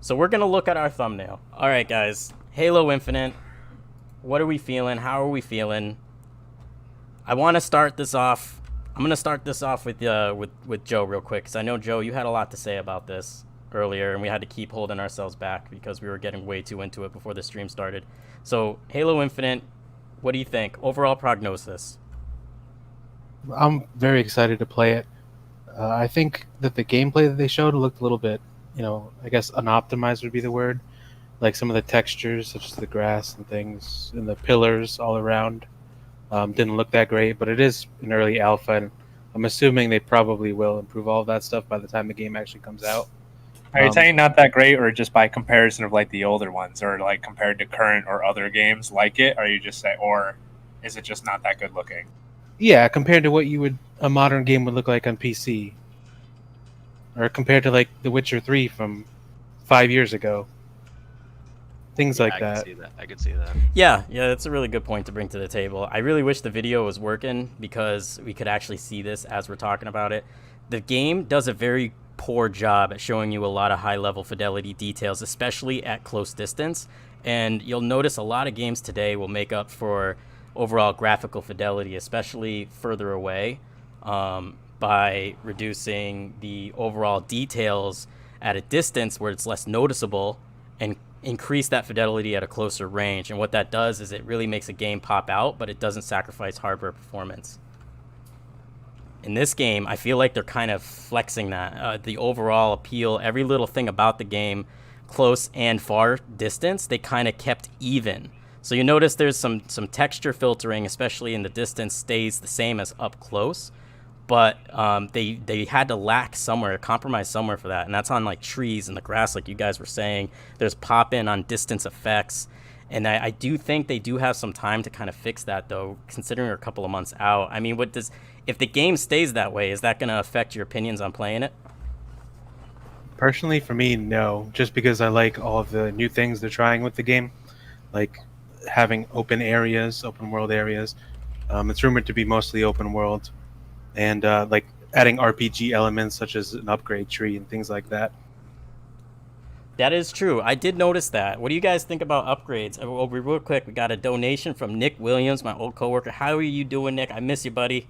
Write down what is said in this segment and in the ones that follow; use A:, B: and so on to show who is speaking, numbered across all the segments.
A: So we're going to look at our thumbnail. All right, guys. Halo Infinite. What are we feeling? How are we feeling? I want to start this off. I'm going to start this off with Joe real quick, because I know, Joe, you had a lot to say about this earlier, and we had to keep holding ourselves back because we were getting way too into it before the stream started. So, Halo Infinite, what do you think? Overall prognosis.
B: I'm very excited to play it. I think that the gameplay that they showed looked a little bit, I guess unoptimized would be the word. Like some of the textures, such as the grass and things, and the pillars all around, didn't look that great. But it is an early alpha, and I'm assuming they probably will improve all of that stuff by the time the game actually comes out.
C: Are you saying not that great, or just by comparison of like the older ones, or like compared to current or other games like it? Are you just say, or is it just not that good looking?
B: Yeah, compared to what a modern game would look like on PC, or compared to like The Witcher 3 from 5 years ago. Things like that.
D: I could see that.
A: Yeah, that's a really good point to bring to the table. I really wish the video was working because we could actually see this as we're talking about it. The game does a very poor job at showing you a lot of high-level fidelity details, especially at close distance. And you'll notice a lot of games today will make up for overall graphical fidelity, especially further away, by reducing the overall details at a distance where it's less noticeable and increase that fidelity at a closer range. And what that does is it really makes a game pop out, but it doesn't sacrifice hardware performance. In this game, I feel like they're kind of flexing that. The overall appeal, every little thing about the game, close and far distance, they kind of kept even. So you notice there's some texture filtering, especially in the distance, stays the same as up close. But they had to lack somewhere, compromise somewhere for that. And that's on like trees and the grass, like you guys were saying. There's pop-in on distance effects. And I do think they do have some time to kind of fix that, though, considering we're a couple of months out. I mean, if the game stays that way, is that going to affect your opinions on playing it?
B: Personally, for me, no. Just because I like all of the new things they're trying with the game. Like having open world areas. It's rumored to be mostly open world. And like adding RPG elements such as an upgrade tree and things like that.
A: That is true. I did notice that. What do you guys think about upgrades? Oh, real quick, we got a donation from Nick Williams, my old coworker. How are you doing, Nick? I miss you, buddy.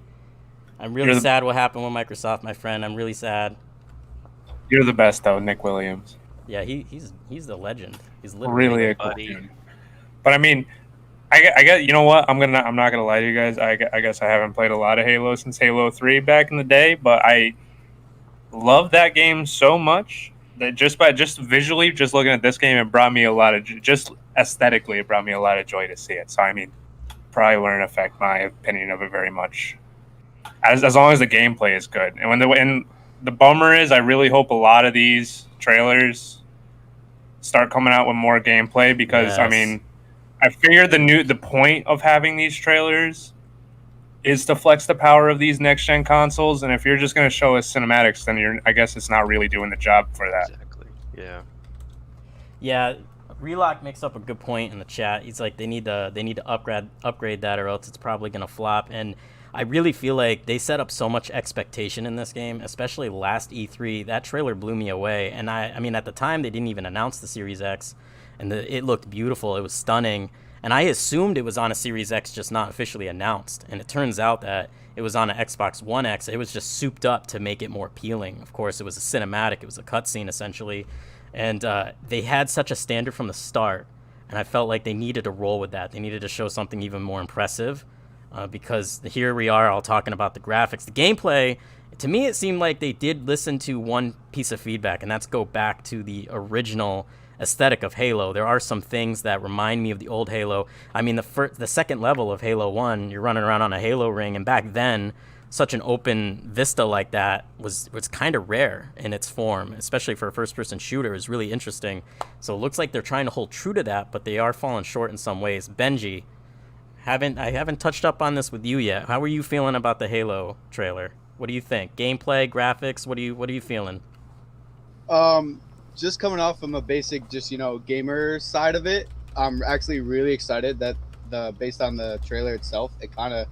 A: I'm really sad what happened with Microsoft, my friend. I'm really sad.
C: You're the best, though, Nick Williams.
A: Yeah, he's the legend. He's literally
C: really a cool dude. But I mean, I guess, you know what? I'm not gonna lie to you guys. I guess I haven't played a lot of Halo since Halo 3 back in the day, but I love that game so much that just visually, just looking at this game, it brought me a lot of just aesthetically, it brought me a lot of joy to see it. So I mean, probably wouldn't affect my opinion of it very much, as long as the gameplay is good. And the bummer is, I really hope a lot of these trailers start coming out with more gameplay because yes. I mean, I figure the point of having these trailers is to flex the power of these next gen consoles, and if you're just going to show us cinematics, then I guess it's not really doing the job for that.
D: Exactly. Yeah.
A: Yeah. Relock makes up a good point in the chat. He's like, they need to upgrade that, or else it's probably going to flop. And I really feel like they set up so much expectation in this game, especially last E3. That trailer blew me away. And I mean, at the time, they didn't even announce the Series X. And it looked beautiful. It was stunning. And I assumed it was on a Series X, just not officially announced. And it turns out that it was on an Xbox One X. It was just souped up to make it more appealing. Of course, it was a cinematic. It was a cutscene, essentially. And they had such a standard from the start. And I felt like they needed to roll with that. They needed to show something even more impressive. Because here we are all talking about the graphics. The gameplay, to me, it seemed like they did listen to one piece of feedback. And that's go back to the original aesthetic of Halo. There are some things that remind me of the old Halo. I mean, the second level of Halo 1, you're running around on a Halo ring, and back then, such an open vista like that was kind of rare in its form, especially for a first-person shooter. It was really interesting. So it looks like they're trying to hold true to that, but they are falling short in some ways. Benji, I haven't touched up on this with you yet. How are you feeling about the Halo trailer? What do you think? Gameplay, graphics, what are you feeling?
E: Just coming off from a basic, gamer side of it, I'm actually really excited that based on the trailer itself, it kind of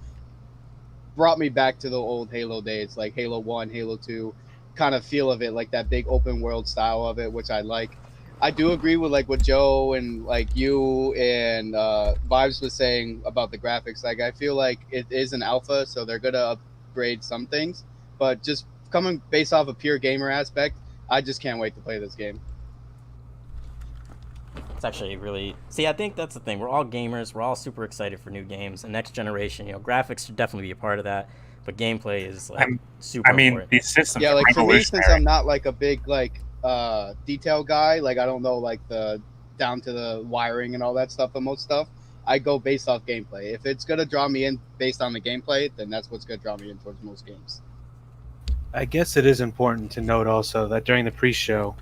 E: brought me back to the old Halo days, like Halo 1, Halo 2, kind of feel of it, like that big open world style of it, which I like. I do agree with like what Joe and like you and Vibes was saying about the graphics. Like I feel like it is an alpha, so they're gonna upgrade some things. But just coming based off a pure gamer aspect, I just can't wait to play this game.
A: It's actually really see. I think that's the thing. We're all gamers. We're all super excited for new games and next generation. Graphics should definitely be a part of that, but gameplay is like super
C: I mean,
A: important.
C: these systems.
E: Yeah,
C: are
E: like for me, since
C: revolutionary.
E: I'm not like a big like detail guy, like I don't know like the down to the wiring and all that stuff and most stuff. I go based off gameplay. If it's gonna draw me in based on the gameplay, then that's what's gonna draw me in towards most games.
B: I guess it is important to note also that during the pre-show,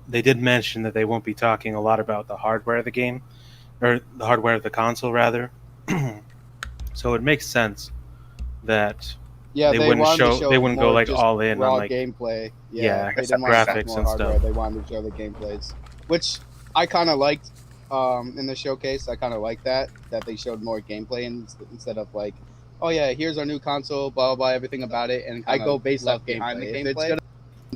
B: they did mention that they won't be talking a lot about the hardware of the game, or the hardware of the console rather. So it makes sense that
E: Yeah,
B: they
E: they
B: wouldn't
E: wanted to
B: show,
E: show
B: they wouldn't go
E: more
B: like
E: just
B: all in
E: raw
B: on like
E: gameplay.
B: yeah,
E: They didn't want to show
B: graphics
E: more
B: and
E: hardware.
B: stuff.
E: They wanted to show the gameplays, which I kind of liked in the showcase. I kind of like that they showed more gameplay instead of like, oh yeah, here's our new console, blah blah blah, everything about it, and I go based off gameplay. If it's gonna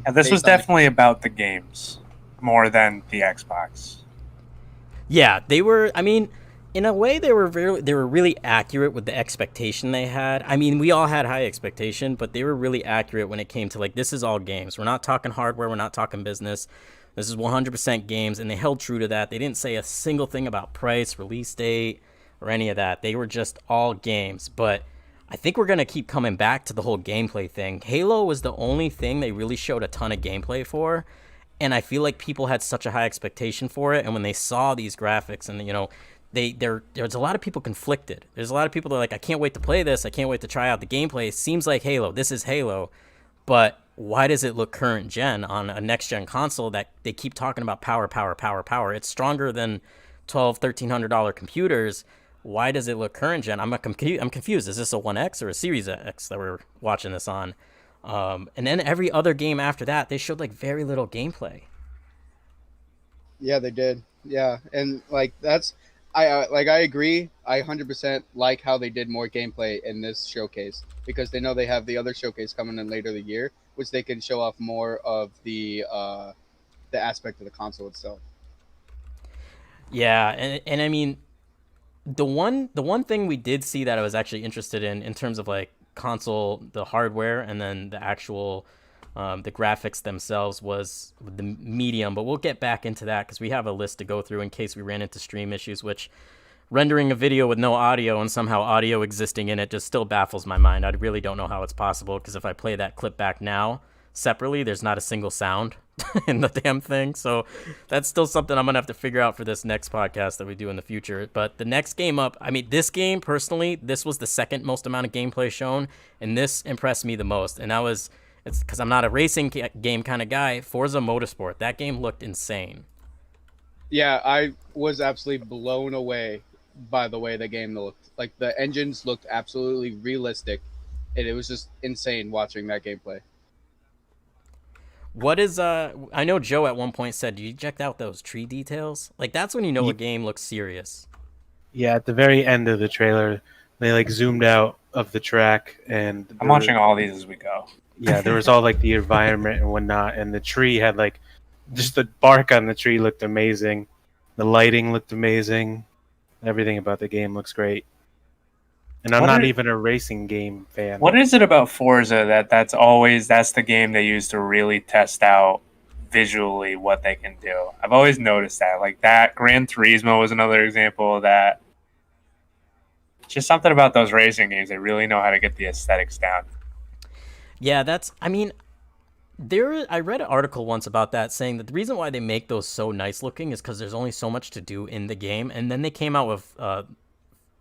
C: And this was
E: based on the-
C: definitely about the games more than the Xbox.
A: Yeah, they were. I mean, in a way, they were really accurate with the expectation they had. I mean, we all had high expectation, but they were really accurate when it came to like, this is all games. We're not talking hardware. We're not talking business. This is 100% games, and they held true to that. They didn't say a single thing about price, release date, or any of that. They were just all games. But I think we're gonna keep coming back to the whole gameplay thing. Halo was the only thing they really showed a ton of gameplay for. And I feel like people had such a high expectation for it, and when they saw these graphics, and there's a lot of people conflicted. There's a lot of people that are like, I can't wait to play this. I can't wait to try out the gameplay. It seems like Halo. This is Halo, but why does it look current gen on a next gen console that they keep talking about power, power, power, power? It's stronger than $1,200-$1,300 computers. Why does it look current gen? I'm confused. Is this a 1X or a Series X that we're watching this on? And then every other game after that, they showed like very little gameplay.
E: Yeah, they did. Yeah, and like that's I agree. I 100% like how they did more gameplay in this showcase because they know they have the other showcase coming in later the year, which they can show off more of the aspect of the console itself.
A: Yeah, and I mean, the one thing we did see that I was actually interested in terms of like console, the hardware, and then the actual the graphics themselves was the medium, but we'll get back into that because we have a list to go through in case we ran into stream issues, which rendering a video with no audio and somehow audio existing in it just still baffles my mind. I really don't know how it's possible because if I play that clip back now separately, there's not a single sound in the damn thing. So that's still something I'm gonna have to figure out for this next podcast that we do in the future. But the next game up, I mean, this game personally, this was the second most amount of gameplay shown, and this impressed me the most. And it's because I'm not a racing game kind of guy. Forza Motorsport, that game looked insane.
E: Yeah, I was absolutely blown away by the way the game looked. Like the engines looked absolutely realistic, and it was just insane watching that gameplay.
A: What is I know Joe at one point said, you checked out those tree details? Like that's when you know a game looks serious.
B: Yeah, at the very end of the trailer, they like zoomed out of the track, and
C: I'm watching all these as we go.
B: yeah, there was all like the environment and whatnot, and the tree had like just the bark on the tree looked amazing, the lighting looked amazing, everything about the game looks great. And I'm not even a racing game fan.
C: What is it about Forza that's the game they use to really test out visually what they can do? I've always noticed that. Like that Gran Turismo was another example of that. Just something about those racing games, they really know how to get the aesthetics down.
A: Yeah, I mean, I read an article once about that saying that the reason why they make those so nice looking is because there's only so much to do in the game. And then they came out with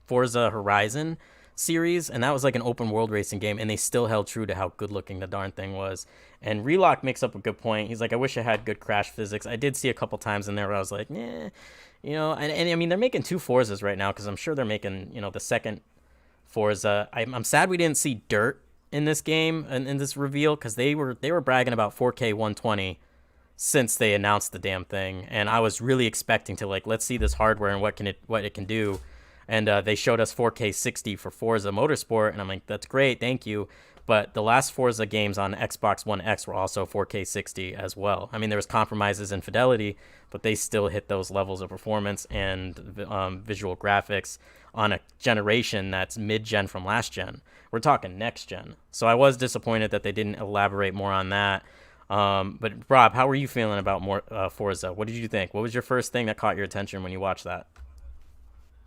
A: Forza Horizon series, and that was like an open world racing game, and they still held true to how good looking the darn thing was. And Relock makes up a good point. He's like, I wish I had good crash physics. I did see a couple times in there where I was like, and I mean, they're making 2 Forzas right now because I'm sure they're making, the second Forza. I'm sad we didn't see dirt in this game and in this reveal because they were bragging about 4K 120 since they announced the damn thing, and I was really expecting to like, let's see this hardware and what it can do. And they showed us 4K 60 for Forza Motorsport, and I'm like, that's great, thank you. But the last Forza games on Xbox One X were also 4K 60 as well. I mean, there was compromises in fidelity, but they still hit those levels of performance and visual graphics on a generation that's mid-gen from last gen. We're talking next gen. So I was disappointed that they didn't elaborate more on that. But Rob, how were you feeling about more Forza? What did you think? What was your first thing that caught your attention when you watched that?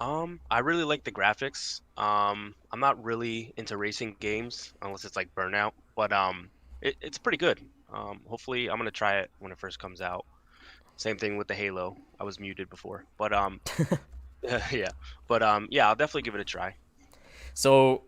D: I really like the graphics. I'm not really into racing games unless it's like Burnout, but it's pretty good. Hopefully, I'm gonna try it when it first comes out. Same thing with the Halo. I was muted before, but yeah, but yeah, I'll definitely give it a try.
A: So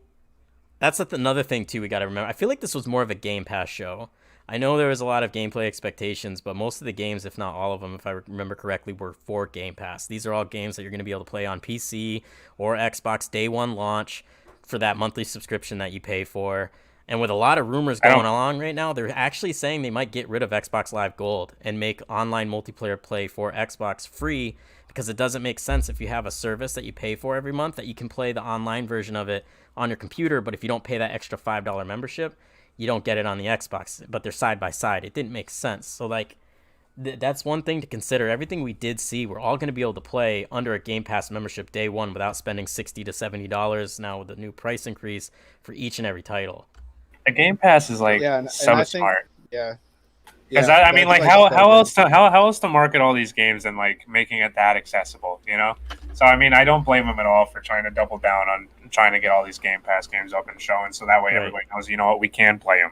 A: that's another thing too we got to remember. I feel like this was more of a Game Pass show. I know there was a lot of gameplay expectations, but most of the games, if not all of them, if I remember correctly, were for Game Pass. These are all games that you're going to be able to play on PC or Xbox day one launch for that monthly subscription that you pay for. And with a lot of rumors going along right now, they're actually saying they might get rid of Xbox Live Gold and make online multiplayer play for Xbox free, because it doesn't make sense if you have a service that you pay for every month that you can play the online version of it on your computer, but if you don't pay that extra $5 membership, you don't get it on the Xbox, but they're side by side. It didn't make sense. So like that's one thing to consider. Everything we did see, we're all going to be able to play under a Game Pass membership day one without spending $60 to $70 now with the new price increase for each and every title.
C: The Game Pass is like so
E: I
C: smart.
E: Yeah.
C: Because I mean, like, how else to market all these games and like making it that accessible, you know? So I mean, I don't blame them at all for trying to double down on trying to get all these Game Pass games up and showing, so that way everybody knows, you know what, we can play them.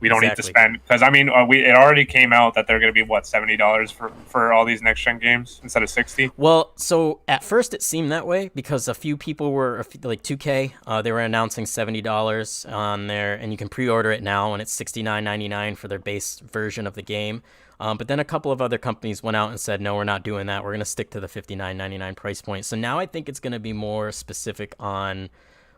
C: We don't need to spend, because I mean, it already came out that they're going to be what, $70 for all these next gen games instead of 60.
A: Well, so at first it seemed that way because a few people were like 2K. They were announcing $70 on there, and you can pre-order it now, and it's $69.99 for their base version of the game. But then a couple of other companies went out and said, no, we're not doing that. We're going to stick to the $59.99 price point. So now I think it's going to be more specific on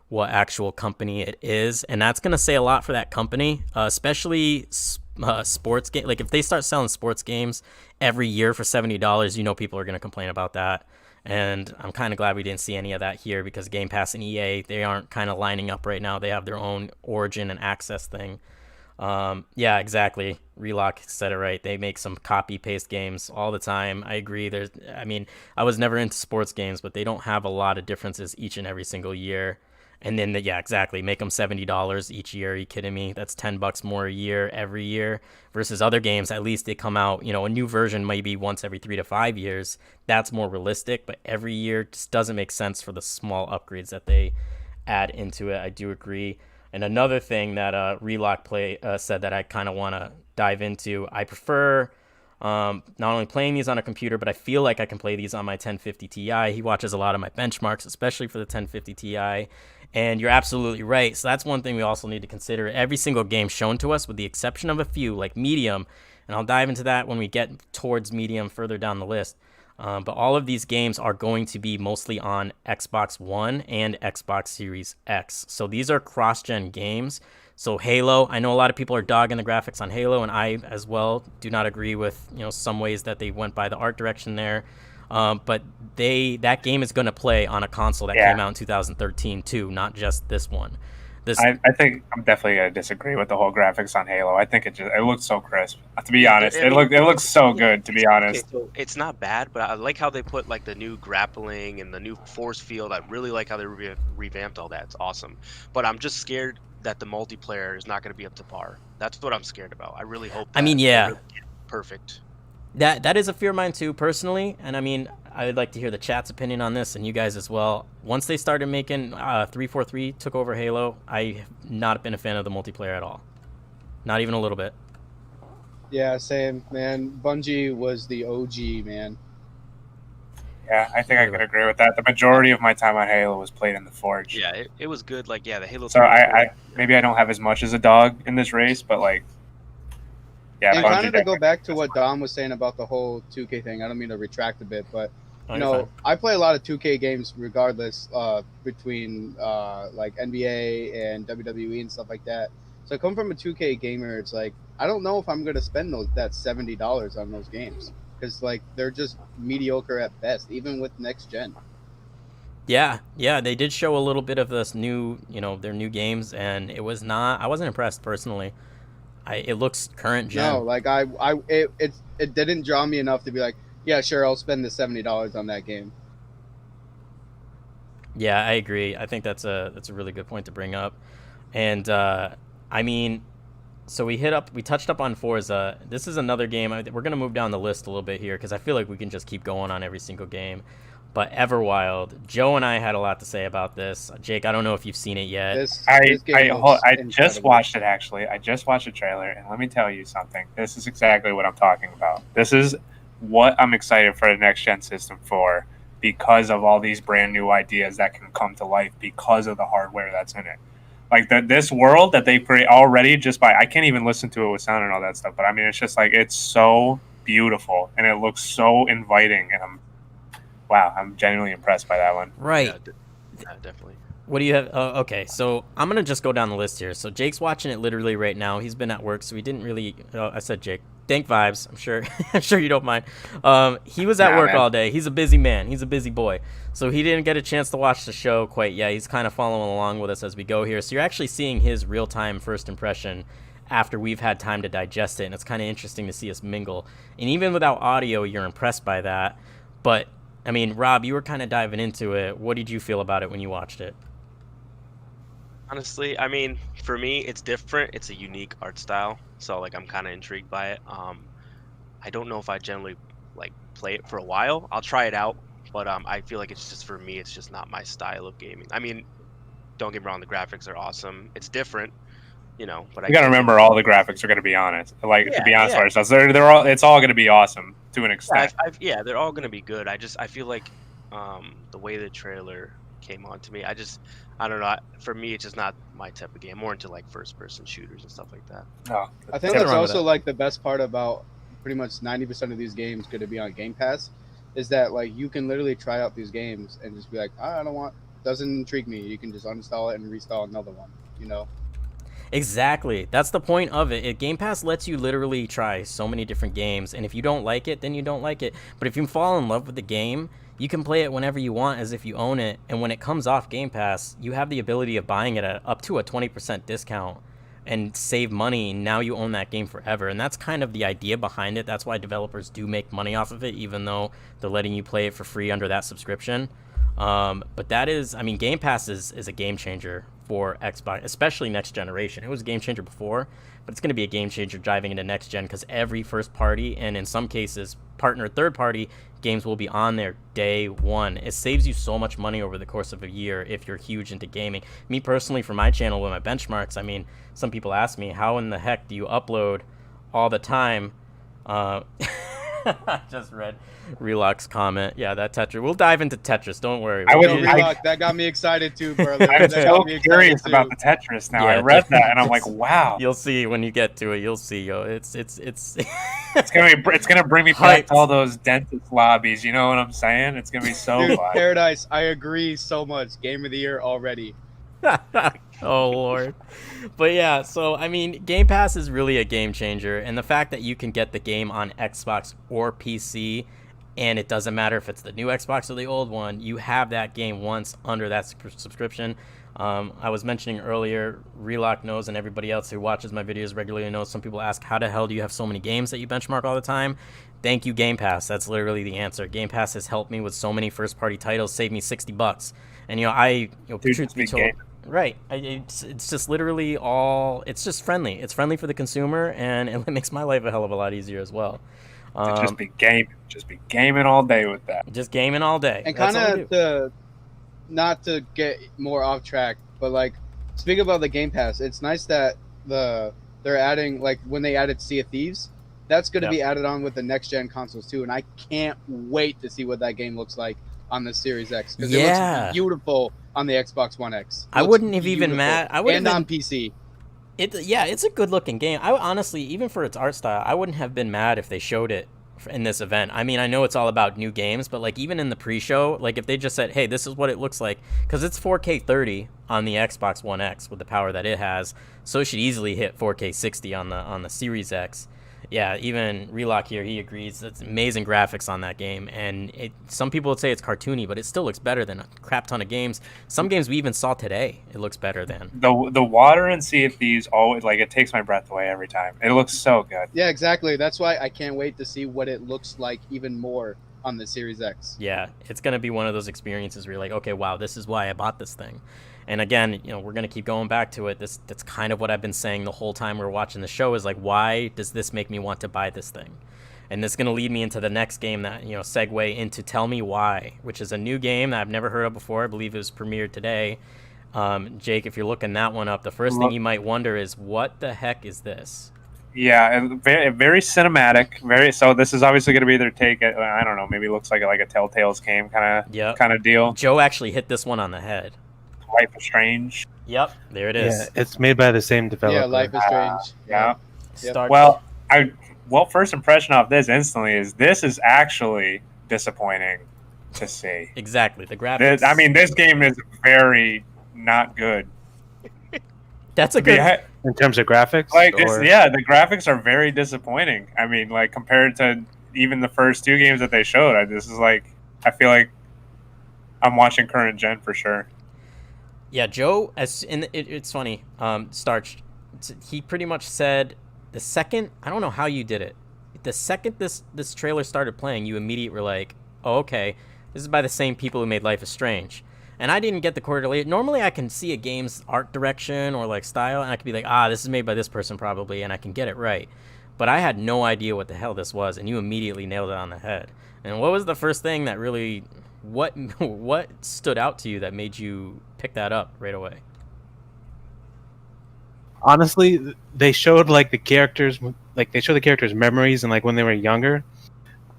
A: what actual company it is, and that's going to say a lot for that company, especially sports game. Like if they start selling sports games every year for $70, you know people are going to complain about that. And I'm kind of glad we didn't see any of that here, because Game Pass and EA, they aren't kind of lining up right now. They have their own origin and access thing. Yeah, exactly. Relock said it right. They make some copy paste games all the time. I agree. I mean, I was never into sports games, but they don't have a lot of differences each and every single year. And then, yeah, exactly. Make them $70 each year. Are you kidding me? That's $10 more a year every year. Versus other games, at least they come out, you know, a new version maybe once every 3 to 5 years. That's more realistic. But every year just doesn't make sense for the small upgrades that they add into it. I do agree. And another thing that Relock said that I kind of want to dive into, I prefer not only playing these on a computer, but I feel like I can play these on my 1050 Ti. He watches a lot of my benchmarks, especially for the 1050 Ti. And you're absolutely right. So that's one thing we also need to consider. Every single game shown to us, with the exception of a few, like Medium, and I'll dive into that when we get towards Medium further down the list. But all of these games are going to be mostly on Xbox One and Xbox Series X. So these are cross-gen games. So Halo, I know a lot of people are dogging the graphics on Halo, and I as well do not agree with, you know, some ways that they went by the art direction there. But that game is going to play on a console that came out in 2013 too, not just this one.
C: I think I'm definitely going to disagree with the whole graphics on Halo. I think it looks so crisp. To be honest, it looks so good. To be honest,
D: okay, so it's not bad, but I like how they put like the new grappling and the new force field. I really like how they revamped all that. It's awesome. But I'm just scared that the multiplayer is not going to be up to par. That's what I'm scared about. I really hope.
A: I mean, yeah,
D: really perfect.
A: That is a fear of mine too, personally. And I mean, I would like to hear the chat's opinion on this, and you guys as well. Once they started making 343 took over Halo, I have not been a fan of the multiplayer at all. Not even a little bit.
E: Yeah, same, man. Bungie was the OG, man.
C: Yeah, I think I could agree with that. The majority of my time on Halo was played in the Forge.
D: Yeah, it was good. Like, yeah, the Halo.
C: So I maybe I don't have as much as a dog in this race, but like, yeah.
E: And kind of to go back to what Dom was saying about the whole 2K thing, I don't mean to retract a bit, but you know, I play a lot of 2K games regardless, between like NBA and WWE and stuff like that. So I come from a 2K gamer. It's like, I don't know if I'm going to spend that $70 on those games, because like they're just mediocre at best, even with next gen.
A: Yeah, they did show a little bit of this new, their new games, and I wasn't impressed personally. It looks current gen.
E: No, like it didn't draw me enough to be like, yeah, sure, I'll spend the $70 on that game.
A: Yeah, I agree. I think that's a really good point to bring up. And I mean, so we touched up on Forza. This is another game. We're gonna move down the list a little bit here because I feel like we can just keep going on every single game. But Everwild, Joe and I had a lot to say about this. Jake, I don't know if you've seen it yet.
C: I just watched it actually. I just watched the trailer, and let me tell you something. This is exactly what I'm talking about. This is what I'm excited for the next gen system for, because of all these brand new ideas that can come to life because of the hardware that's in it. Like this world that they create already, I can't even listen to it with sound and all that stuff. But I mean, it's just like, it's so beautiful and it looks so inviting, and I'm genuinely impressed by that one.
A: Right.
D: Yeah, definitely.
A: What do you have? Okay, so I'm going to just go down the list here. So Jake's watching it literally right now. He's been at work, so he didn't really... I said Jake. DankVibez. I'm sure you don't mind. He was at work all day. He's a busy man. He's a busy boy. So he didn't get a chance to watch the show quite yet. He's kind of following along with us as we go here. So you're actually seeing his real-time first impression after we've had time to digest it, and it's kind of interesting to see us mingle. And even without audio, you're impressed by that. But, I mean, Rob, you were kind of diving into it. What did you feel about it when you watched it?
D: Honestly, I mean, for me, it's different. It's a unique art style, so like I'm kind of intrigued by it. I don't know if I generally like play it for a while. I'll try it out, but I feel like it's just, for me, it's just not my style of gaming. I mean, don't get me wrong, the graphics are awesome. It's different, but
C: you gotta remember all the graphics are gonna be honest. To be honest with ourselves, it's all gonna be awesome to an extent.
D: Yeah, they're all gonna be good. I feel like the way the trailer came on to me, I don't know. For me, it's just not my type of game. More into like first-person shooters and stuff like that.
C: Oh,
E: I think that's also like the best part about pretty much 90% of these games going to be on Game Pass, is that like you can literally try out these games and just be like, I don't want, doesn't intrigue me. You can just uninstall it and reinstall another one.
A: Exactly. That's the point of it. Game Pass lets you literally try so many different games, and if you don't like it, then you don't like it. But if you fall in love with the game, you can play it whenever you want as if you own it, and when it comes off Game Pass, you have the ability of buying it at up to a 20% discount and save money. Now you own that game forever, and that's kind of the idea behind it. That's why developers do make money off of it, even though they're letting you play it for free under that subscription. But that is, I mean, Game Pass is a game changer for Xbox, especially next generation. It was a game changer before, but it's going to be a game changer driving into next gen, because every first party, and in some cases partner third party games, will be on there day one. It saves you so much money over the course of a year if you're huge into gaming. Me personally, for my channel with my benchmarks, I mean, some people ask me, how in the heck do you upload all the time? I just read Relock's comment. Yeah, that Tetris. We'll dive into Tetris. Don't worry.
E: That got me excited too, brother.
C: I'm so curious about the Tetris now. Yeah, I read that and I'm like, wow.
A: You'll see when you get to it. You'll see, yo. It's
C: gonna bring me back to all those dentist lobbies. You know what I'm saying? It's gonna be so
E: Dude,
C: fun.
E: Paradise. I agree so much. Game of the year already.
A: Oh Lord. But yeah, so I mean, Game Pass is really a game changer, and the fact that you can get the game on Xbox or PC, and it doesn't matter if it's the new Xbox or the old one, you have that game once under that subscription. I was mentioning earlier, Relock knows, and everybody else who watches my videos regularly knows, some people ask, how the hell do you have so many games that you benchmark all the time? Thank you, Game Pass. That's literally the answer. Game Pass has helped me with so many first-party titles, saved me $60. And truth be told, right, it's just literally it's just friendly. It's friendly for the consumer, and it makes my life a hell of a lot easier as well.
C: Just be gaming all day with that.
A: Just gaming all day.
E: And kind of not to get more off track, but like, speaking about the Game Pass, it's nice that they're adding, like when they added Sea of Thieves, that's going to be added on with the next gen consoles too, and I can't wait to see what that game looks like on the Series X, because it looks beautiful on the Xbox One X.
A: I wouldn't have even mad.
E: And on PC.
A: It's a good looking game. I honestly, even for its art style, I wouldn't have been mad if they showed it in this event. I mean, I know it's all about new games, but like even in the pre-show, like if they just said, hey, this is what it looks like, because it's 4K 30 on the Xbox One X with the power that it has, so it should easily hit 4K 60 on the Series X. Yeah, even Relock here, he agrees. It's amazing graphics on that game, and some people would say it's cartoony, but it still looks better than a crap ton of games. Some games we even saw today, it looks better than.
C: The water in Sea of Thieves always, like, it takes my breath away every time. It looks so good.
E: Yeah, exactly. That's why I can't wait to see what it looks like even more on the Series X.
A: Yeah, it's gonna be one of those experiences where you're like, okay, wow, this is why I bought this thing. And again, we're gonna keep going back to it. That's kind of what I've been saying the whole time we're watching the show, is like, why does this make me want to buy this thing? And this is gonna lead me into the next game that, segue into Tell Me Why, which is a new game that I've never heard of before. I believe it was premiered today. Jake, if you're looking that one up, the first thing you might wonder is, what the heck is this?
C: Yeah, and very cinematic. So this is obviously going to be their take. I don't know, maybe it looks like a Telltale's game kind of deal.
A: Joe actually hit this one on the head.
C: Life is Strange.
A: Yep, there it is.
B: Yeah, it's made by the same developer.
E: Yeah, Life is Strange.
C: Yeah.
E: Yep.
C: Well, first impression off this instantly is this is actually disappointing to see.
A: Exactly, the graphics.
C: This game is very not good.
A: That's a good.
B: In terms of graphics?
C: The graphics are very disappointing. I mean, like, compared to even the first two games that they showed, I feel like I'm watching current gen for sure.
A: Yeah, Joe, it's funny, Starched, he pretty much said the second, I don't know how you did it, the second this trailer started playing, you immediately were like, oh, okay, this is by the same people who made Life is Strange. And I didn't get the correlation. Normally I can see a game's art direction or like style, and I could be like, this is made by this person probably, and I can get it right. But I had no idea what the hell this was, and you immediately nailed it on the head. And what was the first thing that really, what stood out to you that made you pick that up right away?
B: Honestly, they showed the characters' memories and when they were younger.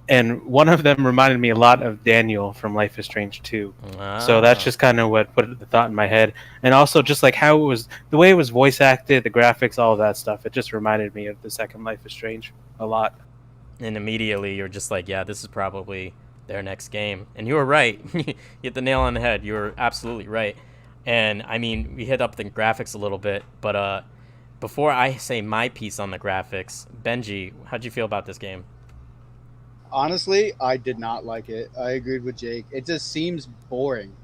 B: And one of them reminded me a lot of Daniel from Life is Strange 2. So that's just kind of what put the thought in my head. And also just how it was, the way it was voice acted, the graphics, all of that stuff. It just reminded me of the second Life is Strange a lot.
A: And immediately you're just like, yeah, this is probably their next game. And you were right. You hit the nail on the head. You were absolutely right. And I mean, we hit up the graphics a little bit, but before I say my piece on the graphics, Benji, how'd you feel about this game?
E: Honestly, I did not like it. I agreed with Jake. It just seems boring.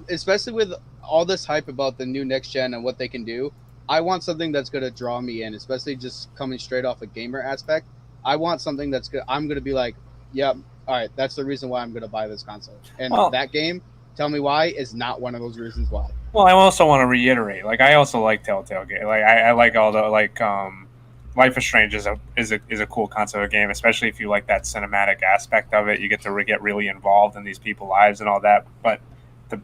E: Especially with all this hype about the new next gen and what they can do, I want something that's going to draw me in, especially just coming straight off a gamer aspect. I want something that's good. I'm going to be like, yep, all right, that's the reason why I'm going to buy this console. And that game, Tell Me Why, is not one of those reasons why.
C: Well, I also want to reiterate, I also like Telltale games. I like all the Life is Strange is a cool concept of game, especially if you like that cinematic aspect of it. You get to get really involved in these people's lives and all that. But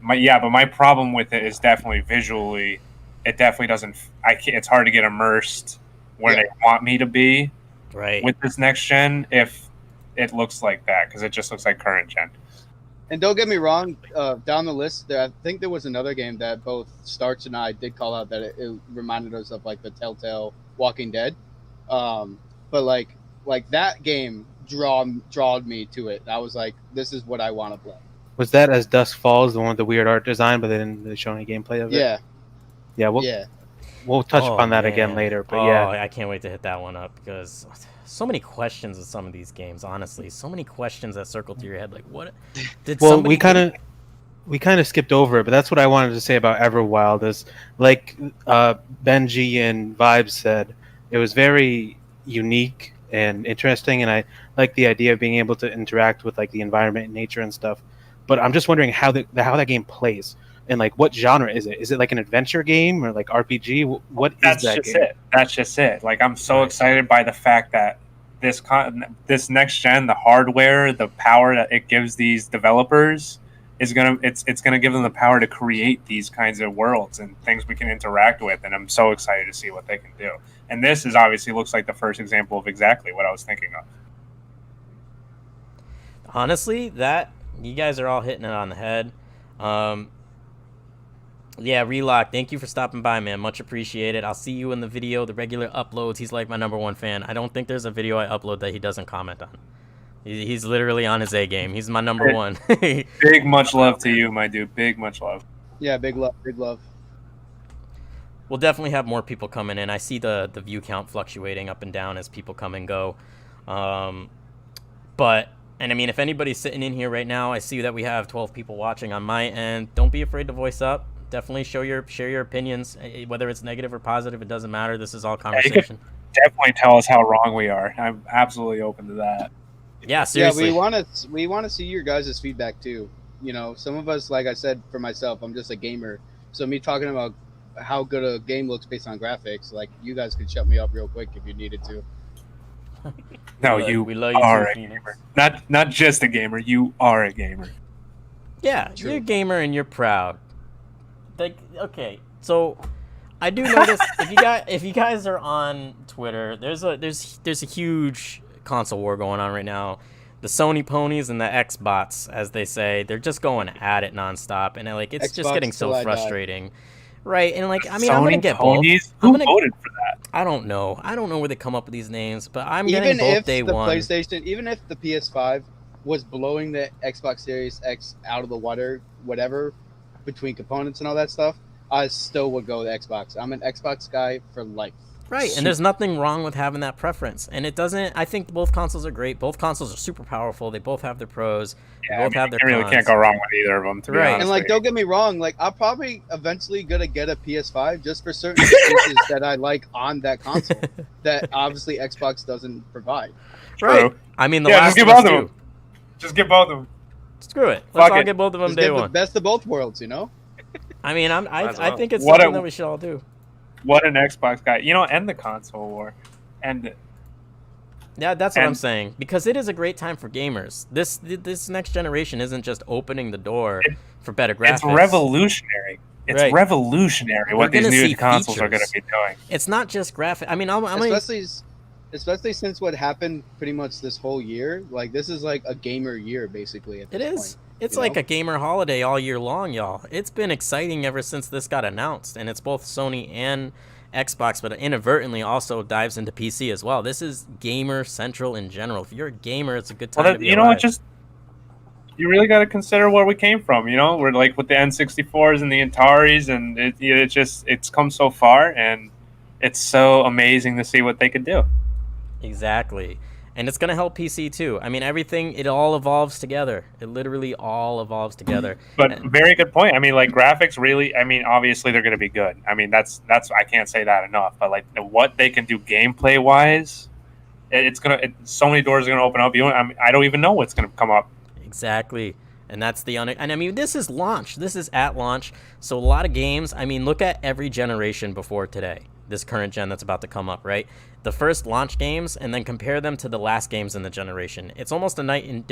C: my problem with it is definitely visually. It definitely doesn't. It's hard to get immersed where they want me to be.
A: Right.
C: With this next gen, if it looks like that, because it just looks like current gen.
E: And don't get me wrong, down the list, I think there was another game that both Starch and I did call out that it reminded us of the Telltale Walking Dead. But that game drawed me to it. I was like, this is what I want to play. Was
B: that As Dusk Falls, the one with the weird art design, but they didn't really show any gameplay of it? Yeah. We'll touch upon that again later. But
A: I can't wait to hit that one up, because so many questions with some of these games. Honestly, so many questions that circle through your head. Like, what did? Well,
B: we kind of skipped over it, but that's what I wanted to say about Everwild. Is Benji and Vibes said, it was very unique and interesting, and I like the idea of being able to interact with the environment and nature and stuff. But I'm just wondering how that game plays, and what genre is it? Is it an adventure game or RPG? What is that game?
C: That's just it. I'm so excited by the fact that this next gen, the hardware, the power that it gives these developers is it's gonna give them the power to create these kinds of worlds and things we can interact with, and I'm so excited to see what they can do. And this is obviously looks like the first example of exactly what I was thinking of.
A: Honestly, that you guys are all hitting it on the head. Yeah, Relock, thank you for stopping by, man. Much appreciated. I'll see you in the video, the regular uploads. He's my #1 fan. I don't think there's a video I upload that he doesn't comment on. He's literally on his A game. He's my #1.
C: Big much love to you, my dude. Big much love.
E: Yeah, big love.
A: we'll definitely have more people coming in. I see the view count fluctuating up and down as people come and go. But and I mean, if anybody's sitting in here right now, I see that we have 12 people watching on my end. Don't be afraid to voice up. Definitely share your opinions, whether it's negative or positive. It doesn't matter. This is all conversation.
C: Yeah, definitely tell us how wrong we are. I'm absolutely open to that.
A: Yeah, seriously.
E: Yeah, we want to see your guys' feedback too. You know, some of us, like I said for myself, I'm just a gamer. So me talking about how good a game looks based on graphics, like you guys could shut me up real quick if you needed to.
C: No,
A: we love you
C: are
A: too,
C: a
A: Phoenix.
C: gamer. Not just a gamer. You are a gamer.
A: Yeah,
E: True.
A: you're a gamer and you're proud. Like, okay, so I do notice if you guys are on Twitter, there's a huge console war going on right now. The Sony ponies and the Xbots, as they say, they're just going at it nonstop, and it's just
E: Xbox
A: getting so
E: till I die.
A: frustrating. Right, and like, I mean,
C: Sony
A: I'm gonna get
C: ponies?
A: both.
C: Who voted for that?
A: I don't know where they come up with these names, but I'm getting
E: Even
A: both
E: if
A: day
E: the
A: one.
E: PlayStation, even if the PS5 was blowing the Xbox Series X out of the water, whatever, between components and all that stuff, I still would go with Xbox. I'm an Xbox guy for life.
A: Right, and there's nothing wrong with having that preference. And it doesn't, I think both consoles are great. Both consoles are super powerful. They both have their pros. They both have their
C: you really
A: cons.
C: can't go wrong with either of them, to be
A: Right.
C: honest.
E: And like,
C: with you.
E: don't get me wrong, like I'm probably eventually gonna get a PS5 just for certain features that I like on that console that obviously Xbox doesn't provide.
A: Right.
C: True.
A: I mean, the
C: Yeah,
A: last
C: just
A: of
C: give
A: us
C: both of
A: too.
C: them. Just give both of them.
A: Screw it.
C: Fuck
A: Let's all
C: it.
A: get both of them
E: Just
A: day
E: give the
A: one.
E: best of both worlds, you know?
A: I mean,
D: Might as
A: I
D: well.
A: think it's
C: What
A: something
C: a-
A: that we should all do.
C: What an Xbox guy. End the console war. And
A: Yeah, that's what I'm
C: And-
A: saying. Because it is a great time for gamers. This next generation isn't just opening the door for better graphics.
C: it's revolutionary. It's
A: Right.
C: revolutionary what
A: We're
C: these
A: gonna
C: new
A: see
C: consoles are going
A: features.
C: to be doing.
A: It's not just graphic. I mean, I'm gonna,
E: Especially since what happened pretty much this whole year. Like this is like a gamer year basically at
A: it
E: this
A: is.
E: point.
A: It's
E: you
A: like
E: know?
A: a gamer holiday all year long, y'all. It's been exciting ever since this got announced, and it's both Sony and Xbox, but inadvertently also dives into PC as well. This is gamer central in general. If you're a gamer, it's a good time
C: Well,
A: to be
C: you know
A: alive.
C: what? Just you really got to consider where we came from. We're like with the N64s and the Ataris, and it's come so far, and it's so amazing to see what they could do.
A: Exactly. And it's going to help PC too. I mean, it all evolves together. It literally all evolves together.
C: But
A: And-
C: very good point. I mean, like graphics, really. I mean, obviously they're going to be good. I mean, that's I can't say that enough. But like what they can do gameplay wise, so many doors are going to open up. I don't even know what's going to come up.
A: Exactly. And that's and I mean, this is launch. This is at launch. So a lot of games, I mean, look at every generation before today. This current gen that's about to come up, right? The first launch games, and then compare them to the last games in the generation. It's almost a night and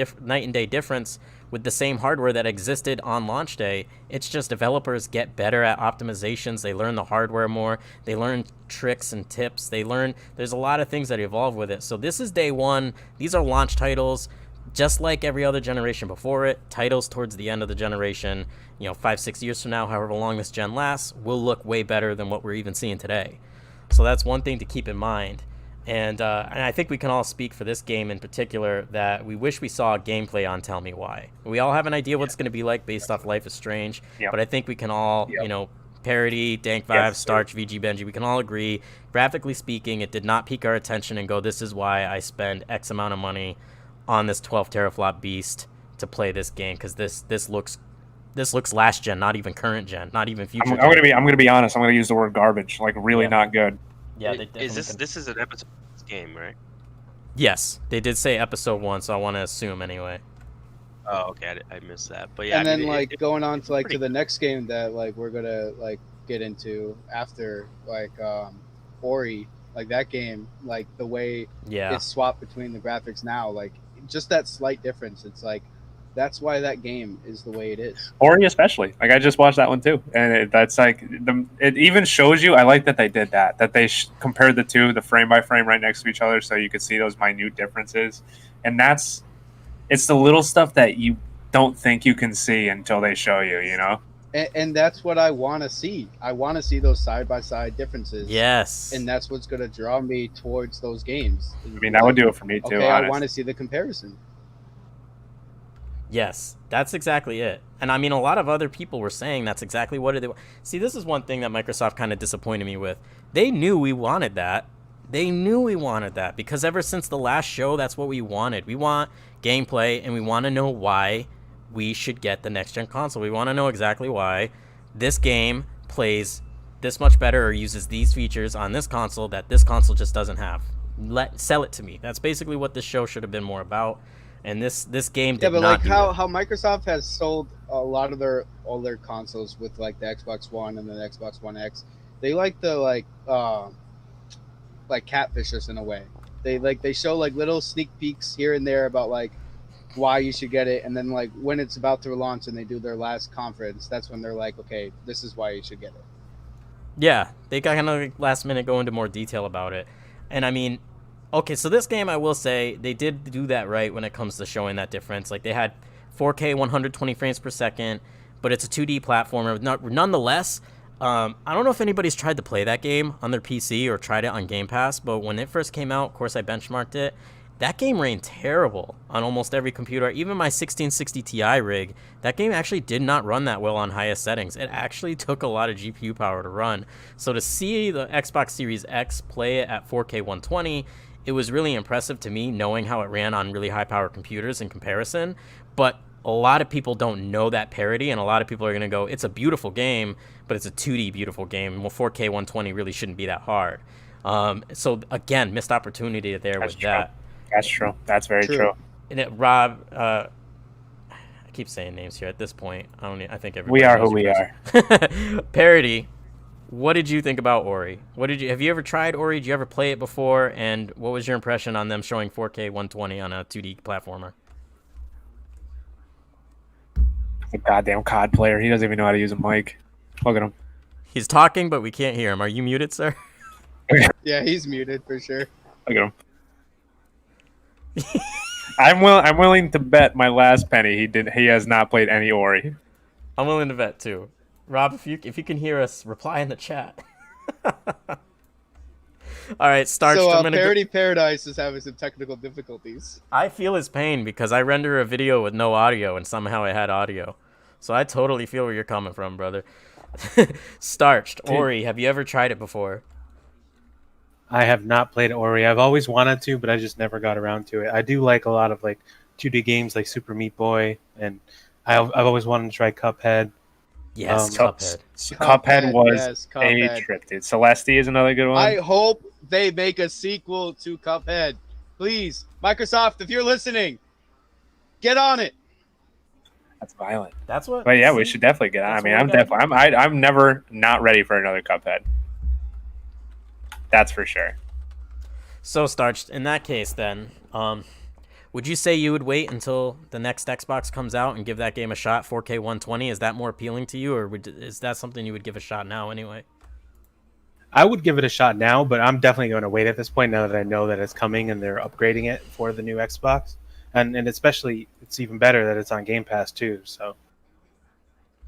A: day difference with the same hardware that existed on launch day. It's just developers get better at optimizations. They learn the hardware more. They learn tricks and tips. There's a lot of things that evolve with it. So this is day one. These are launch titles. Just like every other generation before it, titles towards the end of the generation, 5-6 years from now, however long this gen lasts, will look way better than what we're even seeing today. So that's one thing to keep in mind. And I think we can all speak for this game in particular that we wish we saw gameplay on Tell Me Why. We all have an idea what it's going to be like based off Life is Strange,
C: Yep.
A: but I think we can all,
C: Yep.
A: Parody, DankVibez,
C: Yes, sir.
A: Starched, VG Benji, we can all agree, graphically speaking, it did not pique our attention and go, this is why I spend X amount of money on this 12 teraflop beast to play this game, because this looks last gen, not even current gen, not even future
C: I'm
A: gen.
C: gonna be honest. I'm gonna use the word garbage. Like really
A: Yeah.
C: not good.
A: Yeah, they definitely
D: This is an episode of this game, right?
A: Yes, they did say episode 1, so I want to assume anyway.
D: Oh, okay, I missed that. But yeah,
E: And
D: I
E: then
D: mean,
E: like going on to
D: pretty-
E: the next game that like we're gonna like get into after Ori, like that game, like the way
A: Yeah.
E: it's swapped between the graphics now, like just that slight difference. It's like that's why that game is the way it is.
C: Ori especially. Like I just watched that one too, and that's like it even shows you. I like that they did that. That they compared the two, the frame by frame, right next to each other, so you could see those minute differences. And it's the little stuff that you don't think you can see until they show you.
E: And that's what I want to see. I want to see those side by side differences.
A: Yes.
E: And that's what's going to draw me towards those games.
C: I mean, that would do it for me too.
E: Okay, I
C: honestly.
E: want to see the comparison.
A: Yes, that's exactly it. And I mean, a lot of other people were saying that's exactly what it. See, this is one thing that Microsoft kind of disappointed me with. They knew we wanted that. They knew we wanted that because ever since the last show, that's what we wanted. We want gameplay, and we want to know why we should get the next gen console. We want to know exactly why this game plays this much better or uses these features on this console that this console just doesn't have. Sell it to me. That's basically what this show should have been more about. And this game did
E: Yeah, but
A: not
E: like
A: do
E: how Microsoft has sold a lot of all their consoles with like the Xbox One and the Xbox One X, they like to like catfish us in a way. They show like little sneak peeks here and there about like why you should get it, and then like when it's about to launch and they do their last conference, that's when they're like, okay, this is why you should get it.
A: Yeah, they got kind of like last minute go into more detail about it. And I mean, okay, so this game, I will say, they did do that right when it comes to showing that difference. Like, they had 4K 120 frames per second, but it's a 2D platformer. Nonetheless, I don't know if anybody's tried to play that game on their PC or tried it on Game Pass, but when it first came out, of course, I benchmarked it. That game ran terrible on almost every computer. Even my 1660 Ti rig, that game actually did not run that well on highest settings. It actually took a lot of GPU power to run. So to see the Xbox Series X play it at 4K 120, it was really impressive to me, knowing how it ran on really high-power computers in comparison. But a lot of people don't know that parity, and a lot of people are going to go, it's a beautiful game, but it's a 2D beautiful game. Well, 4K 120 really shouldn't be that hard. So, again, missed opportunity there with that.
C: That's true. That's very true.
A: And Rob, I keep saying names here at this point. I think everybody
C: We are
A: knows
C: who we
A: your
C: are.
A: person. Parody, what did you think about Ori? Have you ever tried Ori? Did you ever play it before? And what was your impression on them showing 4K 120 on a 2D platformer?
C: The goddamn COD player. He doesn't even know how to use a mic. Look at him.
A: He's talking, but we can't hear him. Are you muted, sir?
E: Yeah, he's muted for sure.
C: Look at him. I'm willing to bet my last penny he has not played any Ori.
A: I'm willing to bet too. Rob, if you can hear us, reply in the chat. All right, Starched.
E: So
A: I'm
E: Parody Paradise is having some technical difficulties.
A: I feel his pain because I render a video with no audio and somehow it had audio. So I totally feel where you're coming from, brother. Starched, Ori, have you ever tried it before?
B: I have not played Ori. I've always wanted to, but I just never got around to it. I do like a lot of like 2D games like Super Meat Boy, and I've always wanted to try Cuphead.
A: Yes, Cuphead.
C: Cuphead was
E: yes, Cuphead.
C: a trip, dude. Celeste is another good one.
E: I hope they make a sequel to Cuphead. Please, Microsoft, if you're listening, get on it.
C: That's violent.
A: That's what.
C: But yeah, we should definitely get on. I
A: That's
C: mean,
A: what
C: I'm
A: we gotta
C: definitely I'm never not ready for another Cuphead. That's for sure.
A: So, Starched, in that case, then, would you say you would wait until the next Xbox comes out and give that game a shot, 4K 120? Is that more appealing to you, or is that something you would give a shot now anyway?
B: I would give it a shot now, but I'm definitely going to wait at this point now that I know that it's coming and they're upgrading it for the new Xbox. And especially, it's even better that it's on Game Pass too. So.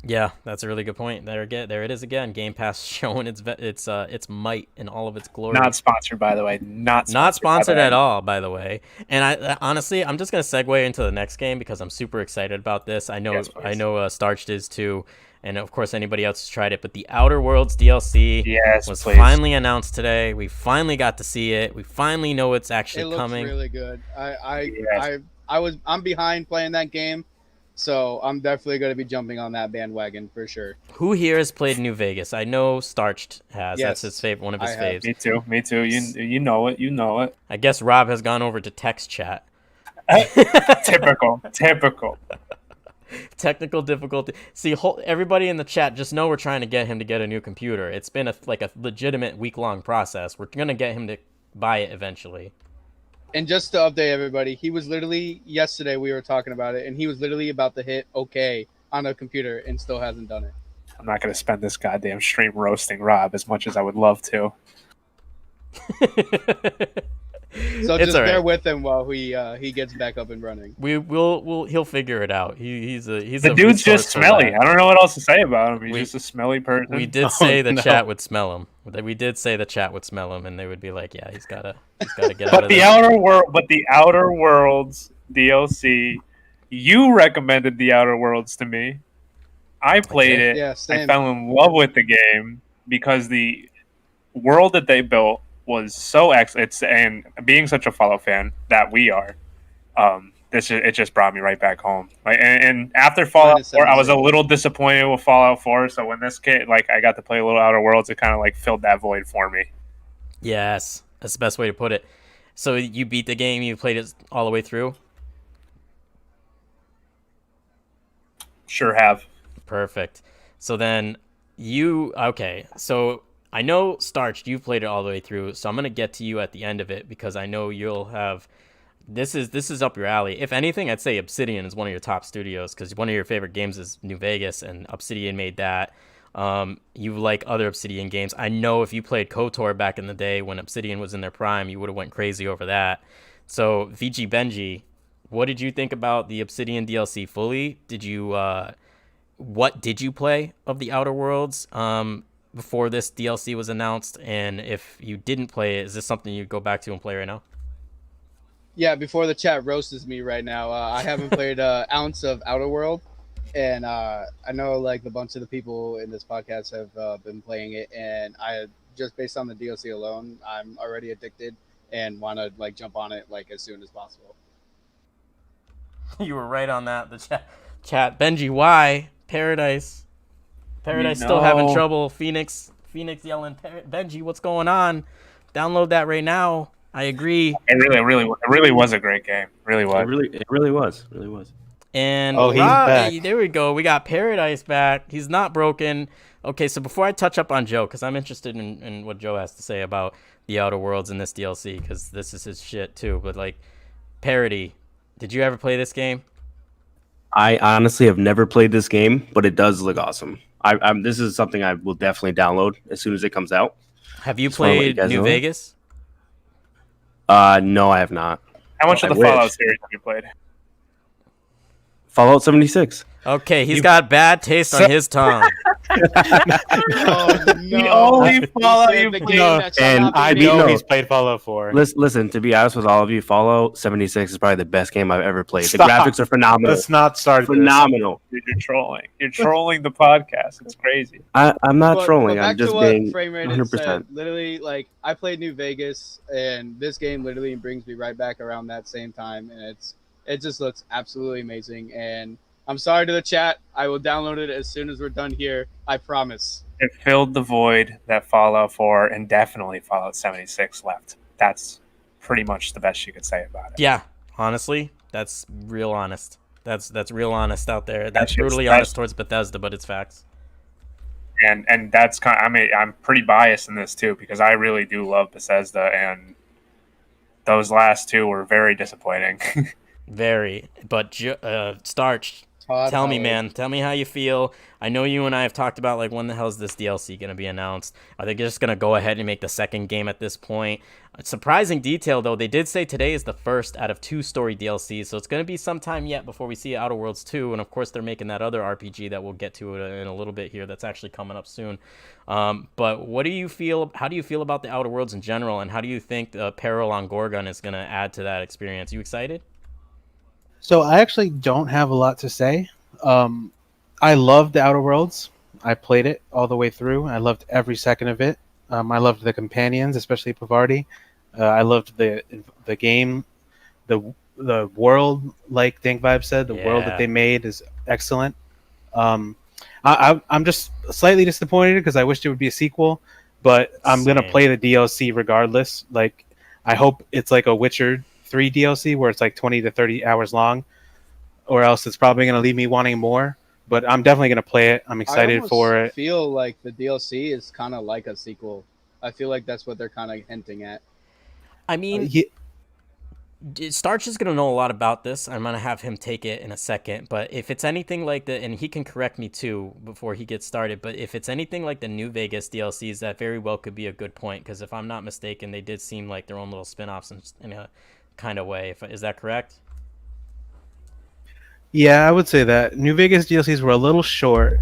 A: Yeah, that's a really good point. There it is again. Game Pass showing its might in all of its glory.
C: Not sponsored, by the way. Not
A: sponsored at all, by the way. And I honestly, I'm just gonna segue into the next game because I'm super excited about this. I know,
C: Yes,
A: Starched is too, and of course anybody else has tried it. But the Outer Worlds DLC was
C: please.
A: finally announced today. We finally got to see it. We finally know it's actually
E: It looks
A: coming.
E: really good. I'm behind playing that game, so I'm definitely going to be jumping on that bandwagon for sure.
A: Who here has played New Vegas? I know Starched has.
E: Yes,
A: That's his favorite, one of his faves.
C: Me too. You know it.
A: I guess Rob has gone over to text chat.
C: Typical.
A: Technical difficulty. See, everybody in the chat, just know we're trying to get him to get a new computer. It's been a legitimate week-long process. We're gonna get him to buy it eventually.
E: And just to update everybody, he was literally, yesterday we were talking about it, and he was literally about to hit OK on a computer and still hasn't done it.
C: I'm not going to spend this goddamn stream roasting Rob as much as I would love to.
E: So just bear with him while he gets back up and running.
A: He'll figure it out. He's
C: the dude's just smelly. I don't know what else to say about him. He's just a smelly person.
A: We did say the chat would smell him. We did say the chat would smell him, and they would be like, "Yeah, he's gotta get out of
C: the
A: this."
C: Outer Worlds DLC You recommended The Outer Worlds to me. I played it.
E: Yeah,
C: I
E: same.
C: fell in love with the game because the world that they built was so excellent. And being such a Fallout fan that we are, it just brought me right back home. Like, and after Fallout 4, I was a little disappointed with Fallout 4. So when this kid, like, I got to play a little Outer Worlds, it kind of like filled that void for me.
A: Yes, that's the best way to put it. So you beat the game, you played it all the way through?
C: Sure have.
A: Perfect. So then okay, so I know Starched, you've played it all the way through, so I'm going to get to you at the end of it because I know you'll have this is up your alley. If anything, I'd say Obsidian is one of your top studios because one of your favorite games is New Vegas, and Obsidian made that. You like other Obsidian games. I know if you played KOTOR back in the day when Obsidian was in their prime, you would have went crazy over that. So VG Benji, what did you think about the Obsidian DLC fully? Did you what did you play of the Outer Worlds before this DLC was announced? And if you didn't play it, is this something you'd go back to and play right now?
E: Yeah, before the chat roasts me right now, I haven't played an ounce of Outer World, and I know like a bunch of the people in this podcast have been playing it, and I just based on the DLC alone, I'm already addicted and want to like jump on it like as soon as possible.
A: You were right on that. The chat. Benji, why Paradise still having trouble. Phoenix yelling, Benji, what's going on? Download that right now. I agree.
C: It really was a great game. Really was.
F: It really was.
A: And
B: he's back.
A: There we go. We got Paradise back. He's not broken. Okay, so before I touch up on Joe, because I'm interested in what Joe has to say about the Outer Worlds in this DLC, because this is his shit too. But like, Parody, did you ever play this game?
F: I honestly have never played this game, but it does look awesome. This is something I will definitely download as soon as it comes out.
A: Have you played New Vegas?
F: No, I have not.
C: How much of the Fallout series have you played?
F: Fallout 76.
A: Okay, he's got bad taste on his tongue.
E: Oh, no.
C: The only Fallout you played.
F: And
B: I know he's played Fallout 4.
F: Listen, to be honest with all of you, Fallout 76 is probably the best game I've ever played.
B: Stop.
F: The graphics are phenomenal.
B: Let's not start
F: phenomenal.
C: Dude, you're trolling. You're trolling the podcast. It's crazy.
F: I'm not trolling.
E: But
F: I'm just being
E: Frame Rate
F: 100%.
E: said, literally, like I played New Vegas, and this game literally brings me right back around that same time, and it just looks absolutely amazing. And I'm sorry to the chat. I will download it as soon as we're done here. I promise.
C: It filled the void that Fallout 4 and definitely Fallout 76 left. That's pretty much the best you could say about it.
A: Yeah, honestly, that's real honest. That's real honest out there. That's brutally honest towards Bethesda, but it's facts.
C: And that's kind of, I mean, I'm pretty biased in this too because I really do love Bethesda, and those last two were very disappointing.
A: Very, but Starched. Tell me, man. Tell me how you feel. I know you and I have talked about, like, when the hell is this DLC going to be announced? Are they just going to go ahead and make the second game at this point? Surprising detail, though. They did say today is the first out of 2 story DLCs, so it's going to be some time yet before we see Outer Worlds 2. And, of course, they're making that other RPG that we'll get to in a little bit here that's actually coming up soon. But what do you feel? How do you feel about the Outer Worlds in general? And how do you think the Peril on Gorgon is going to add to that experience? You excited?
B: So I actually don't have a lot to say. I loved the Outer Worlds. I played it all the way through. I loved every second of it. I loved the companions, especially Parody. I loved the game, the world. Like DankVibez said, the world that they made is excellent. I'm just slightly disappointed because I wished it would be a sequel, but I'm gonna play the DLC regardless. Like, I hope it's like a Witcher 3 DLC where it's like 20 to 30 hours long, or else it's probably going to leave me wanting more. But I'm definitely going to play it. I'm excited for it.
E: I feel like the DLC is kind of like a sequel. I feel like that's what they're kind of hinting at.
A: I mean, Starch is going to know a lot about this. I'm going to have him take it in a second. But if it's anything like the, and he can correct me too before he gets started, but if it's anything like the New Vegas DLCs, that very well could be a good point. Because if I'm not mistaken, they did seem like their own little spin-offs in a kind of way. Is that correct?
B: Yeah, I would say that. New Vegas DLCs were a little short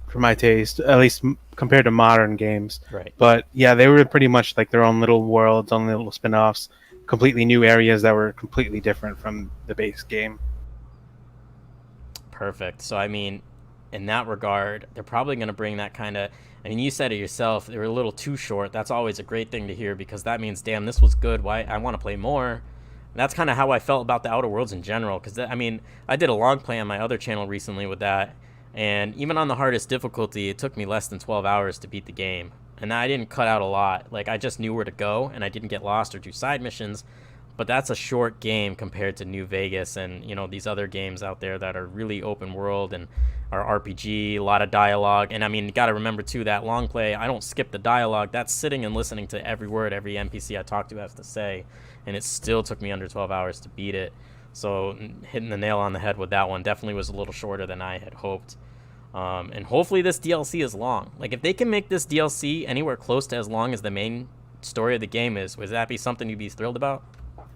B: for my taste, at least compared to modern games.
A: Right.
B: But yeah, they were pretty much like their own little worlds, own little spin-offs, completely new areas that were completely different from the base game.
A: perfect. So I mean, in that regard, they're probably going to bring that kind of. I mean, you said it yourself. They were a little too short. That's always a great thing to hear because that means, damn, this was good. Why I want to play more. And that's kind of how I felt about the Outer Worlds in general. Because I mean, I did a long play on my other channel recently with that, and even on the hardest difficulty, it took me less than 12 hours to beat the game. And I didn't cut out a lot. Like I just knew where to go, and I didn't get lost or do side missions. But that's a short game compared to New Vegas and, you know, these other games out there that are really open world and are RPG, a lot of dialogue. And I mean, you got to remember too, that long play, I don't skip the dialogue. That's sitting and listening to every word every NPC I talk to has to say. And it still took me under 12 hours to beat it. So hitting the nail on the head with that one definitely was a little shorter than I had hoped. And hopefully this DLC is long. Like if they can make this DLC anywhere close to as long as the main story of the game is, would that be something you'd be thrilled about?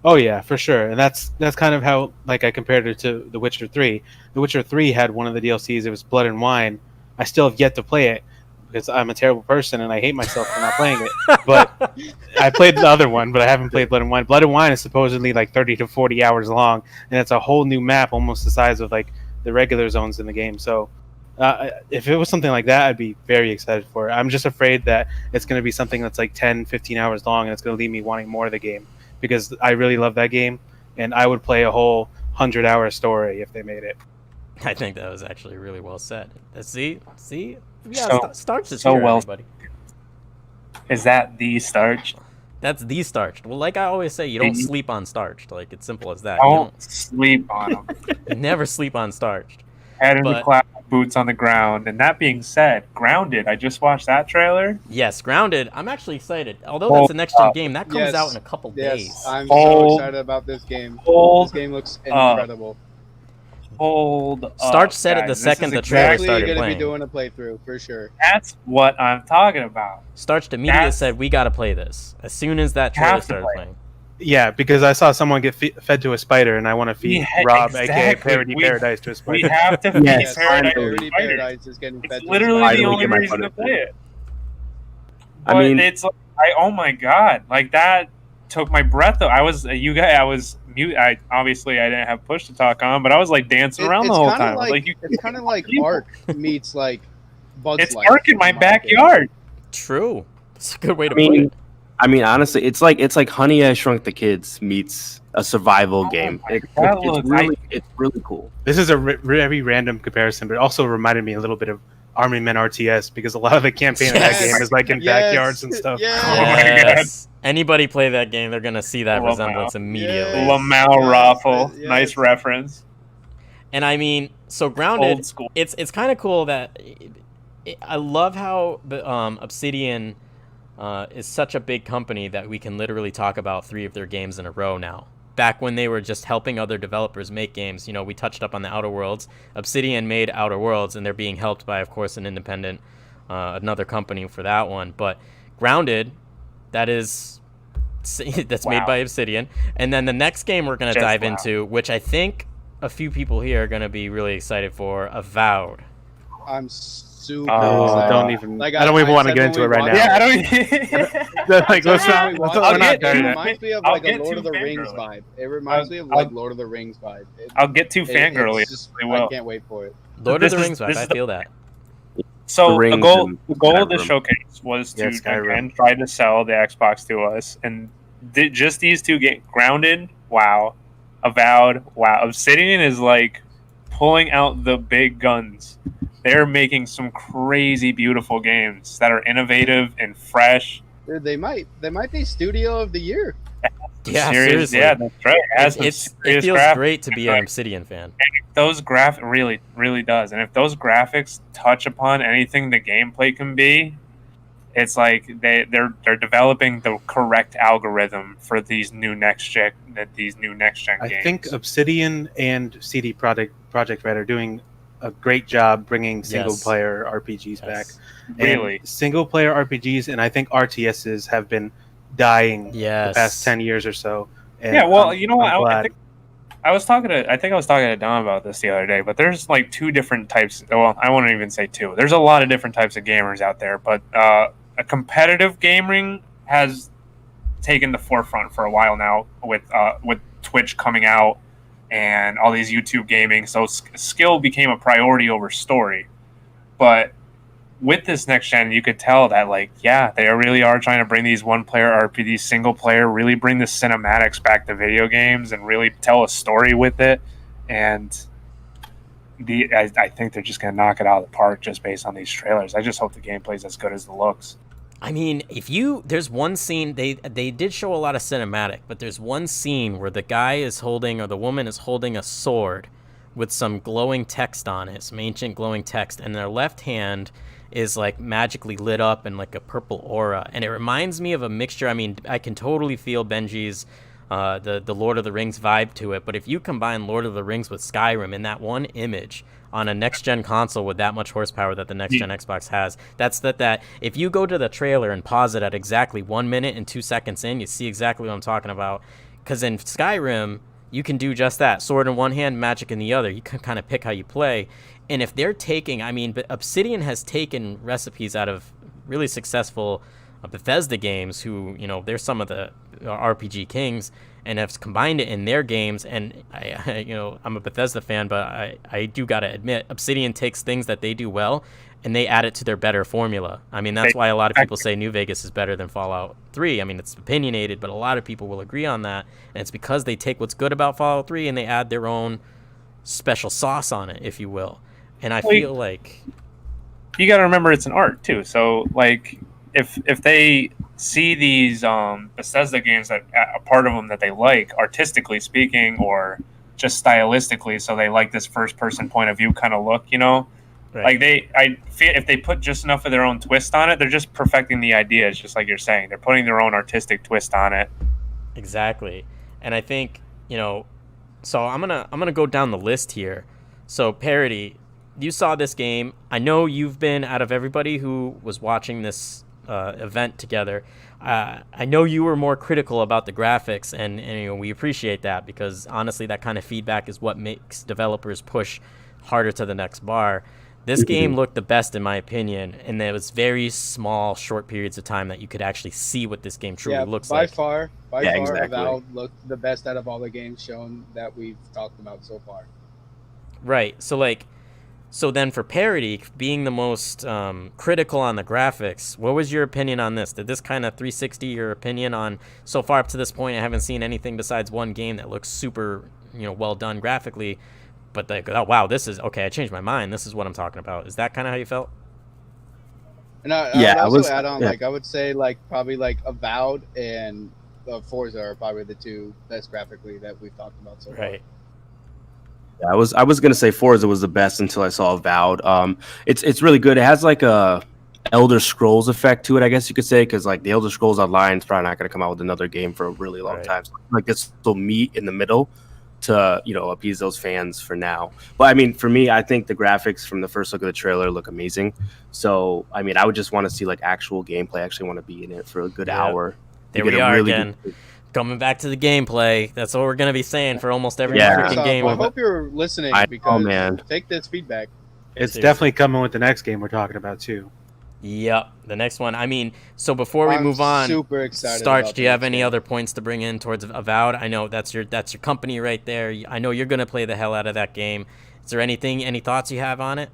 B: Oh yeah, for sure, and that's kind of how like I compared it to The Witcher 3. The Witcher 3 had one of the DLCs. It was Blood and Wine. I still have yet to play it because I'm a terrible person and I hate myself for not playing it. But I played the other one, but I haven't played Blood and Wine. Blood and Wine is supposedly like 30 to 40 hours long, and it's a whole new map, almost the size of like the regular zones in the game. So if it was something like that, I'd be very excited for it. I'm just afraid that it's going to be something that's like 10, 15 hours long, and it's going to leave me wanting more of the game. Because I really love that game, and I would play a whole 100-hour story if they made it.
A: I think that was actually really well said. See, yeah,
C: So-
A: Starched is
C: so
A: here,
C: well-
A: everybody.
C: Is that the Starched?
A: That's the Starched. Well, like I always say, you don't
C: Mhm.
A: sleep on Starched. Like it's simple as that. You
C: Don't sleep on them.
A: don't never sleep on Starched.
C: Head in the
A: But-
C: cloud, boots on the ground. And that being said, Grounded. I just watched that trailer.
A: Yes, Grounded. I'm actually excited. Although that's a next gen game, that comes
E: Yes.
A: out in a couple days.
E: Yes, I'm
C: Hold-
E: so excited about this game.
C: Hold
E: This game looks
C: up.
E: incredible.
C: Hold
A: Starch
C: up,
A: said it the
C: guys. This
A: second
C: is
A: the trailer
E: Exactly,
A: started
E: gonna
A: playing.
E: be doing a playthrough for sure.
C: That's what I'm talking about.
A: Starched immediately
C: That's-
A: said, "We got to play this." As soon as that trailer
C: Have to
A: started
C: play.
A: playing.
B: Yeah, because I saw someone get fed to a spider, and I want to feed
C: Yeah,
B: Rob, aka
C: exactly.
B: Parody
C: We-
B: Paradise, to a
C: We
B: spider.
C: have to feed
F: Yes,
C: Paradise.
E: Parody
C: Spiders.
E: Paradise is getting fed
C: It's
E: to
C: literally
F: Finally
C: the only
F: get my
C: reason to
F: fun
C: play it.
F: I
C: But
F: mean-
C: it's like, oh my god, like that took my breath. I was I was mute. I obviously I didn't have push to talk on, but I was like dancing around the whole
E: kinda
C: time. I was
E: Like,
C: you,
E: it's kind of like
C: people.
E: Ark meets like Bud's
C: it's
E: Life.
C: Ark in my
E: opinion.
C: backyard.
A: True. It's a good way to
F: I mean,
A: put it.
F: I mean, honestly, it's like Honey I Shrunk the Kids meets a survival
C: Oh
F: game.
C: my
F: It's
C: God,
F: it's really cool.
B: This is a very random comparison, but it also reminded me a little bit of Army Men RTS because a lot of the campaign of that
A: Yes.
B: game is like in
E: Yes.
B: backyards and stuff.
E: Yes.
C: Oh my God.
A: Yes. Anybody play that game, they're gonna see that
C: Lamau.
A: resemblance immediately.
E: Yes.
C: Lamau Raffle,
E: yes.
C: nice reference.
A: And I mean, so Grounded,
C: Old school.
A: it's kind of cool that I love how Obsidian is such a big company that we can literally talk about 3 of their games in a row now. Back when they were just helping other developers make games, you know, we touched up on the Outer Worlds. Obsidian made Outer Worlds, and they're being helped by, of course, an independent, another company for that one. But Grounded, that's made
C: Wow.
A: by Obsidian. And then the next game we're going to
C: Just
A: dive
C: wow.
A: into, which I think a few people here are going to be really excited for, Avowed.
E: I'm super
C: Oh,
E: excited.
B: don't even.
E: Like,
B: I don't even want to
E: said
B: get
E: when
B: into it
E: we
B: right
E: watched
B: now.
C: Yeah, I don't.
B: Like, let's not.
E: It
B: Let's
C: I'll
B: not we're not
C: get-
B: done
E: It
B: yet.
E: reminds me of
C: I'll
E: like a
C: get
E: Lord
C: to
E: of the Rings
C: fangirl.
E: vibe. It reminds me of
C: I'll-
E: like Lord of the Rings vibe.
C: I'll get too fangirly.
E: It's just,
C: really will.
E: I can't wait for it.
A: Lord
C: This
A: of the
C: is-
A: Rings vibe,
C: this
A: I
C: is the-
A: feel that.
C: So
F: The
C: the
F: Rings
C: goal,
F: and
C: the goal of the
F: Skyrim.
C: showcase was to
B: Yeah, Skyrim.
C: again try to sell the Xbox to us, and just these 2 games, Grounded, wow, Avowed, wow. Obsidian is like pulling out the big guns. They're making some crazy, beautiful games that are innovative and fresh.
E: Dude, they might be Studio of the Year.
A: Yeah,
C: Serious-
A: seriously.
C: yeah, that's right. It has some
A: It
C: serious
A: feels
C: graphics.
A: great to be an Obsidian fan.
C: Those really does, and if those graphics touch upon anything the gameplay can be, it's like they're developing the correct algorithm for these new next gen
B: I
C: games.
B: think Obsidian and CD Project Red are doing a great job bringing single player RPGs back.
A: Yes.
C: Really,
B: Single player RPGs, and I think RTSs have been dying
A: Yes.
B: the past 10 years or so. And
C: yeah. Well,
B: I'm-
C: you know what?
B: I'm
C: I
B: glad.
C: think I was talking to Don about this the other day, but there's like 2 different types. Well, I won't even say 2. There's a lot of different types of gamers out there, but a competitive gaming has taken the forefront for a while now with Twitch coming out and all these YouTube gaming. So skill became a priority over story. But with this next gen, you could tell that, like, yeah, they really are trying to bring these one-player RPG, single-player, really bring the cinematics back to video games and really tell a story with it. And I think they're just going to knock it out of the park just based on these trailers. I just hope the gameplay is as good as the looks.
A: I mean, there's one scene, they did show a lot of cinematic, but there's one scene where the guy is holding, or the woman is holding a sword with some glowing text on it, some ancient glowing text, and their left hand is like magically lit up in like a purple aura, and it reminds me of a mixture. I mean, I can totally feel Benji's the Lord of the Rings vibe to it, but if you combine Lord of the Rings with Skyrim in that one image on a next-gen console with that much horsepower that the next-gen Xbox has, that if you go to the trailer and pause it at exactly 1 minute and 2 seconds in, you see exactly what I'm talking about. Because in Skyrim, you can do just that. Sword in one hand, magic in the other. You can kind of pick how you play. And if they're taking, I mean, but Obsidian has taken recipes out of really successful Bethesda games, who, you know, they're some of the RPG kings, and have combined it in their games. And I you know, I'm a Bethesda fan, but I do gotta admit, Obsidian takes things that they do well and they add it to their better formula. I mean, that's why a lot of people say New Vegas is better than Fallout 3. I mean, it's opinionated, but a lot of people will agree on that. And it's because they take what's good about Fallout 3 and they add their own special sauce on it, if you will. And I feel like
C: you got to remember it's an art too. So like, if they see these Bethesda games, that a part of them that they like, artistically speaking, or just stylistically, so they like this first person point of view kind of look, you know,
A: right.
C: like I feel if they put just enough of their own twist on it, they're just perfecting the idea. It's just like you're saying, they're putting their own artistic twist on it.
A: Exactly. And I think, you know, so I'm gonna go down the list here. So Parody, you saw this game. I know you've been, out of everybody who was watching this event together, I know you were more critical about the graphics, and you know, we appreciate that, because honestly that kind of feedback is what makes developers push harder to the next bar. This game looked the best in my opinion, and there was very small, short periods of time that you could actually see what this game truly looks like.
E: By far,
F: exactly.
E: Valve looked the best out of all the games shown that we've talked about so far.
A: Right. So then for Parody, being the most critical on the graphics, what was your opinion on this? Did this kind of 360 your opinion on, so far up to this point, I haven't seen anything besides one game that looks super, you know, well done graphically, but like, oh wow, this is, okay, I changed my mind, this is what I'm talking about. Is that kind of how you felt?
E: And I would also add on, like, I would say, like, probably like Avowed and Forza are probably the two best graphically that we've talked about so far.
A: Right.
F: Yeah, I was gonna say Forza was the best until I saw Avowed. It's really good. It has like a Elder Scrolls effect to it, I guess you could say, because like the Elder Scrolls Online is probably not gonna come out with another game for a really long time. So, like, this will meet in the middle to, you know, appease those fans for now. But I mean, for me, I think the graphics from the first look of the trailer look amazing. So I mean, I would just want to see like actual gameplay. I actually want to be in it for a good hour.
A: There we are again. Coming back to the gameplay. That's what we're going to be saying for almost every freaking game.
E: I hope you're listening, because take this feedback.
B: It's definitely coming with the next game we're talking about too.
A: Yep, the next one. I mean, so before we move on,
E: super excited.
A: Starched, do you have any other points to bring in towards Avowed? I know that's your company right there. I know you're going to play the hell out of that game. Is there any thoughts you have on it?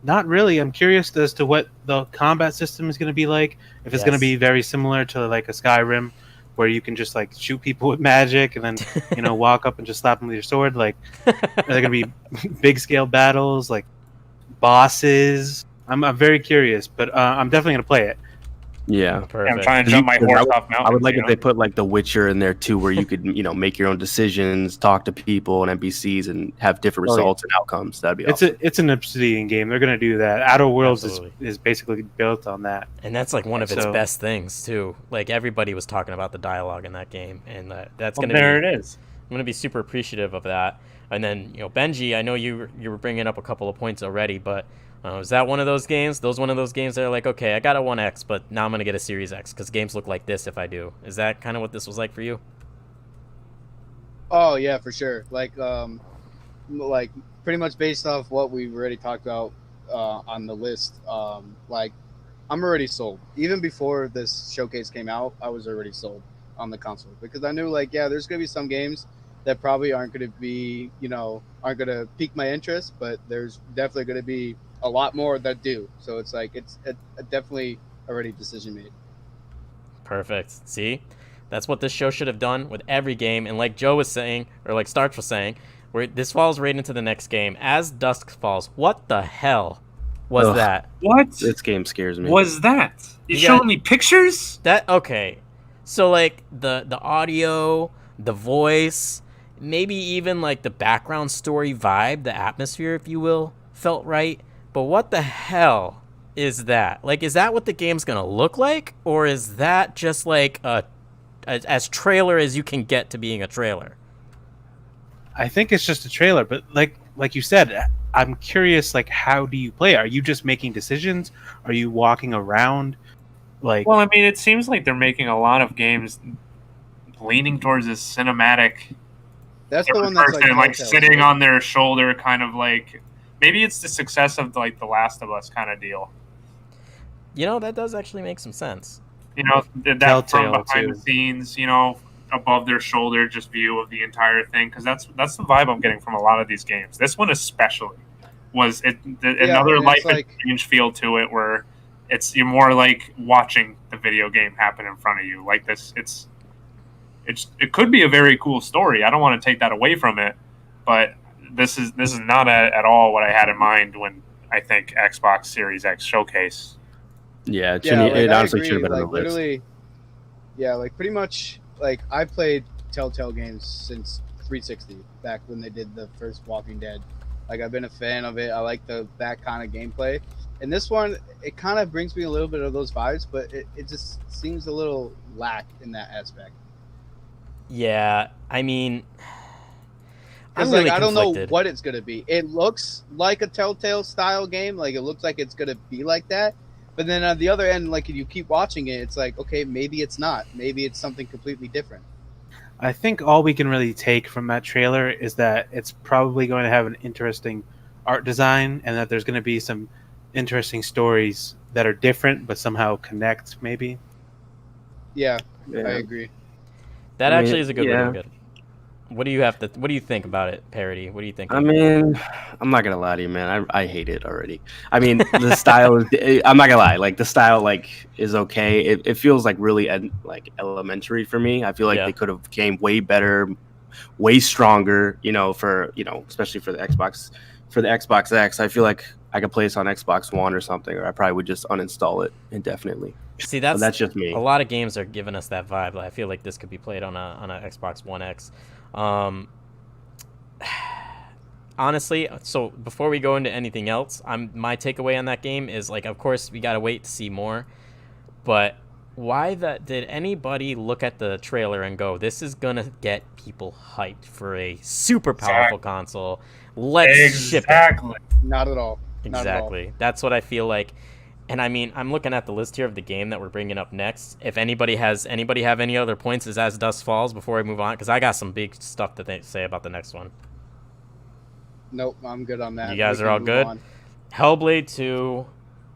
B: Not really. I'm curious as to what the combat system is going to be like. If it's going to be very similar to like a Skyrim, where you can just like shoot people with magic and then, you know, walk up and just slap them with your sword. Like, are there going to be big scale battles, like bosses? I'm very curious, but I'm definitely going to play it.
F: Yeah,
C: I'm trying to jump my horse off mountains.
F: I would like if they put like The Witcher in there too, where you could, you know, make your own decisions, talk to people and NPCs, and have different results and outcomes. That'd be awesome.
B: It's an Obsidian game. They're gonna do that. Outer Worlds is basically built on that,
A: and that's like one of its best things too. Like, everybody was talking about the dialogue in that game, and that's gonna
C: it is.
A: I'm gonna be super appreciative of that. And then, you know, Benji, I know you were bringing up a couple of points already, but is that one of those games? One of those games that are like, okay, I got a 1X, but now I'm going to get a Series X because games look like this if I do. Is that kind of what this was like for you?
E: Oh, yeah, for sure. Like pretty much based off what we've already talked about on the list, like, I'm already sold. Even before this showcase came out, I was already sold. on the console, because I knew like, yeah, there's gonna be some games that probably aren't gonna be, aren't gonna pique my interest, but there's definitely gonna be a lot more that do. So it's like it's definitely already decision made.
A: Perfect. See? That's what this show should have done with every game. And like Joe was saying, or like Starch was saying, this falls right into the next game. As Dusk Falls, what the hell was
F: Ugh.
A: that?
C: What
F: This game scares me.
C: was that? You
A: You
C: showing
A: got-
C: me pictures?
A: Okay. So like the audio, the voice, maybe even like the background story vibe, the atmosphere, if you will, felt right. But what the hell is that? Like, is that what the game's gonna look like? Or is that just like as trailer as you can get to being a trailer?
B: I think it's just a trailer, but like you said, I'm curious. Like, how do you play? Are you just making decisions? Are you walking around? Like,
C: Well, I mean, it seems like they're making a lot of games leaning towards this cinematic
E: That's the
C: third
E: one that's
C: person,
E: like,
C: like sitting on their shoulder, kind of like maybe it's the success of like The Last of Us kind of deal.
A: You know, that does actually make some sense.
C: You know, that
B: Telltale,
C: from behind
B: too.
C: the scenes, above their shoulder, just view of the entire thing. Because that's the vibe I'm getting from a lot of these games. This one especially was another
E: and
C: life
E: it's like-
C: and change feel to it, where you're more like watching the video game happen in front of you. Like this, it could be a very cool story. I don't want to take that away from it, but this is not at all what I had in mind when I think Xbox Series X showcase.
F: Yeah, it,
E: Yeah,
F: shouldn't-
E: like,
F: it
E: I
F: honestly
E: agree,
F: should have been
E: like,
F: on the list.
E: literally, yeah, like pretty much, like I played Telltale games since 360, back when they did the first Walking Dead. Like I've been a fan of it. I like that kind of gameplay. And this one, it kind of brings me a little bit of those vibes, but it just seems a little lack in that aspect.
A: Yeah, I mean, I'm
E: Because
A: really
E: like I don't know
A: conflicted.
E: what it's gonna be. It looks like a Telltale style game. Like it looks like it's gonna be like that. But then on the other end, like if you keep watching it, it's like, okay, maybe it's not. Maybe it's something completely different.
B: I think all we can really take from that trailer is that it's probably going to have an interesting art design, and that there's going to be some interesting stories that are different but somehow connect. Maybe.
E: Yeah,
F: Yeah.
E: I agree.
A: That
F: I mean,
A: actually is a good way to
F: yeah.
A: look at it. What do you think about it, Parody? What do you think?
F: I mean, I'm not gonna lie to you, man. I hate it already. I mean, the style is. I'm not gonna lie. Like the style, like is okay. It feels like really like elementary for me. I feel like
A: Yeah.
F: they could have came way better, way stronger. Especially for the Xbox X. I feel like I could play this on Xbox One or something, or I probably would just uninstall it indefinitely.
A: See,
F: But that's just me.
A: a lot of games are giving us that vibe. I feel like this could be played on a Xbox One X. Honestly, so before we go into anything else, my takeaway on that game is like, of course, we gotta wait to see more. But did anybody look at the trailer and go, "This is gonna get people hyped for a super powerful console"? Let's ship it.
C: Exactly.
E: Not at all. Not at all.
A: Exactly. That's what I feel like. And I mean, I'm looking at the list here of the game that we're bringing up next. If anybody have any other points as Dusk Falls before we move on, because I got some big stuff to say about the next one.
E: Nope, I'm good on that.
A: You guys
E: We
A: are
E: can
A: all
E: move
A: good?
E: on.
A: Hellblade 2,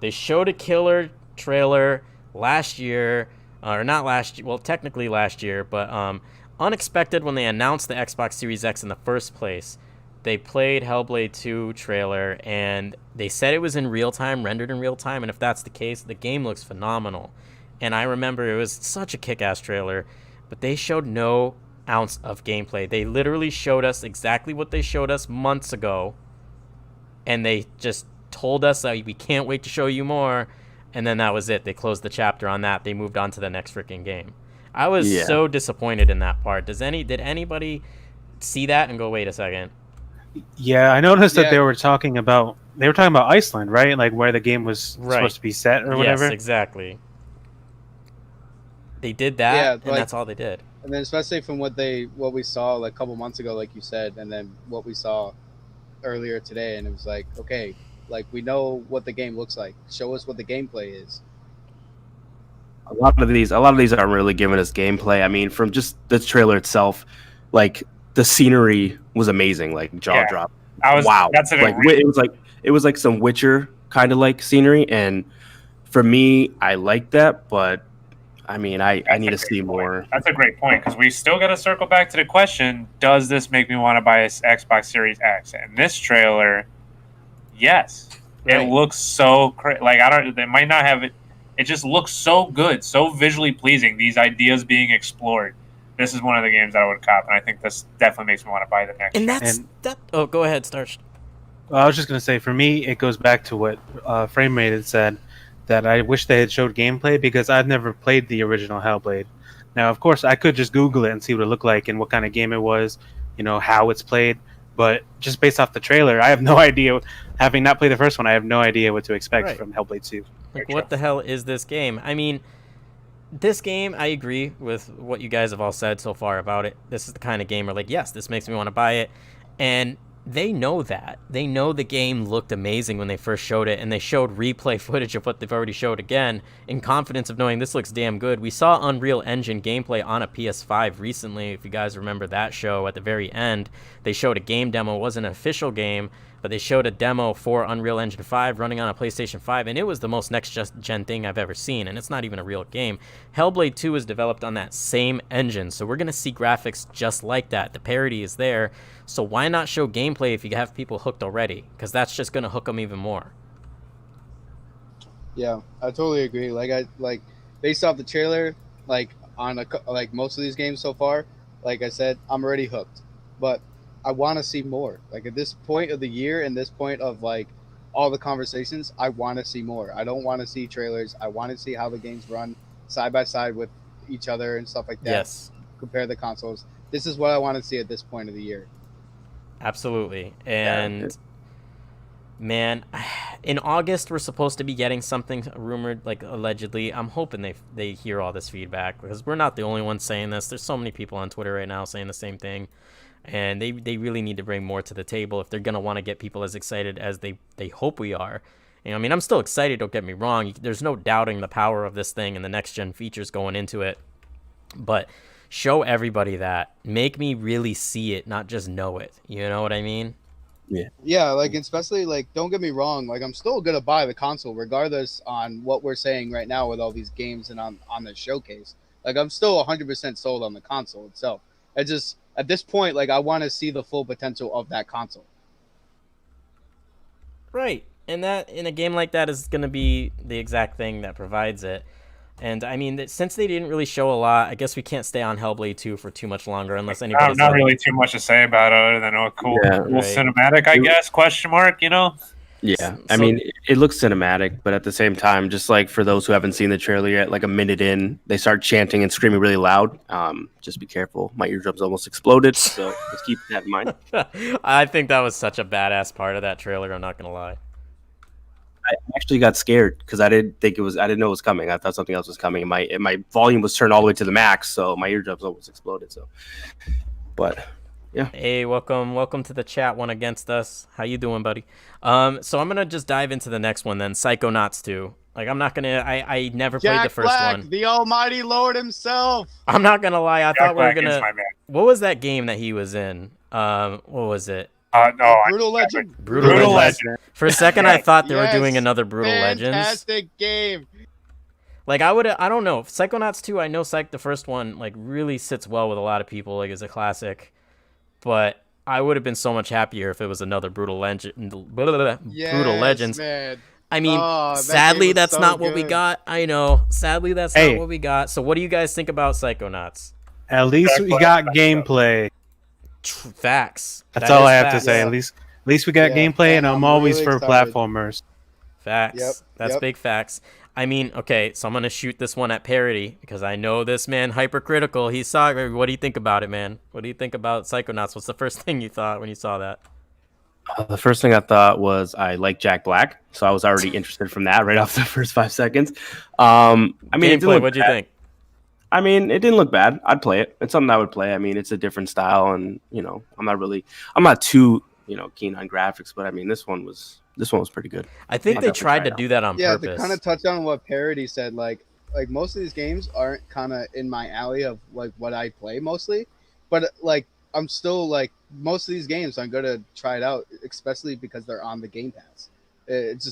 A: they showed a killer trailer last year, or not last year, well, technically last year, but unexpected when they announced the Xbox Series X in the first place. They played Hellblade 2 trailer, and they said it was in real time, rendered in real time, and if that's the case, the game looks phenomenal. And I remember it was such a kick-ass trailer, but they showed no ounce of gameplay. They literally showed us exactly what they showed us months ago, and they just told us that we can't wait to show you more, and then that was it. They closed the chapter on that. They moved on to the next freaking game. I was so disappointed in that part. Did anybody see that and go, wait a second?
B: Yeah, I noticed that
E: Yeah.
B: they were talking about Iceland, right? Like where the game was supposed to be set or whatever.
A: Yes, exactly. They did that,
E: Yeah,
A: and
E: like-
A: that's all they did.
E: And then especially from what we saw like a couple months ago, like you said, and then what we saw earlier today, and it was like, okay, like we know what the game looks like. Show us what the gameplay is.
F: A lot of these aren't really giving us gameplay. I mean, from just the trailer itself, like the scenery was amazing, like jaw
C: Yeah.
F: drop.
C: Wow. That's an
F: Like it was like some Witcher kind of like scenery, and for me, I like that, but I mean, I need to see more.
C: That's a great point because we still got to circle back to the question: does this make me want to buy a Xbox Series X? And this trailer, yes,
A: Right.
C: it looks so like I don't. They might not have it. It just looks so good, so visually pleasing. These ideas being explored. This is one of the games that I would cop, and I think this definitely makes me want to buy the next.
A: And
C: gen.
A: that's that. Oh, go ahead, Starched.
B: Well, I was just gonna say, for me, it goes back to what FrameRate had said, that I wish they had showed gameplay because I've never played the original Hellblade. Now, of course, I could just Google it and see what it looked like and what kind of game it was, how it's played. But just based off the trailer, I have no idea. Having not played the first one, I have no idea what to expect
A: Right.
B: from Hellblade 2.
A: Like, what the hell is this game? I mean, this game, I agree with what you guys have all said so far about it. This is the kind of game where, like, yes, this makes me want to buy it. And they know that. They know the game looked amazing when they first showed it, and they showed replay footage of what they've already showed again in confidence of knowing this looks damn good. We saw Unreal Engine gameplay on a PS5 recently, if you guys remember that show at the very end. They showed a game demo. It wasn't an official game, but they showed a demo for Unreal Engine 5 running on a PlayStation 5, and it was the most next-gen thing I've ever seen, and it's not even a real game. Hellblade 2 is developed on that same engine, so we're going to see graphics just like that. The parity is there, so why not show gameplay if you have people hooked already? Because that's just going to hook them even more.
E: Yeah, I totally agree. Like based off the trailer, like most of these games so far, like I said, I'm already hooked. But I want to see more. Like at this point of the year and this point of like all the conversations, I want to see more. I don't want to see trailers. I want to see how the games run side by side with each other and stuff like that.
A: Yes,
E: Compare the consoles. This is what I want to see at this point of the year.
A: absolutely. And man, in August we're supposed to be getting something rumored, like allegedly. I'm hoping they hear all this feedback, because we're not the only ones saying this. There's so many people on Twitter right now saying the same thing, and they really need to bring more to the table if they're gonna want to get people as excited as they hope we are. And I mean, I'm still excited, don't get me wrong. There's no doubting the power of this thing and the next gen features going into it, but show everybody that. Make me really see it, not just know it. You know what I mean?
E: Yeah, like especially like don't get me wrong, like I'm still gonna buy the console regardless on what we're saying right now with all these games and on the showcase. Like I'm still 100% sold on the console itself. I just at this point, like I want to see the full potential of that console.
A: Right. And that in a game like that is going to be the exact thing that provides it. And I mean, since they didn't really show a lot, I guess we can't stay on Hellblade 2 for too much longer unless anybody's
C: Not really too much to say about it other than cool
A: Right.
C: cinematic, I guess? Question mark.
F: Yeah, I mean, it looks cinematic, but at the same time, just like for those who haven't seen the trailer yet, like a minute in, they start chanting and screaming really loud. Just be careful. My eardrums almost exploded, so just keep that in mind.
A: I think that was such a badass part of that trailer, I'm not going to lie.
F: I actually got scared because I didn't know it was coming. I thought something else was coming. And my volume was turned all the way to the max, so my eardrums almost exploded. So, but yeah.
A: Hey, welcome to the chat. One against us. How you doing, buddy? So I'm gonna just dive into the next one then. Psychonauts 2. Like I'm not gonna. I never played the first
E: Black,
A: one.
E: the Almighty Lord himself.
A: I'm not gonna lie. I thought we were
C: Black is
A: gonna.
C: my man.
A: What was that game that he was in? What was it?
C: No,
E: Brutal Legend.
A: Brutal Legend. For a second, I thought they were
E: Yes,
A: doing another Brutal Legends.
E: Fantastic game.
A: Like I don't know. Psychonauts 2, I know the first one like really sits well with a lot of people, like as a classic. But I would have been so much happier if it was another Brutal Legend. Brutal Legends.
E: Man.
A: I mean,
E: that
A: sadly,
E: game was
A: that's
E: so
A: not what we
E: good.
A: got. I know. Sadly, that's
B: Hey.
A: not what we got. So what do you guys think about Psychonauts?
B: At least we got gameplay.
A: Facts.
B: That's
A: That
B: all
A: is
B: I have to
A: facts.
B: say. At least we got
E: Yeah,
B: gameplay, and
E: and
B: I'm
E: I'm
B: always
E: really
B: for
E: excited.
B: platformers.
A: Facts.
E: Yep,
A: That's
E: yep.
A: big facts. I mean, okay, so I'm gonna shoot this one at Parody because I know this man hypercritical. He saw it. What do you think about it, man? What do you think about Psychonauts? What's the first thing you thought when you saw that?
F: The first thing I thought was I like Jack Black, so I was already interested from that right off the first 5 seconds. I mean, it didn't
A: Gameplay.
F: look
A: What'd you
F: bad.
A: think?
F: I mean, it didn't look bad. I'd play it. It's something I would play. I mean, it's a different style, and I'm not too keen on graphics, but I mean, this one was pretty good.
A: I think
F: I'll
A: they
F: definitely
A: tried
F: try
A: to
F: it
A: do that on
E: Yeah,
A: purpose.
E: to kind of touch on what Parody said, like most of these games aren't kind of in my alley of like what I play mostly, but like I'm still like most of these games I'm gonna try it out, especially because they're on the Game Pass.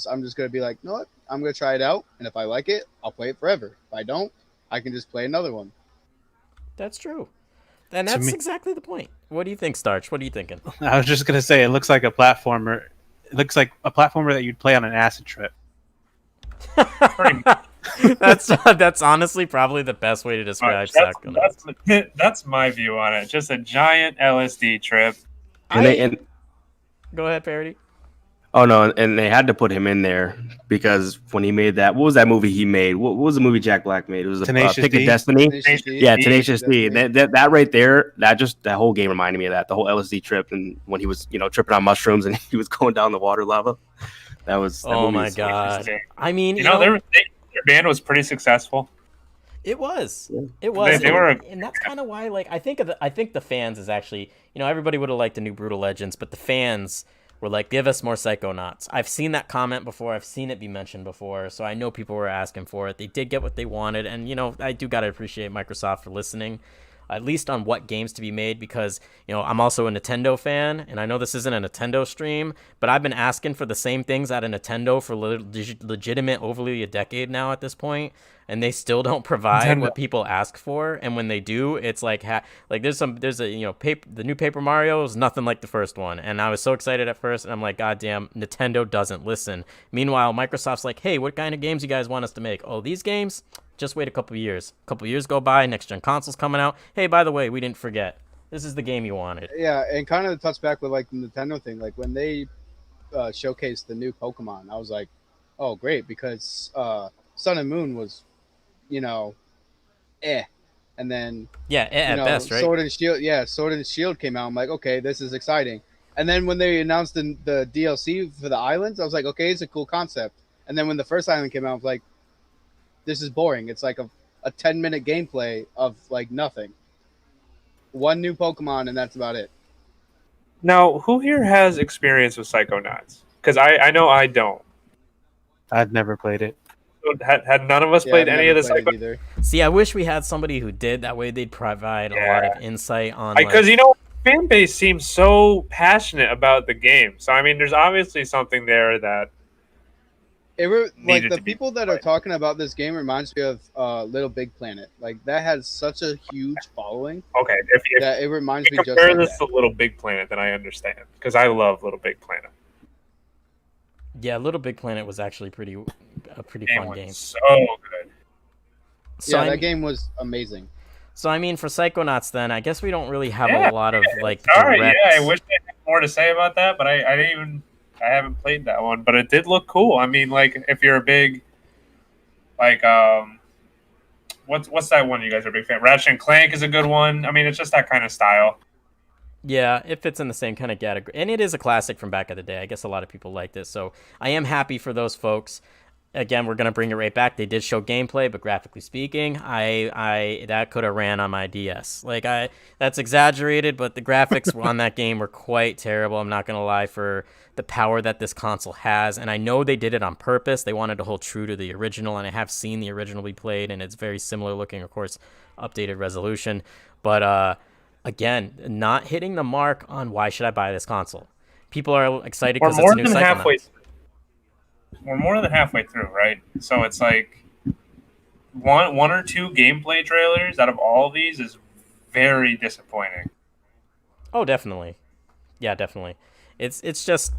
E: I'm just gonna be like, you know what? I'm gonna try it out, and if I like it, I'll play it forever. If I don't, I can just play another one.
A: That's true. And
B: To
A: that's
B: me-
A: exactly the point. What do you think, Starch? What are you thinking?
B: I was just gonna say it looks like a platformer. It looks like a platformer that you'd play on an acid trip.
C: Pretty
A: That's honestly probably the best way to describe Psychonauts.
C: that's my view on it. Just a giant LSD trip.
A: Go ahead, Parody.
F: Oh no, and they had to put him in there because when he made that, what was that movie he made? What was the movie Jack Black made? It was a
B: Tenacious
F: Pick
B: D?
F: of Destiny.
E: Tenacious D.
F: Yeah, Tenacious D.
E: Destiny.
F: That right there, that whole game reminded me of that. The whole LSD trip and when he was tripping on mushrooms and he was going down the water lava. That
A: Oh
F: movie
A: my
F: was so
A: god!
F: interesting.
A: I mean,
C: Their band was pretty successful.
A: it was.
F: Yeah.
A: It was.
C: They were-
A: and that's kind of why, like, I think the fans is actually, everybody would have liked the new Brutal Legends, but the fans were like, give us more Psychonauts. I've seen that comment before. I've seen it be mentioned before, so I know people were asking for it. They did get what they wanted, and I do gotta appreciate Microsoft for listening, at least on what games to be made, because I'm also a Nintendo fan, and I know this isn't a Nintendo stream, but I've been asking for the same things at a Nintendo for legitimate overly a decade now at this point, and they still don't provide what people ask for. And when they do, it's like there's the new Paper Mario is nothing like the first one, and I was so excited at first, and I'm like, God damn, Nintendo doesn't listen. Meanwhile, Microsoft's like, hey, what kind of games you guys want us to make? Oh, these games? Just wait a couple years. A couple years go by, next gen consoles coming out. Hey, by the way, we didn't forget. This is the game you wanted.
E: Yeah, and kind of to touch back with like the Nintendo thing, like when they showcased the new Pokemon, I was like, oh great, because Sun and Moon was, and then
A: at best, right?
E: Sword and Shield came out. I'm like, okay, this is exciting. And then when they announced the DLC for the islands, I was like, okay, it's a cool concept. And then when the first island came out, I was like, this is boring. It's like a 10-minute gameplay of like nothing. One new Pokemon, and that's about it.
C: Now, who here has experience with Psychonauts? Because I know I don't.
B: I'd never played it.
C: So had none of us played
E: I've
C: any of the
E: never played it
C: Psychonauts?
E: either.
A: See, I wish we had somebody who did. That way they'd provide a lot of insight on.
C: Because fan base seems so passionate about the game. So I mean, there's obviously something there that
E: Like
C: needed
E: the
C: to be
E: people that are talking about this game reminds me of Little Big Planet. Like that has such a huge following
C: okay. If
E: that it reminds me
C: you
E: just
C: compare
E: like
C: this
E: that.
C: to Little Big Planet, then I understand because I love Little Big Planet.
A: Yeah, Little Big Planet was actually a pretty fun game.
C: So good.
A: So
E: That game was amazing.
A: So I mean, for Psychonauts, then I guess we don't really have a lot of like
C: Sorry,
A: direct.
C: yeah, I wish I had more to say about that, but I haven't played that one, but it did look cool. I mean, like if you're a big like what's that one you guys are a big fan? Ratchet and Clank is a good one. I mean, it's just that kind of style.
A: Yeah, it fits in the same kind of category, and it is a classic from back in the day. I guess a lot of people like this, so I am happy for those folks. Again, we're gonna bring it right back. They did show gameplay, but graphically speaking, I that could have ran on my DS. That's exaggerated, but the graphics on that game were quite terrible. I'm not gonna lie, for the power that this console has, and I know they did it on purpose. They wanted to hold true to the original, and I have seen the original be played, and it's very similar looking, of course, updated resolution. But again, not hitting the mark on why should I buy this console. People are excited because it's a new Psychonauts.
C: We're more than halfway through, right? So it's like one or two gameplay trailers out of all of these is very disappointing.
A: Oh, definitely. Yeah, definitely. It's just,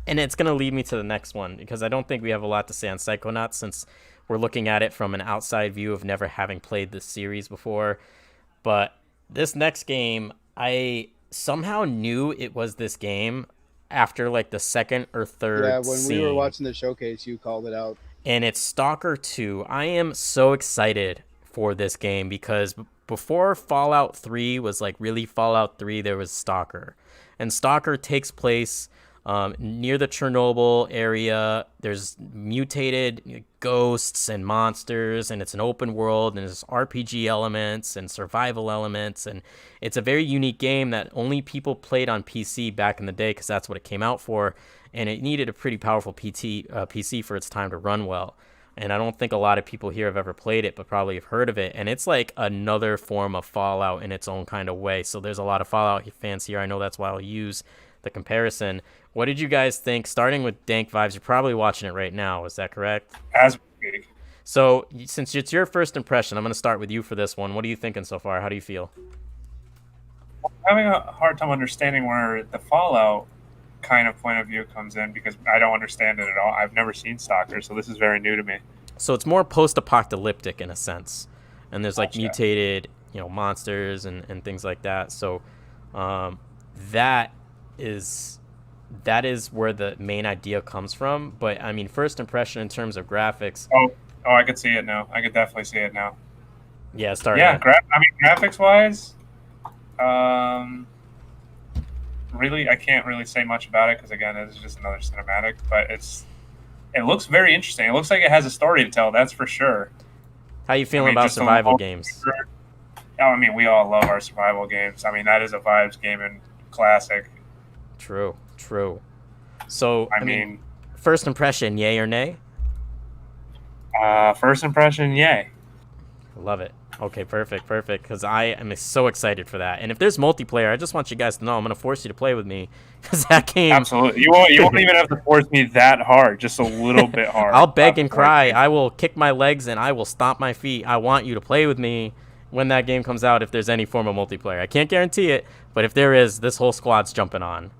A: and it's gonna lead me to the next one because I don't think we have a lot to say on Psychonauts since we're looking at it from an outside view of never having played this series before. But this next game, I somehow knew it was this game after like the second or third
E: we were watching the showcase, you called it out.
A: And it's Stalker 2. I am so excited for this game because before Fallout 3 was like really Fallout 3, there was Stalker. And Stalker takes place near the Chernobyl area. There's mutated ghosts and monsters, and it's an open world, and there's RPG elements and survival elements, and it's a very unique game that only people played on PC back in the day because that's what it came out for, and it needed a pretty powerful PC for its time to run well. And I don't think a lot of people here have ever played it, but probably have heard of it. And it's like another form of Fallout in its own kind of way. So there's a lot of Fallout fans here. I know that's why I'll use the comparison. What did you guys think? Starting with DankVibez, you're probably watching it right now. Is that correct?
C: As we speak.
A: So since it's your first impression, I'm going to start with you for this one. What are you thinking so far? How do you feel?
C: I'm having a hard time understanding where the Fallout kind of point of view comes in because I don't understand it at all. I've never seen Stalker, so this is very new to me.
A: So it's more post-apocalyptic in a sense, and there's like
C: Gotcha.
A: mutated, monsters and things like that. So that is where the main idea comes from. But I mean, first impression in terms of graphics.
C: Oh, I could see it now. I could definitely see it now.
A: Yeah, start.
C: Yeah, graphics wise, really, I can't really say much about it because again, it's just another cinematic. But it looks very interesting. It looks like it has a story to tell. That's for sure.
A: How you feeling about survival games?
C: Oh, I mean, we all love our survival games. I mean, that is a vibes gaming classic.
A: True. So
C: I mean,
A: first impression, yay or nay?
C: First impression, yay.
A: Love it. Okay, perfect. Because I am so excited for that. And if there's multiplayer, I just want you guys to know I'm going to force you to play with me because that game.
C: Absolutely, you won't even have to force me that hard, just a little bit hard.
A: I'll beg and cry. I will kick my legs and I will stomp my feet. I want you to play with me when that game comes out. If there's any form of multiplayer, I can't guarantee it, but if there is, this whole squad's jumping on.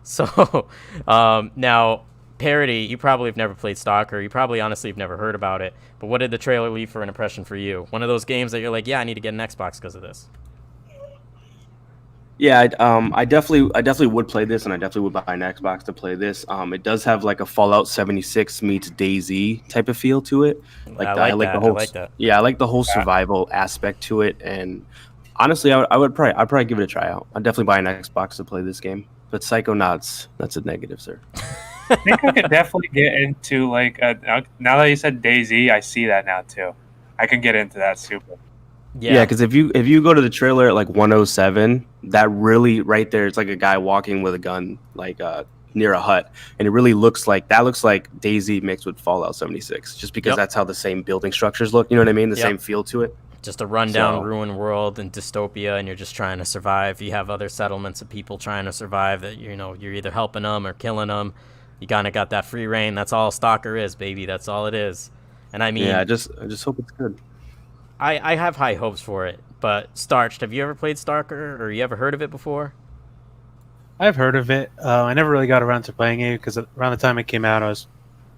A: So now. Parody, you probably have never played Stalker. You probably honestly have never heard about it. But what did the trailer leave for an impression for you? One of those games that you're like, yeah, I need to get an Xbox because of this.
F: Yeah, I definitely would play this, and I definitely would buy an Xbox to play this. It does have like a Fallout 76 meets DayZ type of feel to it.
A: I like that.
F: Yeah, I like the whole survival aspect to it, and honestly, I'd probably give it a try out. I'd definitely buy an Xbox to play this game. But Psychonauts, that's a negative, sir.
C: I think I could definitely get into now that you said DayZ, I see that now too. I can get into that super.
F: Yeah, because if you go to the trailer at like 107, that really right there, it's like a guy walking with a gun near a hut, and it really looks like DayZ mixed with Fallout 76, just because that's how the same building structures look. You know what I mean? The same feel to it.
A: Just a rundown, ruined world and dystopia, and you're just trying to survive. You have other settlements of people trying to survive. That you're either helping them or killing them. You kind of got that free reign. That's all Stalker is, baby. That's all it is. And I mean,
F: yeah, I just hope it's good.
A: I have high hopes for it. But Starched, have you ever played Stalker, or you ever heard of it before?
B: I've heard of it. I never really got around to playing it because around the time it came out, I was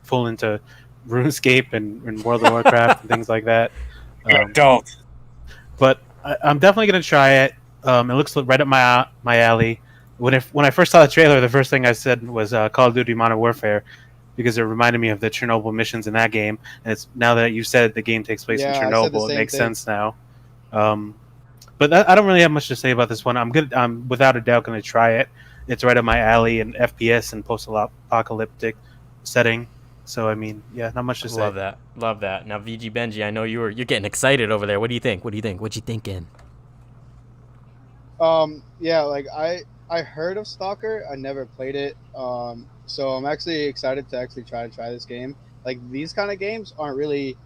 B: full into RuneScape and World of Warcraft and things like that.
C: Adult.
B: But I'm definitely gonna try it. It looks right up my alley. When I first saw the trailer, the first thing I said was Call of Duty Modern Warfare, because it reminded me of the Chernobyl missions in that game. And it's now that you said the game takes place in Chernobyl, it makes sense now. But I don't really have much to say about this one. I'm without a doubt going to try it. It's right up my alley in FPS and post-apocalyptic setting. So I mean, yeah, not much to say.
A: Love that. Now, VG Benji, I know you're getting excited over there. What do you think? What you thinking?
E: Yeah, like I heard of Stalker. I never played it. So I'm actually excited to try this game. Like these kind of games aren't really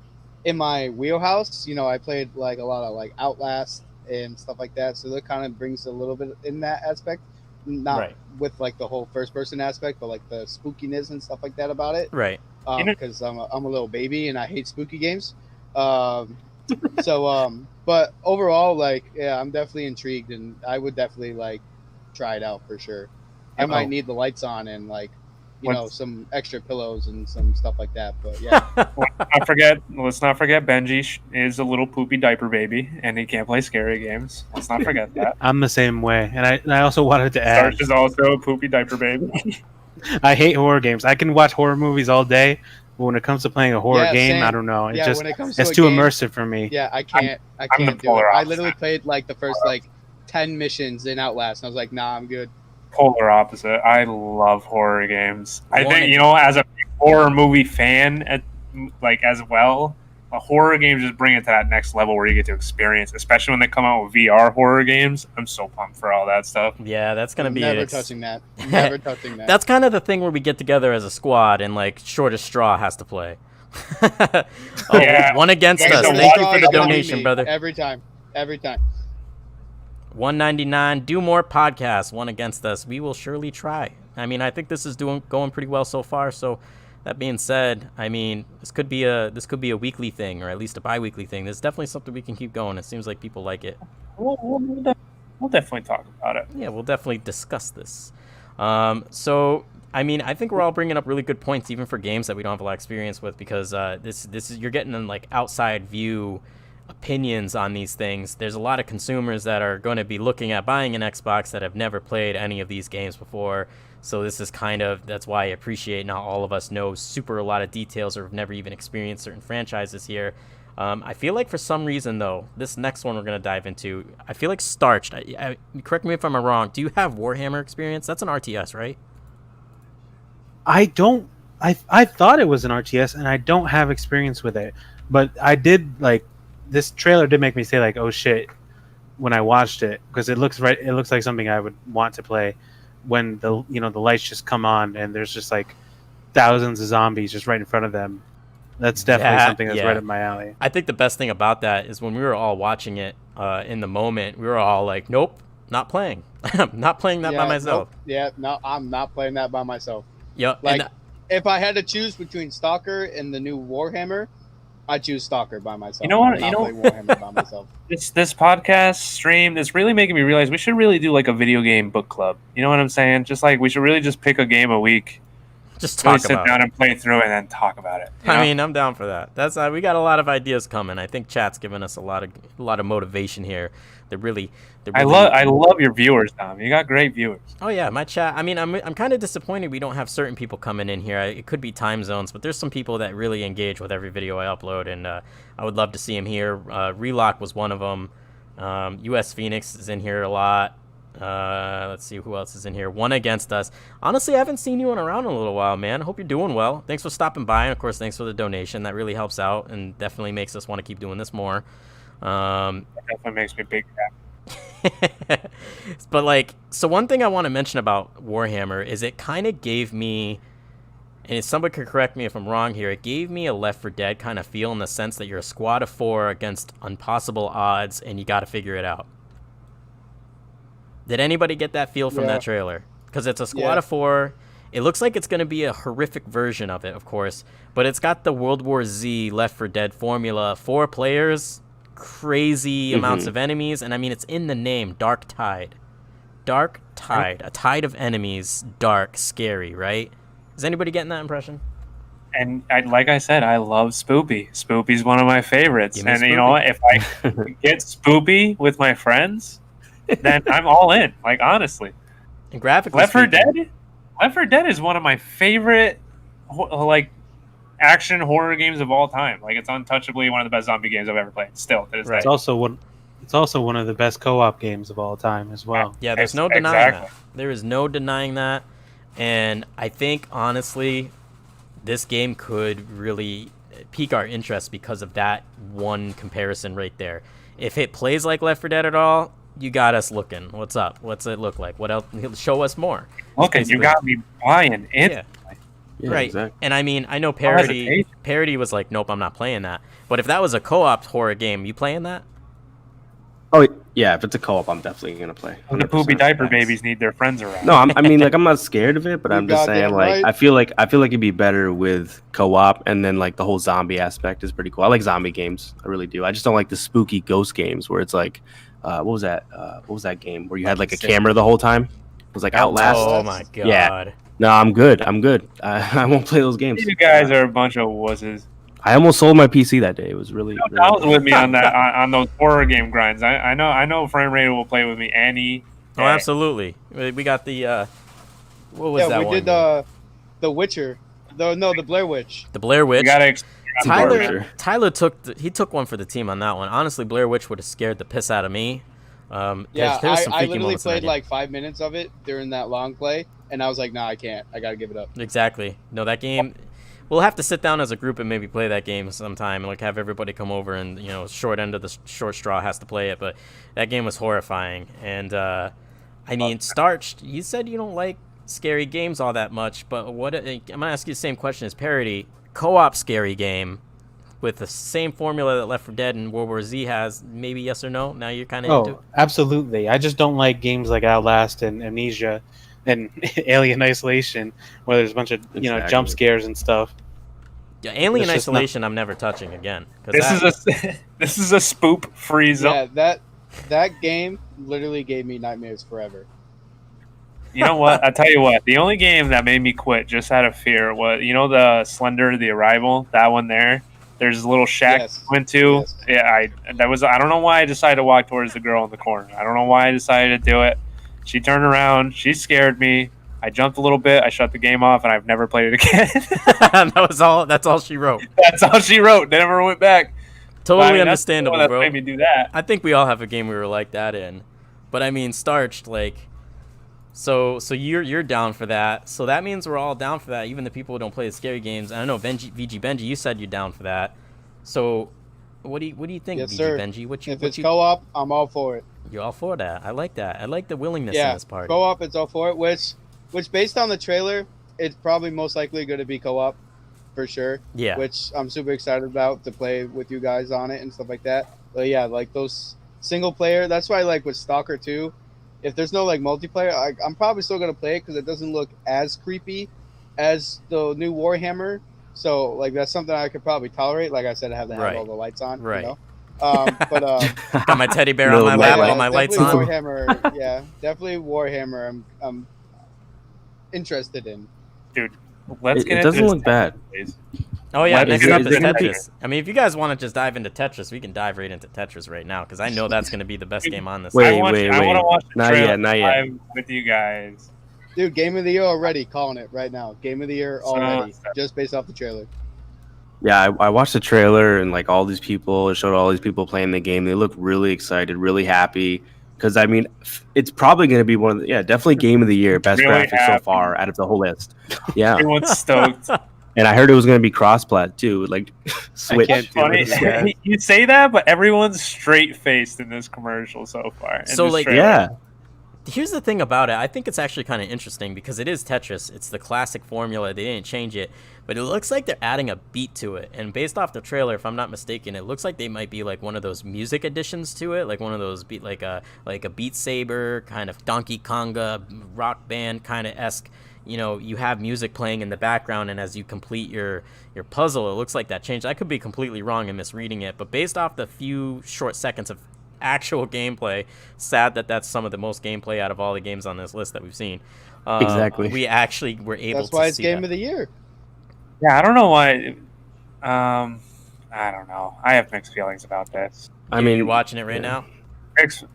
E: in my wheelhouse. I played like a lot of like Outlast and stuff like that. So that kind of brings a little bit in that aspect. Not with like the whole first person aspect, but like the spookiness and stuff like that about it.
A: Right.
E: Because I'm a little baby and I hate spooky games. But overall, like, yeah, I'm definitely intrigued and I would definitely like try it out for sure. I might need the lights on and like, some extra pillows and some stuff like that. But yeah.
C: Let's not forget Benji is a little poopy diaper baby and he can't play scary games. Let's not forget that.
B: I'm the same way. And I also wanted to add,
C: Starched is also a poopy diaper baby.
B: I hate horror games. I can watch horror movies all day, but when it comes to playing a horror game,
E: same.
B: I don't know. It's
E: too
B: immersive for me.
E: Yeah, I can't do it. I literally played like the first 10 missions in Outlast and I was like, nah, I'm good.
C: Polar opposite. I love horror games. I think, as a horror movie fan as well, a horror games just bring it to that next level where you get to experience, especially when they come out with VR horror games. I'm so pumped for all that stuff.
A: Yeah, that's going to be
E: never touching that. Never touching that.
A: That's kind of the thing where we get together as a squad and like Shortest Straw has to play. One against us. Thank you for the donation, brother.
E: Every time.
A: $1.99. Do more podcasts. One against us. We will surely try. I mean, I think this is going pretty well so far. So That being said, I mean, this could be a weekly thing, or at least a bi-weekly thing. There's definitely something we can keep going. It seems like people like it.
C: We'll definitely talk about it.
A: Yeah, we'll definitely discuss this. So, I mean, I think we're all bringing up really good points, even for games that we don't have a lot of experience with, because this is you're getting in like outside view opinions on these things. There's a lot of consumers that are going to be looking at buying an Xbox that have never played any of these games before. So this is that's why I appreciate not all of us know a lot of details or have never even experienced certain franchises here. I feel like for some reason, though, this next one we're going to dive into, I feel like Starched. Correct me if I'm wrong. Do you have Warhammer experience? That's an RTS, right?
B: I don't. I thought it was an RTS, and I don't have experience with it. But I did like this trailer did make me say like, "Oh shit!" when I watched it, because it looks right. It looks like something I would want to play when the lights just come on and there's just like thousands of zombies just right in front of them. That's definitely something that's right up my alley.
A: I think the best thing about that is when we were all watching it in the moment, we were all like, "Nope, not playing. I'm not playing that by myself."
E: Nope. Yeah, no, I'm not playing that by myself.
A: Yep.
E: Like, if I had to choose between Stalker and the new Warhammer, I choose Stalker by myself.
C: You know what?
E: Play Warhammer by myself.
C: This podcast stream is really making me realize we should really do like a video game book club. You know what I'm saying? Just like we should really just pick a game a week.
A: Just
C: really
A: talk
C: sit
A: about
C: down
A: it.
C: and play through it and then talk about it. You know?
A: I mean, I'm down for that. That's we got a lot of ideas coming. I think chat's giving us a lot of motivation here. They're really
C: I love your viewers, Tom. You got great viewers.
A: Oh yeah, my chat. I mean, I'm kind of disappointed we don't have certain people coming in here. It could be time zones, but there's some people that really engage with every video I upload, and I would love to see them here. Relock was one of them. US Phoenix is in here a lot. Let's see who else is in here. One Against Us. Honestly, I haven't seen you around in a little while, man. Hope you're doing well. Thanks for stopping by, and of course, thanks for the donation. That really helps out and definitely makes us want to keep doing this more.
C: That definitely makes me big happy.
A: But like, so one thing I want to mention about Warhammer is it kind of gave me, and somebody could correct me if I'm wrong here, it gave me a Left 4 Dead kind of feel in the sense that you're a squad of 4 against impossible odds and you got to figure it out. Did anybody get that feel from that trailer? Because it's a squad of 4. It looks like it's going to be a horrific version of it, of course, but it's got the World War Z Left 4 Dead formula. 4 players, crazy amounts of enemies, and I mean, it's in the name, Dark Tide. Dark Tide, a tide of enemies, dark, scary, right? Is anybody getting that impression?
C: And like I said, I love Spoopy. Spoopy's one of my favorites. And
A: Spoopy.
C: you know what? If I get Spoopy with my friends, then I'm all in. Like, honestly.
A: And graphically
C: Left 4
A: speaking,
C: Dead? Left 4 Dead is one of my favorite, like, action horror games of all time. Like, it's untouchably one of the best zombie games I've ever played. Still, to this day.
B: It's also one of the best co-op games of all time as well.
A: Yeah, there's no denying that. There is no denying that. And I think, honestly, this game could really pique our interest because of that one comparison right there. If it plays like Left 4 Dead at all, you got us looking. What's up? What's it look like? What else? Show us more.
C: Okay, you got me buying it.
F: Yeah,
A: right.
F: exactly.
A: And I mean, I know Parody was like, nope, I'm not playing that. But if that was a co-op horror game, you playing that?
F: Oh yeah, if it's a co-op, I'm definitely gonna play.
C: The poopy diaper babies need their friends around.
F: No, I mean, like, I'm not scared of it, but I'm just saying, like,
E: right.
F: I feel like it'd be better with co-op, and then like the whole zombie aspect is pretty cool. I like zombie games, I really do. I just don't like the spooky ghost games where it's like, what was that game where you had like a camera the whole time? It was like Outlast.
A: Oh my god.
F: Yeah. No, I'm good. I won't play those games.
C: You guys are a bunch of wusses.
F: I almost sold my PC that day. It was really.
C: I was with me on that on those horror game grinds. I know Frame Rate will play with me any day.
A: Oh, absolutely. We got the what was that
E: we
A: one?
E: did the Witcher. The Blair Witch.
A: The Blair Witch.
C: You gotta
A: Tyler took one for the team on that one. Honestly, Blair Witch would have scared the piss out of me.
E: Yeah,
A: there was some
E: I
A: freaky
E: literally
A: moments in that
E: played
A: game.
E: like 5 minutes of it during that long play, and I was like, nah, I can't. I gotta give it up.
A: Exactly. No, that game. We'll have to sit down as a group and maybe play that game sometime, and like have everybody come over and short end of the short straw has to play it. But that game was horrifying, and I mean, Starched. You said you don't like scary games all that much, but I'm gonna ask you the same question as Parody. Co-op scary game with the same formula that Left 4 Dead and World War Z has. Maybe yes or no. Now you're kind of into.
B: Oh, absolutely. I just don't like games like Outlast and Amnesia and Alien Isolation, where there's a bunch of
F: Exactly.
B: jump scares and stuff.
A: Yeah, Alien
B: It's just not-
A: Isolation, I'm never touching again. 'cause
C: This is a spoop free zone.
E: Yeah, that game literally gave me nightmares forever.
C: You know what? I tell you what. The only game that made me quit just out of fear was the Slender, the Arrival. That one there. There's a little shack
E: Yes.
C: I went to.
E: Yes.
C: Yeah, I don't know why I decided to walk towards the girl in the corner. I don't know why I decided to do it. She turned around. She scared me. I jumped a little bit. I shut the game off, and I've never played it again.
A: That's all she wrote.
C: That's all she wrote. They never went back.
A: Totally
C: But, I mean,
A: understandable,
C: that's
A: bro.
C: made me do that.
A: I think we all have a game we were like that in. But I mean, Starched, like, so you're down for that. So that means we're all down for that, even the people who don't play the scary games. I don't know, VG Benji, you said you're down for that. So what do you think,
E: Yes,
A: VG
E: sir.
A: Benji?
E: If it's co-op, I'm all for it.
A: You're all for that. I like that. I like the willingness in
E: Yeah,
A: this party.
E: co-op, it's all for it. Which based on the trailer, it's probably most likely going to be co-op, for sure.
A: Yeah.
E: Which I'm super excited about to play with you guys on it and stuff like that. But yeah, like those single player. That's why, like with Stalker 2, if there's no like multiplayer, I'm probably still gonna play it because it doesn't look as creepy as the new Warhammer. So like that's something I could probably tolerate. Like I said, I have to have
A: Right.
E: all the lights on.
A: Right.
E: You know? But
A: Got my teddy bear on
F: No,
A: my
F: my
A: lap,
F: light-
A: all my lights
E: definitely
A: on.
E: Warhammer, yeah, definitely Warhammer. I'm interested in.
C: Dude, let's
F: It
C: get
F: doesn't
C: into
F: look bad.
C: this.
A: Oh yeah,
C: What
A: next
F: is it-
A: up
F: is
A: is
F: it gonna be-
A: Tetris. I mean, if you guys want to just dive into Tetris, we can dive right into Tetris right now because I know that's going to be the best game on this.
F: Wait,
C: I want to watch the
F: Not
C: trailer
F: yet, not yet.
C: live with you guys.
E: Dude, game of the year already. Calling it right now. Game of the year already,
C: So-
E: just based off the trailer.
F: Yeah, I watched the trailer and like all these people, it showed all these people playing the game. They look really excited, really happy. Because I mean, it's probably going to be one of definitely game of the year, best
C: Really
F: graphics so
C: happy.
F: far out of the whole list. Yeah,
C: Everyone's stoked.
F: and I heard it was going to be cross-plat too, like Switch.
B: can't do
C: Funny,
B: it, yeah.
C: you say that, but everyone's straight faced in this commercial so far. in
A: So,
C: this
A: like,
C: trailer.
F: Yeah,
A: Here's the thing about it. I think it's actually kind of interesting because it is Tetris. It's the classic formula. They didn't change it. But it looks like they're adding a beat to it. And based off the trailer, if I'm not mistaken, it looks like they might be like one of those music additions to it. Like one of those beat, like a Beat Saber, kind of Donkey Konga, rock band kind of esque. You know, you have music playing in the background, and as you complete your puzzle, it looks like that changed. I could be completely wrong in misreading it. But based off the few short seconds of actual gameplay, sad that that's some of the most gameplay out of all the games on this list that we've seen.
F: Exactly.
A: We actually were able
E: That's
A: to
E: why it's
A: see
E: game
A: that.
E: of the year.
C: Yeah, I don't know why. I don't know. I have mixed feelings about this.
F: I mean,
A: You're watching it right
F: yeah.
A: now.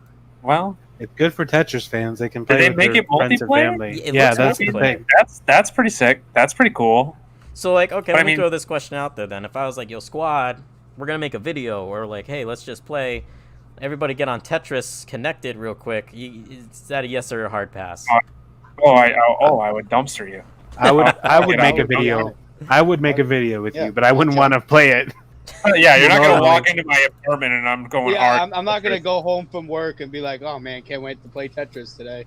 C: Well,
B: It's good for Tetris fans. They can play
C: they
B: with
C: make
B: their
C: it
B: friends and
C: multiplayer?
B: family.
A: It
B: Yeah,
A: looks
B: that's the
A: multiplayer.
B: thing.
C: that's pretty sick. That's pretty cool.
A: So, like, okay,
C: But
A: let
C: I
A: me
C: mean-
A: throw this question out there then. If I was like, yo, squad, we're going to make a video, or like, hey, let's just play, everybody get on Tetris connected real quick. Is that a yes or a hard pass?
C: I would dumpster you.
B: I would
C: You know,
B: make a video. I would make a video with
E: Yeah,
B: you, but I wouldn't
E: okay.
B: want to play it.
C: Yeah, you're not
B: No,
C: gonna walk
B: like-
C: into my apartment and I'm going
E: Yeah,
C: hard.
E: I'm not gonna go home from work and be like, oh man, can't wait to play Tetris today.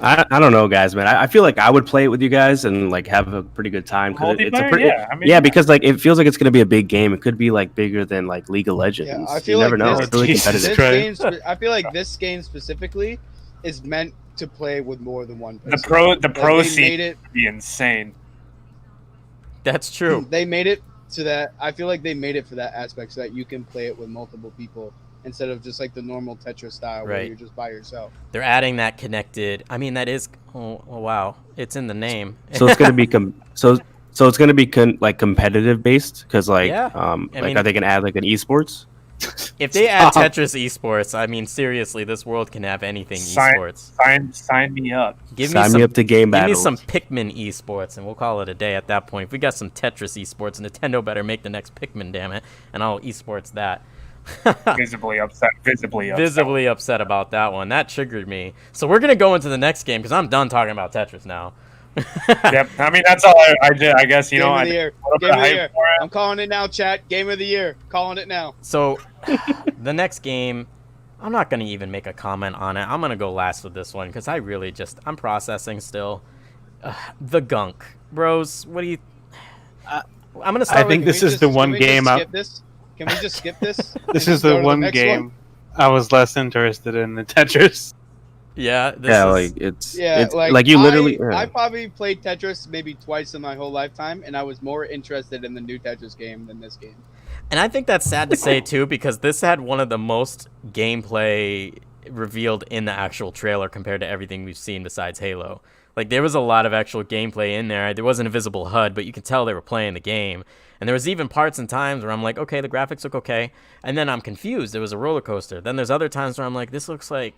F: I don't know, guys, man. I feel like I would play it with you guys and like have a pretty good time. 'Cause it's a
C: Multiplayer?
F: pretty,
C: Yeah, I mean,
F: yeah, because like it feels like it's gonna be a big game. It could be like bigger than like League of Legends.
E: Yeah, I
F: You
E: feel
F: never
E: like
F: know.
E: this-
F: It's really
B: Jesus
F: competitive.
E: This
B: Christ.
E: game, I feel like this game specifically is meant to play with more than one person.
C: the pro
E: Like, they
C: scene
E: made it.
C: would be insane.
A: That's true.
E: They made it to that. I feel like they made it for that aspect, so that you can play it with multiple people instead of just like the normal Tetris style where
A: Right.
E: you're just by yourself.
A: They're adding that connected. I mean, that is. Oh, wow. It's in the name.
F: So it's gonna be so it's gonna be like competitive based because like
A: Yeah. I
F: like
A: mean-
F: are they gonna add like an esports?
A: If they add Tetris esports, I mean, seriously, this world can have anything
C: Sign-
A: esports.
C: Sign me up.
A: Give
F: Sign me up to game
A: Give me
F: battles.
A: some Pikmin esports, and we'll call it a day at that point. If we got some Tetris esports, Nintendo better make the next Pikmin, damn it, and I'll esports that.
C: Visibly upset.
A: Visibly upset about that one. That triggered me. So we're gonna go into the next game because I'm done talking about Tetris now.
C: Yep. I mean, that's all I did. I guess you
E: Game
C: know.
E: of
C: I
E: the year.
C: put up
E: Game
C: the
E: of the
C: hype
E: year.
C: for it.
E: I'm calling it now, chat. Game of the year. Calling it now.
A: So the next game, I'm not gonna even make a comment on it. I'm gonna go last with this one because I'm processing still. The Gunk, bros. What do you? I'm gonna start.
B: I think
A: with,
B: this is the one game
E: Can
B: I-
E: we just skip this?
B: This
E: and
B: is
E: go
B: the
E: to
B: one
E: next
B: game I was less interested in than Tetris.
A: Yeah, this
F: Yeah,
A: is
F: like it's
E: Yeah,
F: it's like you literally.
E: I probably played Tetris maybe twice in my whole lifetime, and I was more interested in the new Tetris game than this game.
A: And I think that's sad to say too, because this had one of the most gameplay revealed in the actual trailer compared to everything we've seen besides Halo. Like there was a lot of actual gameplay in there. There wasn't a visible HUD, but you could tell they were playing the game. And there was even parts and times where I'm like, okay, the graphics look okay, and then I'm confused. It was a roller coaster. Then there's other times where I'm like, this looks like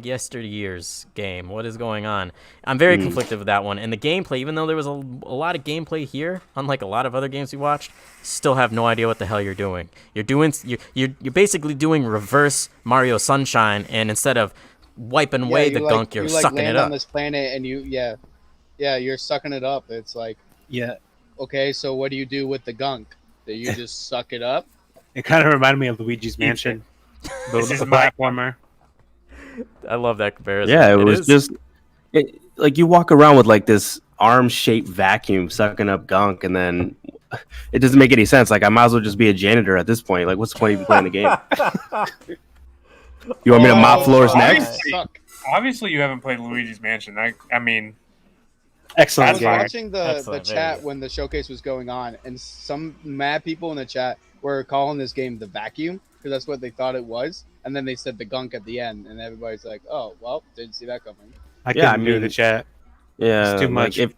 A: yesteryear's game. What is going on? I'm very conflicted with that one. And the gameplay, even though there was a lot of gameplay here, unlike a lot of other games we watched, still have no idea what the hell you're doing. You're basically doing reverse Mario Sunshine, and instead of wiping away the gunk, you're sucking
E: land
A: it up.
E: on this planet, and you're sucking it up. It's like,
B: Yeah,
E: okay, so what do you do with the gunk? Do you just suck it up?
B: it kind of reminded me of Luigi's Mansion, the platformer.
A: I love that comparison.
F: Yeah, it was just like you walk around with like this arm-shaped vacuum sucking up gunk, and then it doesn't make any sense. Like I might as well just be a janitor at this point. Like, what's the point of even playing the game? You want me to mop floors next?
C: Obviously, you haven't played Luigi's Mansion. I mean,
E: I
B: Excellent
E: was
B: game.
E: watching the
A: Excellent, very
E: chat
A: good.
E: when the showcase was going on, and some mad people in the chat were calling this game the vacuum because that's what they thought it was, and then they said the gunk at the end, and everybody's like, "Oh, well, didn't see that coming."
B: I
F: Yeah,
B: couldn't do the chat.
F: Yeah,
B: It's too
F: like,
B: much.
F: If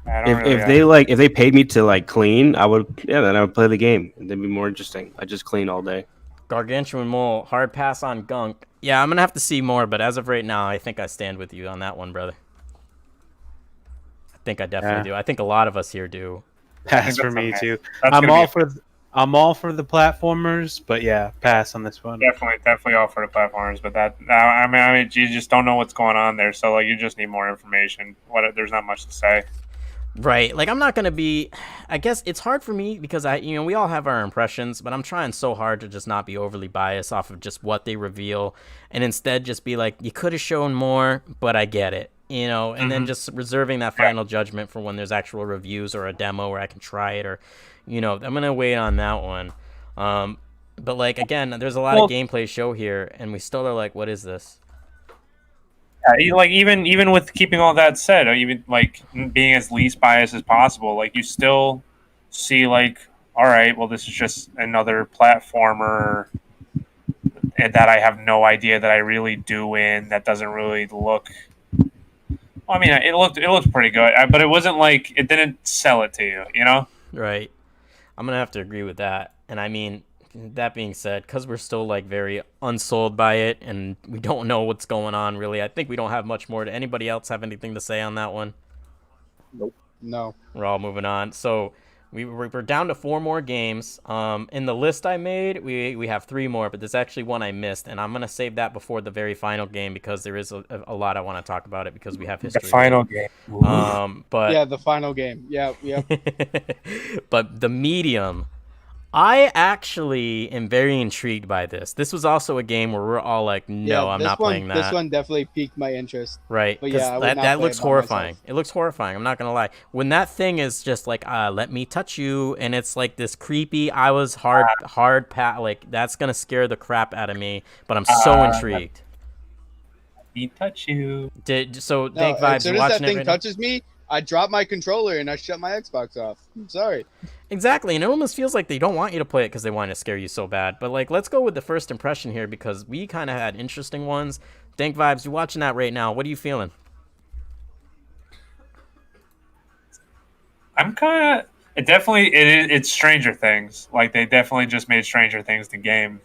C: I don't really
F: if they paid me to like clean, then I would play the game. It'd be more interesting. I just clean all day.
A: Gargantuan Mole, hard pass on gunk. Yeah, I'm gonna have to see more, but as of right now, I think I stand with you on that one, brother. I think I definitely do. I think a lot of us here do.
B: Pass for
C: that's
B: me
C: okay.
B: too.
C: That's
B: I'm
C: gonna
B: all
C: be-
B: for I'm all for the platformers, but yeah, pass on this one.
C: definitely all for the platforms, but I mean, you just don't know what's going on there, so like you just need more information. There's not much to say.
A: Right. Like I'm not going to be I guess it's hard for me because we all have our impressions, but I'm trying so hard to just not be overly biased off of just what they reveal and instead just be like you could have shown more, but I get it. And then just reserving that final judgment for when there's actual reviews or a demo where I can try it or I'm going to wait on that one. But like again, there's a lot of gameplay show here and we still are like what is this?
C: Like even with keeping all that said, or even like being as least biased as possible, like you still see like, all right, well, this is just another platformer, and that I have no idea that I really do win. That doesn't really look. Well, I mean, it looked pretty good, but it wasn't like it didn't sell it to you, you know?
A: Right. I'm going to have to agree with that. And I mean, that being said, because we're still like very unsold by it and we don't know what's going on really, I think we don't have much more. Anybody else have anything to say on that one?
E: No.
A: We're all moving on. So we're down to 4 more games. In the list I made, we have 3 more, but there's actually one I missed, and I'm going to save that before the very final game because there is a lot I want to talk about it because we have history.
C: The final game.
A: But
E: Yeah, the final game. Yeah.
A: but the medium, I actually am very intrigued by this. This was also a game where we're all like, no, I'm not playing that.
E: This one definitely piqued my interest.
A: Right,
E: But
A: 'cause
E: yeah, I would not
A: that
E: play
A: looks
E: it by
A: horrifying.
E: myself.
A: It looks horrifying. I'm not gonna lie. When that thing is just like, let me touch you, and it's like this creepy, I was hard like that's gonna scare the crap out of me. But I'm so intrigued.
C: He touch you.
A: So
E: No,
A: DankVibez,
E: as
A: you
E: soon as that
A: watching it
E: thing
A: right now?
E: touches me, I drop my controller and I shut my Xbox off. I'm sorry.
A: Exactly, and it almost feels like they don't want you to play it because they want to scare you so bad. But like, let's go with the first impression here because we kind of had interesting ones. DankVibez, you're watching that right now. What are you feeling?
C: I'm kind of. It's Stranger Things. Like they definitely just made Stranger Things the game.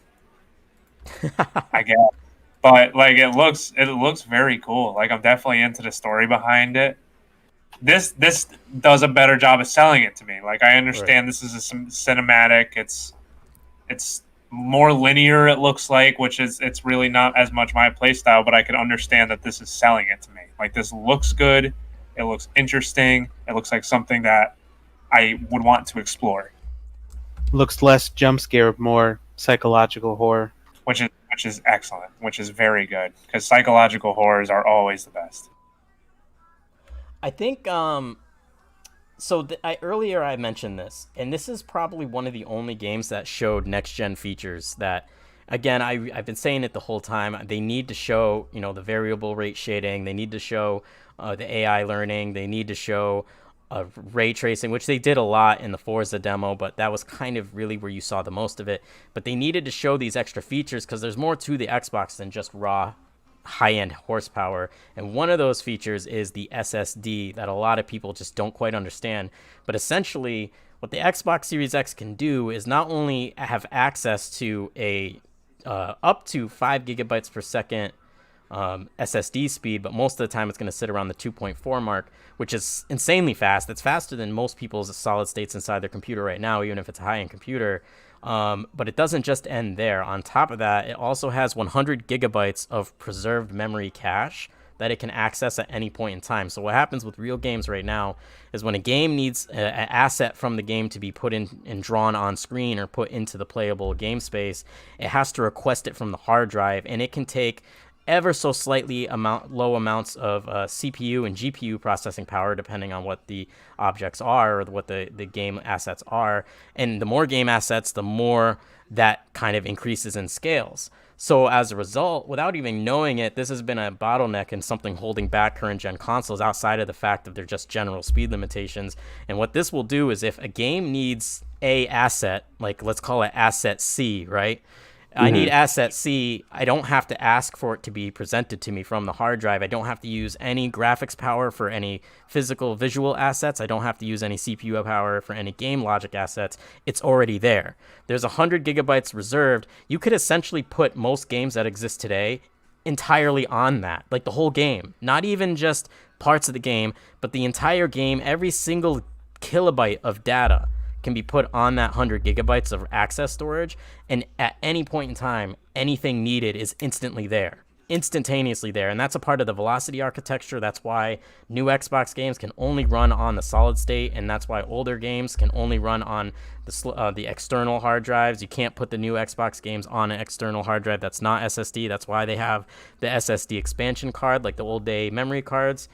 C: I guess, but like it looks very cool. Like I'm definitely into the story behind it. This does a better job of selling it to me. Like I understand this is a cinematic. It's more linear. It looks like, which is it's really not as much my play style. But I can understand that this is selling it to me. Like this looks good. It looks interesting. It looks like something that I would want to explore.
B: Looks less jump scare, more psychological horror.
C: Which is excellent. Which is very good because psychological horrors are always the best.
A: I think earlier I mentioned this, and this is probably one of the only games that showed next gen features that again, I've been saying it the whole time. They need to show, the variable rate shading. They need to show the AI learning. They need to show ray tracing, which they did a lot in the Forza demo, but that was kind of really where you saw the most of it. But they needed to show these extra features because there's more to the Xbox than just raw high-end horsepower, and one of those features is the SSD that a lot of people just don't quite understand. But essentially, what the Xbox Series X can do is not only have access to a up to 5 gigabytes per second SSD speed, but most of the time it's going to sit around the 2.4 mark, which is insanely fast. It's faster than most people's solid states inside their computer right now, even if it's a high-end computer. But it doesn't just end there. On top of that, it also has 100 gigabytes of preserved memory cache that it can access at any point in time. So what happens with real games right now is when a game needs an asset from the game to be put in and drawn on screen or put into the playable game space, it has to request it from the hard drive, and it can take ever so slightly low amounts of CPU and GPU processing power, depending on what the objects are or what the game assets are. And the more game assets, the more that kind of increases in scales. So as a result, without even knowing it, this has been a bottleneck and something holding back current gen consoles outside of the fact that they're just general speed limitations. And what this will do is if a game needs a asset, like let's call it asset C, right? I need asset C. I don't have to ask for it to be presented to me from the hard drive. I don't have to use any graphics power for any physical visual assets. I don't have to use any CPU power for any game logic assets. It's already there. There's 100 gigabytes reserved. You could essentially put most games that exist today entirely on that, like the whole game, not even just parts of the game, but the entire game. Every single kilobyte of data can be put on that 100 gigabytes of access storage, and at any point in time, anything needed is instantaneously there. And that's a part of the velocity architecture. That's why new Xbox games can only run on the solid state, and that's why older games can only run on the external hard drives. You can't put the new Xbox games on an external hard drive that's not SSD. That's why they have the SSD expansion card, like the old day memory cards.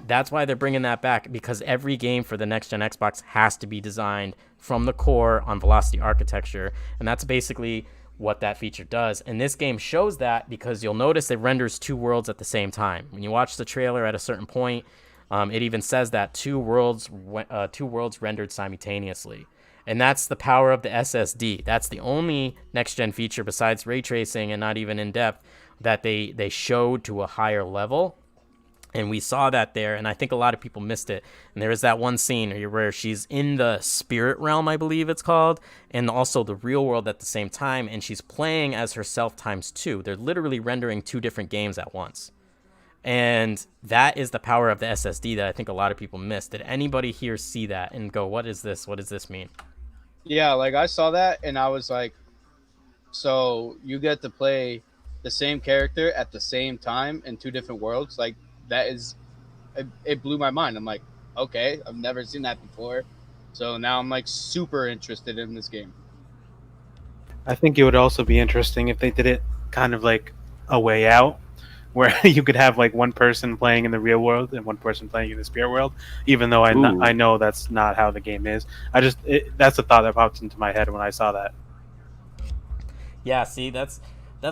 A: That's why they're bringing that back, because every game for the next gen Xbox has to be designed from the core on velocity architecture, and that's basically what that feature does. And this game shows that, because you'll notice it renders two worlds at the same time. When you watch the trailer at a certain point, it even says that two worlds rendered simultaneously. And that's the power of the SSD. That's the only next gen feature besides ray tracing, and not even in depth, that they showed to a higher level. And we saw that there, and I think a lot of people missed it. And there is that one scene where she's in the spirit realm, I believe it's called, and also the real world at the same time, and she's playing as herself times two. They're literally rendering two different games at once. And that is the power of the SSD that I think a lot of people missed. Did anybody here see that and go, what is this? What does this mean?
E: Yeah, like I saw that and I was like, so you get to play the same character at the same time in two different worlds? Like, that is, it blew my mind. I'm like, okay, I've never seen that before. So now I'm like super interested in this game.
B: I think it would also be interesting if they did it kind of like A Way Out, where you could have like one person playing in the real world and one person playing in the spirit world, even though I know that's not how the game is. That's a thought that popped into my head when I saw that.
A: Yeah, see, that's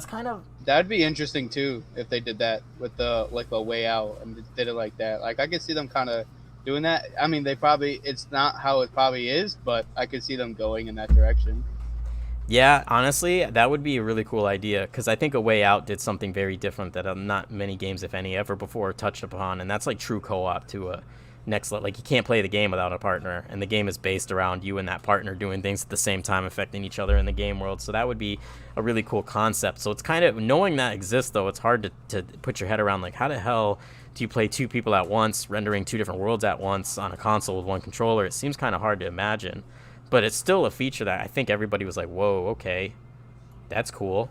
A: kind of...
E: That'd be interesting too if they did that with the like A Way Out and did it like that. Like I could see them kind of doing that. I mean, it's not how it probably is, but I could see them going in that direction.
A: Yeah, honestly, that would be a really cool idea, because I think A Way Out did something very different that not many games, if any, ever before touched upon, and that's like true co-op to a next level. Like, you can't play the game without a partner, and the game is based around you and that partner doing things at the same time, affecting each other in the game world. So that would be a really cool concept. So it's kind of, knowing that exists, though, it's hard to put your head around, like, how the hell do you play two people at once, rendering two different worlds at once on a console with one controller? It seems kind of hard to imagine, but it's still a feature that I think everybody was like, whoa, okay, that's cool.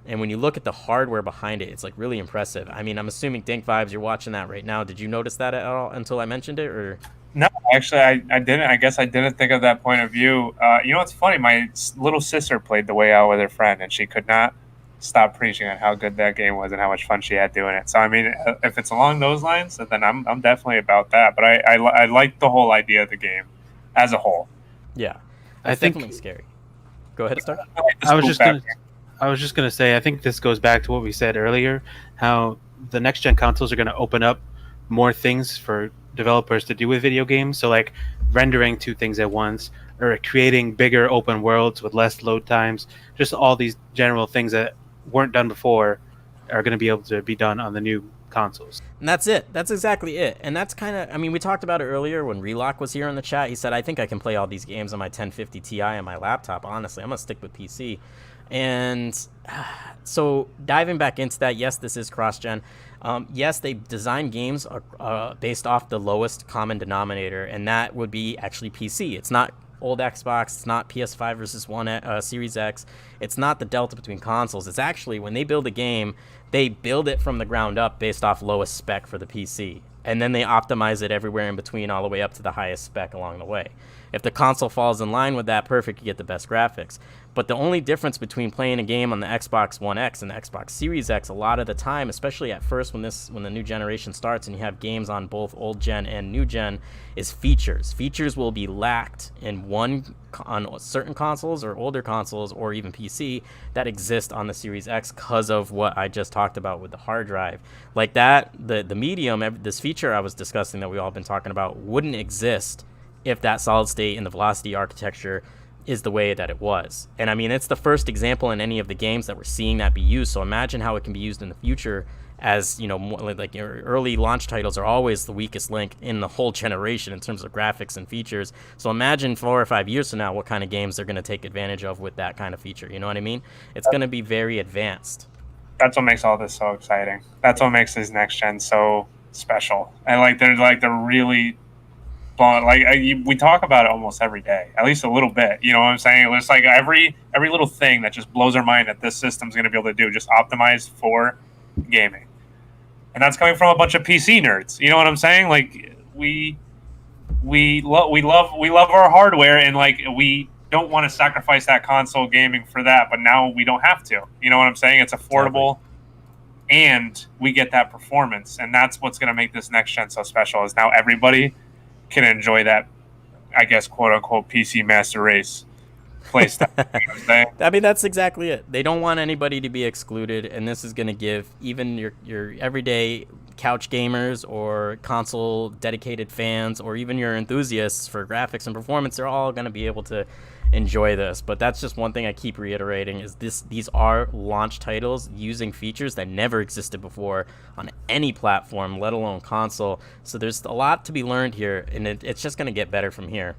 A: And when you look at the hardware behind it, it's like really impressive. I mean, I'm assuming DankVibez, you're watching that right now. Did you notice that at all until I mentioned it, or?
C: No, actually, I didn't. I guess I didn't think of that point of view. You know what's funny? My little sister played The Way Out with her friend, and she could not stop preaching on how good that game was and how much fun she had doing it. So, I mean, if it's along those lines, then I'm definitely about that. But I like the whole idea of the game as a whole.
A: Yeah,
B: I
A: it's
B: think
A: definitely scary. Go ahead, Stark.
B: I was just I was just gonna say, I think this goes back to what we said earlier, how the next gen consoles are gonna open up more things for developers to do with video games. So like rendering two things at once, or creating bigger open worlds with less load times. Just all these general things that weren't done before are gonna be able to be done on the new consoles.
A: And that's it. That's exactly it. And that's kind of, I mean, we talked about it earlier when Relock was here in the chat. He said, I think I can play all these games on my 1050 Ti on my laptop. Honestly, I'm going to stick with PC. And so diving back into that, yes, this is cross-gen. Yes, they design games based off the lowest common denominator, and that would be actually PC. It's not old Xbox. It's not PS5 versus One Series X. It's not the delta between consoles. It's actually, when they build a game, they build it from the ground up based off lowest spec for the PC. And then they optimize it everywhere in between, all the way up to the highest spec along the way. If the console falls in line with that, perfect, you get the best graphics. But the only difference between playing a game on the Xbox One X and the Xbox Series X a lot of the time, especially at first when the new generation starts and you have games on both old gen and new gen, is features. Features will be lacked on certain consoles or older consoles or even PC that exist on the Series X because of what I just talked about with the hard drive. Like that, the medium, this feature I was discussing that we all been talking about wouldn't exist if that solid state and the velocity architecture is the way that it was. And I mean, it's the first example in any of the games that we're seeing that be used. So imagine how it can be used in the future, as you know, more like your early launch titles are always the weakest link in the whole generation in terms of graphics and features. So imagine 4 or 5 years from now what kind of games they're going to take advantage of with that kind of feature. You know what I mean? It's going to be very advanced.
C: That's what makes all this so exciting. That's what makes this next gen so special. And they're really we talk about it almost every day, at least a little bit. You know what I'm saying? It's like every little thing that just blows our mind that this system's going to be able to do, just optimized for gaming. And that's coming from a bunch of PC nerds. You know what I'm saying? Like we love our hardware, and like we don't want to sacrifice that console gaming for that. But now we don't have to. You know what I'm saying? It's affordable, and we get that performance, and that's what's going to make this next gen so special. Is now everybody can enjoy that, I guess, quote unquote PC master race playstyle. You know what I'm saying?
A: I mean, that's exactly it. They don't want anybody to be excluded, and this is going to give even your everyday couch gamers or console dedicated fans, or even your enthusiasts for graphics and performance, they're all going to be able to enjoy this. But that's just one thing I keep reiterating, is these are launch titles using features that never existed before on any platform, let alone console. So there's a lot to be learned here, and it's just going to get better from here.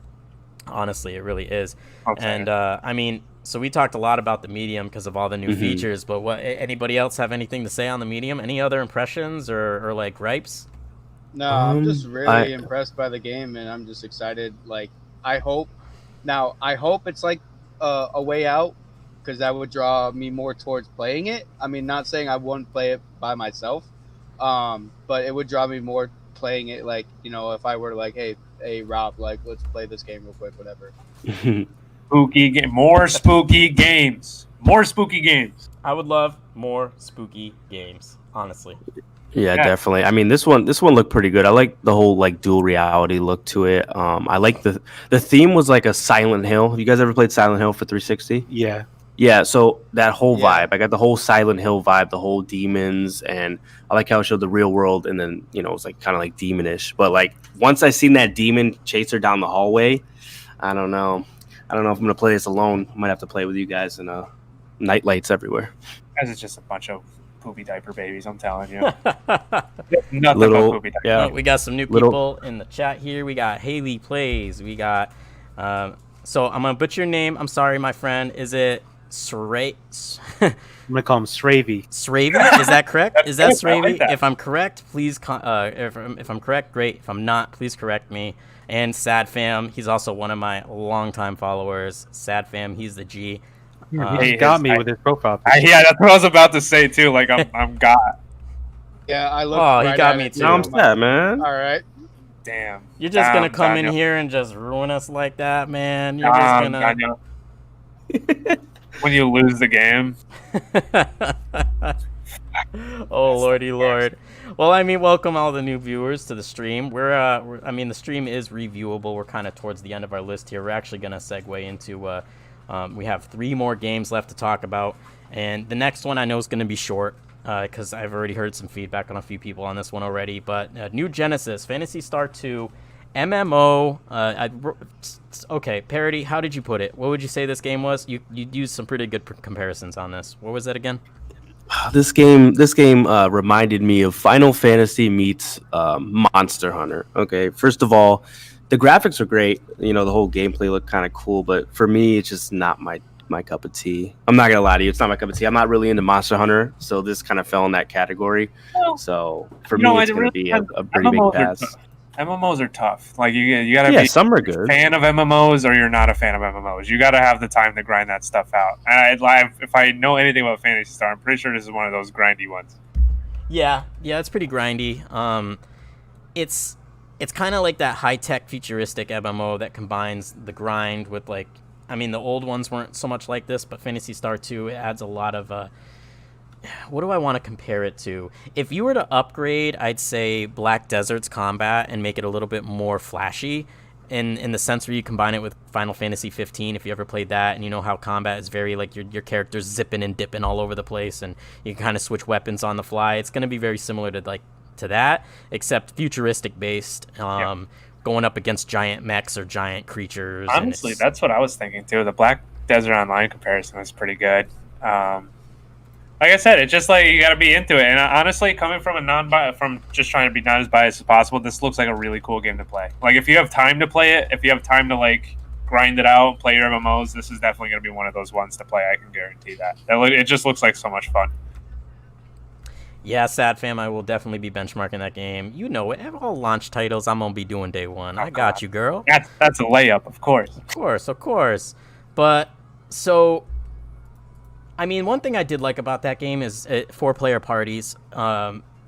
A: Honestly, it really is. Okay. And I mean, so we talked a lot about the medium because of all the new features, but anybody else have anything to say on the medium? Any other impressions or like gripes?
E: No, I'm just really impressed by the game, and I'm just excited. Like, I hope it's like a way out, because that would draw me more towards playing it. I mean, not saying I wouldn't play it by myself, but it would draw me more playing it. Like, you know, if I were like, hey, Rob, like, let's play this game real quick, whatever.
C: More spooky games. More spooky games.
A: I would love more spooky games, honestly.
F: Yeah, definitely. I mean, this one looked pretty good. I like the whole like dual reality look to it. I like the theme was like a Silent Hill. Have you guys ever played Silent Hill for 360?
B: Yeah.
F: Yeah, so that whole vibe. I got the whole Silent Hill vibe, the whole demons, and I like how it showed the real world, and then, you know, it's like kind of like demonish. But like once I seen that demon chase her down the hallway, I don't know if I'm gonna play this alone. I might have to play with you guys, and night lights everywhere.
C: Guys, it's just a bunch of poopy diaper babies, I'm telling you. Nothing but poopy diaper.
A: Yeah, we got some new people in the chat here. We got Haley Plays. We got so I'm gonna butcher your name. I'm sorry, my friend. Is it I'm
B: gonna call him Sravy.
A: Sravy? Is that correct? Is that Sravy?
C: Like that.
A: If I'm correct, please. If I'm correct, great. If I'm not, please correct me. And Sad Fam, he's also one of my longtime followers. Sad Fam, he's the G.
B: He got me with his profile picture.
C: Yeah, that's what I was about to say too. Like I'm got.
E: Yeah, I look.
A: Oh, he got me too.
F: No, I'm sad, man.
E: All right.
C: Damn.
A: You're just gonna come in here and just ruin us like that, man. You're just gonna.
C: When you lose the game.
A: Oh lordy lord. Well, I mean, welcome all the new viewers to the stream. I mean, the stream is reviewable. We're kind of towards the end of our list here. We're actually gonna segue into we have 3 more games left to talk about, And the next one I know is going to be short because I've already heard some feedback on a few people on this one already. But New Genesis, Phantasy Star 2, MMO. Okay, Parody, how did you put it? What would you say this game was? You used some pretty good comparisons on this. What was that again?
F: This game reminded me of Final Fantasy meets Monster Hunter. Okay, first of all, the graphics are great. You know, the whole gameplay looked kind of cool, but for me, it's just not my cup of tea. I'm not gonna lie to you, it's not my cup of tea. I'm not really into Monster Hunter, so this kind of fell in that category. So for me, it's gonna be a pretty big pass.
C: MMOs are tough. Like you gotta be
F: some are good.
C: a fan of MMOs or you're not a fan of MMOs. You gotta have the time to grind that stuff out. And if I know anything about Phantasy Star, I'm pretty sure this is one of those grindy ones.
A: Yeah, it's pretty grindy. It's kind of like that high-tech futuristic MMO that combines the grind with like, I mean, the old ones weren't so much like this, but Phantasy Star 2, it adds a lot of what do I want to compare it to? If you were to upgrade, I'd say Black Desert's combat and make it a little bit more flashy in the sense where you combine it with Final Fantasy 15, if you ever played that, and you know how combat is very like your character's zipping and dipping all over the place and you can kind of switch weapons on the fly. It's going to be very similar to that, except futuristic based, going up against giant mechs or giant creatures.
C: Honestly, that's what I was thinking too. The Black Desert Online comparison was pretty good. Like I said, it's just like you got to be into it. And honestly, coming from just trying to be not as biased as possible, this looks like a really cool game to play. Like if you have time to play it, if you have time to like grind it out, play your MMOs, this is definitely going to be one of those ones to play. I can guarantee that. It just looks like so much fun.
A: Yeah, Sad Fam, I will definitely be benchmarking that game. You know it. All launch titles I'm going to be doing day one. I got you, girl.
C: That's a layup, of course.
A: Of course. But, so, I mean, one thing I did like about that game is 4-player parties,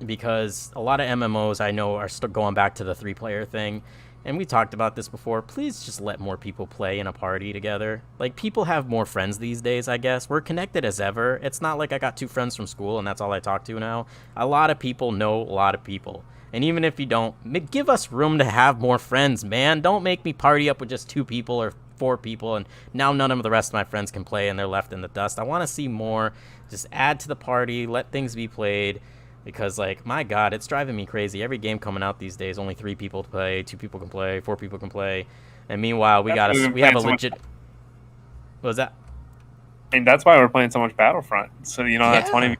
A: because a lot of MMOs I know are going back to the 3-player thing. And we talked about this before. Please just let more people play in a party together. Like, people have more friends these days, I guess. We're connected as ever. It's not like I got 2 friends from school and that's all I talk to now. A lot of people know a lot of people. And even if you don't, give us room to have more friends, man. Don't make me party up with just 2 people or 4 people and now none of the rest of my friends can play and they're left in the dust. I want to see more. Just add to the party. Let things be played. Because, like, my God, it's driving me crazy. Every game coming out these days, only 3 people to play, 2 people can play, 4 people can play. And meanwhile, we have a legit... What was that?
C: I mean, that's why we're playing so much Battlefront. So, you know, that's 20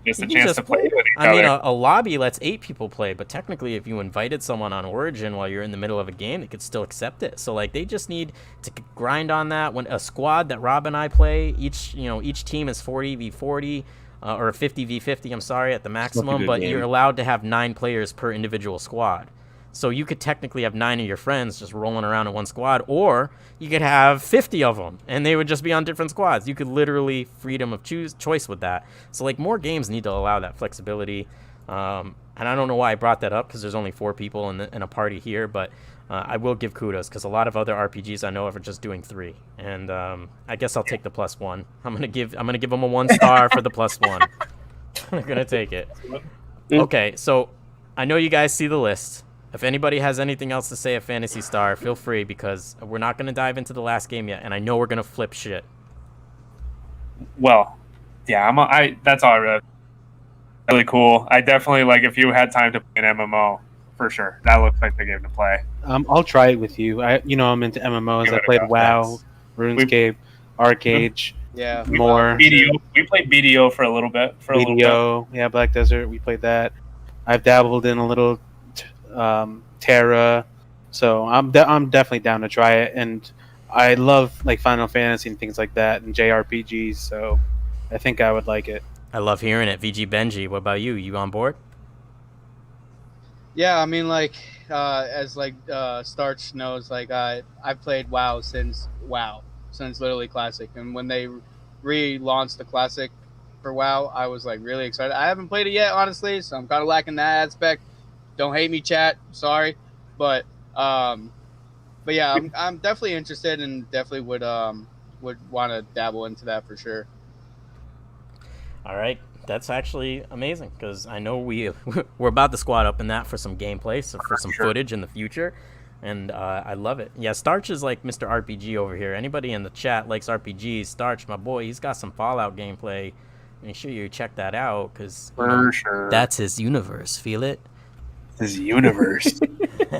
C: just a chance to play with each other.
A: I mean, a lobby lets 8 people play, but technically if you invited someone on Origin while you're in the middle of a game, they could still accept it. So, like, they just need to grind on that. When a squad that Rob and I play, each team is 40v40, or 50v50, I'm sorry, at the maximum, but you're allowed to have 9 players per individual squad. So you could technically have 9 of your friends just rolling around in one squad, or you could have 50 of them, and they would just be on different squads. You could literally freedom of choice with that. So, like, more games need to allow that flexibility. And I don't know why I brought that up, because there's only 4 people in a party here, but I will give kudos, because a lot of other RPGs I know of are just doing 3, and I guess I'll take the +1. I'm gonna give them a 1 star for the +1. I'm gonna take it. Okay, so I know you guys see the list. If anybody has anything else to say at Phantasy Star, feel free, because we're not gonna dive into the last game yet, and I know we're gonna flip shit.
C: Well, yeah, that's all really cool. I definitely, like, if you had time to play an MMO, for sure, that looks like the game to play.
B: I'll try it with you. I'm into MMOs. I played WoW, RuneScape, Arcade, more.
C: BDO. We played BDO for a little bit.
B: Yeah, Black Desert. We played that. I've dabbled in a little Terra, so I'm definitely down to try it. And I love like Final Fantasy and things like that and JRPGs, so I think I would like it.
A: I love hearing it. VG Benji, what about you? You on board?
E: Yeah, I mean, like, as like Starched knows, like I've played WoW since literally Classic, and when they relaunched the Classic for WoW, I was like really excited. I haven't played it yet, honestly, so I'm kind of lacking that aspect. Don't hate me, chat. Sorry, but yeah, I'm definitely interested and definitely would want to dabble into that for sure.
A: All right. That's actually amazing, because I know we're about to squad up in that for some gameplay, so for some footage in the future, and I love it. Yeah, Starch is like Mr. RPG over here. Anybody in the chat likes RPGs, Starch, my boy, he's got some Fallout gameplay make sure you check that out because
C: For sure.
A: that's his universe. Feel it?
C: His universe.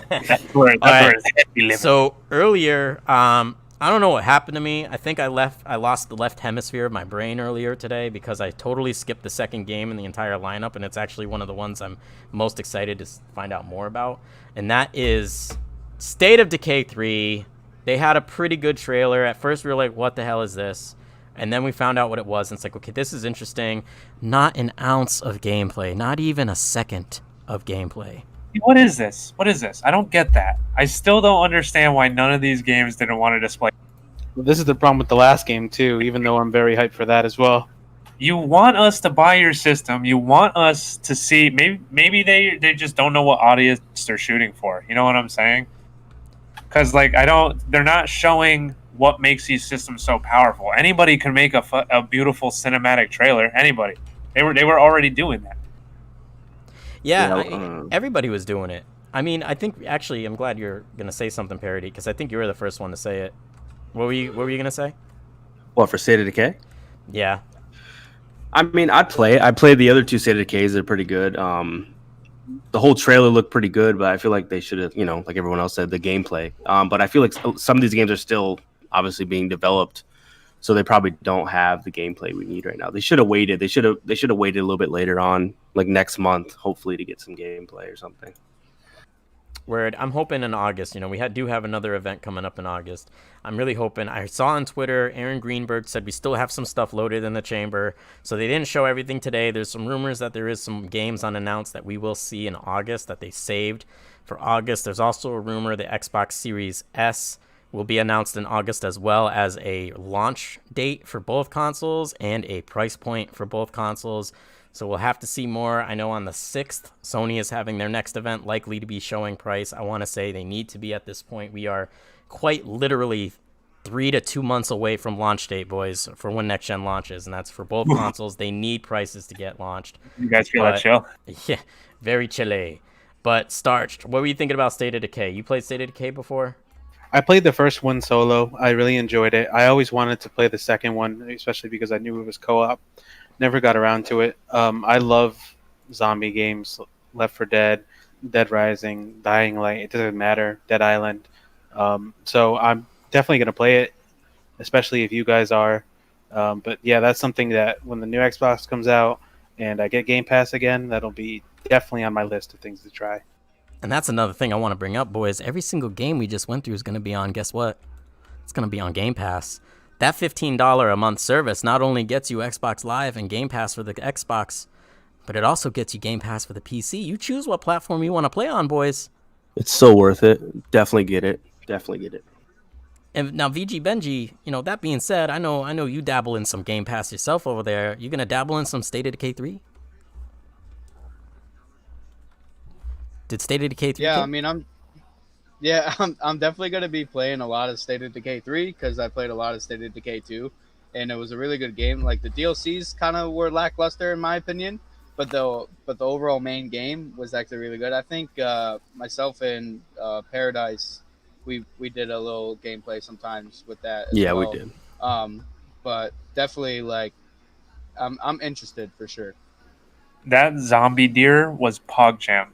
C: That's
A: All
C: where
A: right.
C: it's heavy living.
A: So earlier, I don't know what happened to me. I think I lost the left hemisphere of my brain earlier today because I totally skipped the second game in the entire lineup, and it's actually one of the ones I'm most excited to find out more about, and that is State of Decay 3. They had a pretty good trailer. At first, we were like, what the hell is this? And then we found out what it was, and it's like, okay, this is interesting. Not an ounce of gameplay, not even a second of gameplay.
C: What is this? What is this? I don't get that. I still don't understand why none of these games didn't want to display.
B: Well, this is the problem with the last game too. Even though I'm very hyped for that as well.
C: You want us to buy your system. You want us to see. Maybe they just don't know what audience they're shooting for. You know what I'm saying? Because like they're not showing what makes these systems so powerful. Anybody can make a beautiful cinematic trailer. Anybody. They were already doing that.
A: Yeah, everybody was doing it. I mean, I think actually, I'm glad you're gonna say something, Parody, because I think you were the first one to say it. What were you gonna say?
F: What, for State of Decay?
A: Yeah.
F: I mean, I'd play it. I played the other two State of Decays. They're pretty good. The whole trailer looked pretty good, but I feel like they should have, like everyone else said, the gameplay. But I feel like some of these games are still obviously being developed, so they probably don't have the gameplay we need right now. They should have waited. They should have waited a little bit later on, like next month, hopefully, to get some gameplay or something.
A: Word. I'm hoping in August. We do have another event coming up in August. I'm really hoping. I saw on Twitter, Aaron Greenberg said we still have some stuff loaded in the chamber. So they didn't show everything today. There's some rumors that there is some games unannounced that we will see in August that they saved for August. There's also a rumor the Xbox Series S will be announced in August, as well as a launch date for both consoles and a price point for both consoles. So we'll have to see more. I know on the 6th, Sony is having their next event, likely to be showing price. I want to say they need to be at this point. We are quite literally 3 to 2 months away from launch date, boys, for when next gen launches, and that's for both consoles. They need prices to get launched.
C: You guys feel that chill?
A: Yeah, very chilly. But Starched, what were you thinking about State of Decay? You played State of Decay before?
B: I played the first one solo. I really enjoyed it. I always wanted to play the second one, especially because I knew it was co-op. Never got around to it. I love zombie games, Left 4 Dead, Dead Rising, Dying Light. It doesn't matter, Dead Island. So I'm definitely going to play it, especially if you guys are. But yeah, that's something that when the new Xbox comes out and I get Game Pass again, that'll be definitely on my list of things to try.
A: And that's another thing I want to bring up, boys. Every single game we just went through is going to be on, guess what? It's going to be on Game Pass. That $15 a month service not only gets you Xbox Live and Game Pass for the Xbox, but it also gets you Game Pass for the PC. You choose what platform you want to play on, boys.
F: It's so worth it. Definitely get it. Definitely get it.
A: And now, VG Benji, that being said, I know you dabble in some Game Pass yourself over there. You going to dabble in some State of Decay 3? Did State of Decay 3?
E: Yeah, I mean, I'm definitely going to be playing a lot of State of Decay 3 because I played a lot of State of Decay 2, and it was a really good game. Like, the DLCs kind of were lackluster in my opinion, but the overall main game was actually really good. I think myself and Paradise, we did a little gameplay sometimes with that as well.
F: We did.
E: But definitely, like, I'm interested for sure.
C: That zombie deer was PogChamp.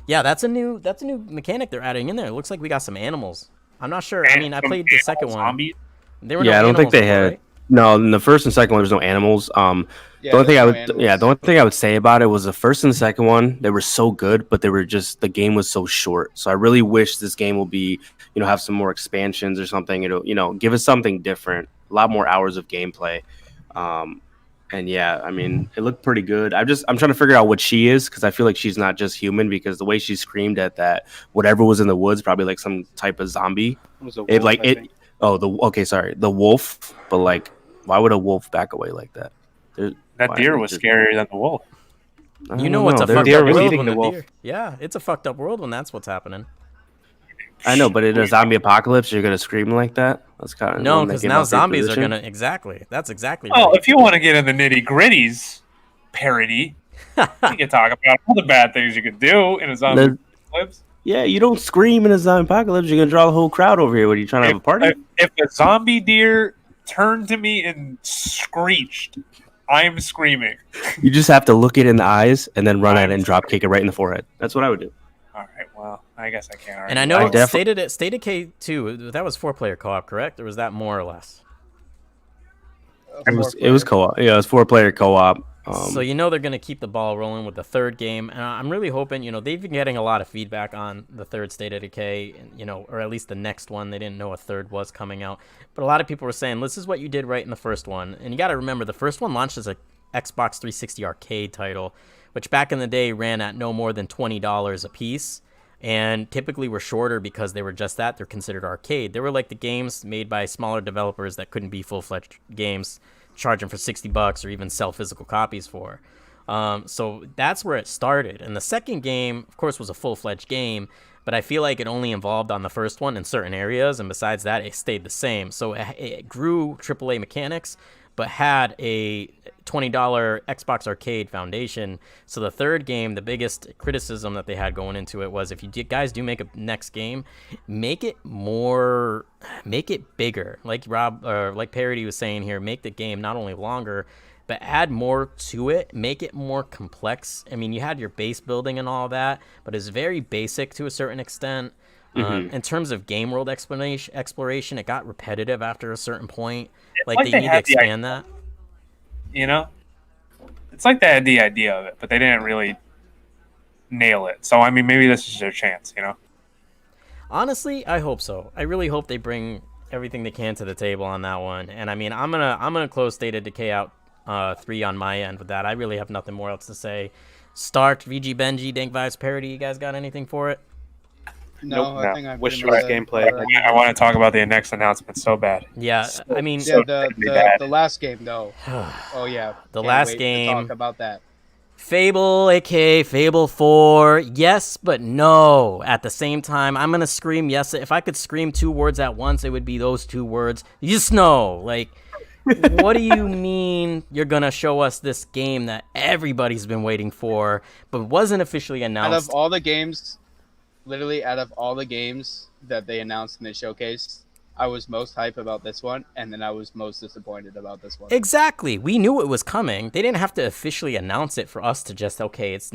A: Yeah, that's a new mechanic they're adding in there. It looks like we got some animals. I'm not sure. I mean, I played the second one.
C: Zombies?
A: There were
F: Yeah, I don't think they
A: before,
F: had.
A: right?
F: No, in the first and second one, there's no animals. The only thing I would say about it was the first and the second one, they were so good, but the game was so short. So I really wish this game will be, have some more expansions or something. It'll, give us something different, a lot more hours of gameplay. And yeah, I mean, it looked pretty good. I'm trying to figure out what she is because I feel like she's not just human because the way she screamed at that whatever was in the woods, probably like some type of zombie.
B: It was a wolf,
F: the wolf. But like, why would a wolf back away like that?
C: That deer was scarier than the wolf.
A: It's a fucked
B: deer
A: up
B: was
A: world
B: eating
A: when
B: the
A: the
B: wolf.
A: deer. Yeah, it's a fucked up world when that's what's happening.
F: I know, but in a zombie apocalypse, you're gonna scream like that. That's kind of
A: No, because now zombies are gonna That's exactly. Right.
C: Oh, if you want to get in the nitty gritties, Parody, you can talk about all the bad things you could do in a zombie apocalypse.
F: Yeah, you don't scream in a zombie apocalypse. You're gonna draw the whole crowd over here. What are you trying to have a party?
C: If a zombie deer turned to me and screeched, I'm screaming.
F: You just have to look it in the eyes and then run at it and drop kick it right in the forehead. That's what I would do.
C: All right, well, I guess I can't argue.
A: And I know
F: I
A: State of Decay 2, that was 4-player co-op, correct? Or was that more or less?
F: It was co-op. Yeah, it was 4-player co-op.
A: So you know they're going to keep the ball rolling with the third game, and I'm really hoping, they've been getting a lot of feedback on the third State of Decay, or at least the next one. They didn't know a third was coming out, but a lot of people were saying, this is what you did right in the first one. And you got to remember, the first one launched as a Xbox 360 arcade title, which back in the day ran at no more than $20 a piece, and typically were shorter because they were just that. They're considered arcade. They were like the games made by smaller developers that couldn't be full-fledged games, charging for $60 or even sell physical copies for. So that's where it started. And the second game, of course, was a full-fledged game, but I feel like it only evolved on the first one in certain areas, and besides that, it stayed the same. So it grew AAA mechanics, but had a $20 Xbox arcade foundation. So the third game, the biggest criticism that they had going into it was, if you guys do make a next game, make it bigger. Like like Parody was saying here, make the game not only longer, but add more to it, make it more complex. I mean, you had your base building and all that, but it's very basic to a certain extent. In terms of game world exploration, it got repetitive after a certain point. Like they need to expand that.
C: It's like they had the idea of it, but they didn't really nail it. So I mean, maybe this is their chance.
A: Honestly, I hope so. I really hope they bring everything they can to the table on that one. And I mean, I'm gonna close State of Decay out 3 on my end with that. I really have nothing more else to say. Starched, VG Benji, DankVibez, Parody. You guys got anything for it?
E: No,
C: Nope,
E: I think I
B: Wish
E: pretty
B: was
E: much
B: gameplay.
C: I want to talk about the next announcement so bad.
A: Yeah, I mean,
E: Yeah, the last game though. Oh yeah,
A: the
E: can't
A: last
E: wait to
A: game.
E: talk about that.
A: Fable, aka Fable 4, yes, but no. At the same time, I'm gonna scream yes. If I could scream 2 words at once, it would be those 2 words. Yes, no. Like, what do you mean you're gonna show us this game that everybody's been waiting for, but wasn't officially announced?
E: Out of all the games, literally out of all the games that they announced in the showcase, I was most hype about this one, and then I was most disappointed about this one.
A: Exactly. We knew it was coming. They didn't have to officially announce it for us to just, okay, it's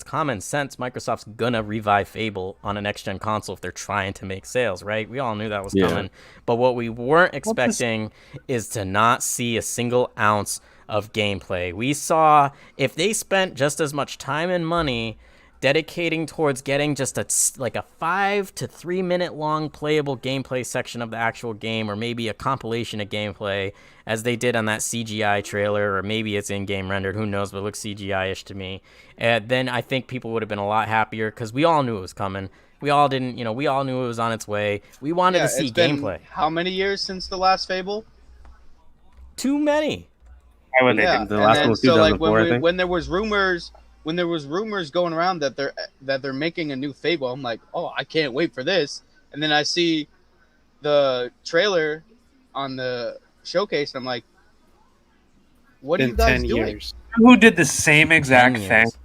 A: common sense. Microsoft's gonna revive Fable on a next-gen console if they're trying to make sales, right? We all knew that was coming. But what we weren't expecting is to not see a single ounce of gameplay. We saw, if they spent just as much time and money dedicating towards getting just a 5 to 3 minute long playable gameplay section of the actual game, or maybe a compilation of gameplay as they did on that CGI trailer, or maybe it's in-game rendered, who knows, but it looks CGI-ish to me, then I think people would have been a lot happier, because we all knew it was coming. We all didn't, we all knew it was on its way. We wanted to see gameplay.
E: How many years since the last Fable?
A: Too many.
C: Why would they
E: Yeah,
C: do
F: The last one was 2004, I think.
E: when there was rumors going around that they're making a new Fable, I'm like, oh, I can't wait for this. And then I see the trailer on the showcase, and I'm like, what are you guys
B: 10
E: doing?
B: years.
C: Who did the same exact
A: 10
C: thing?
A: years.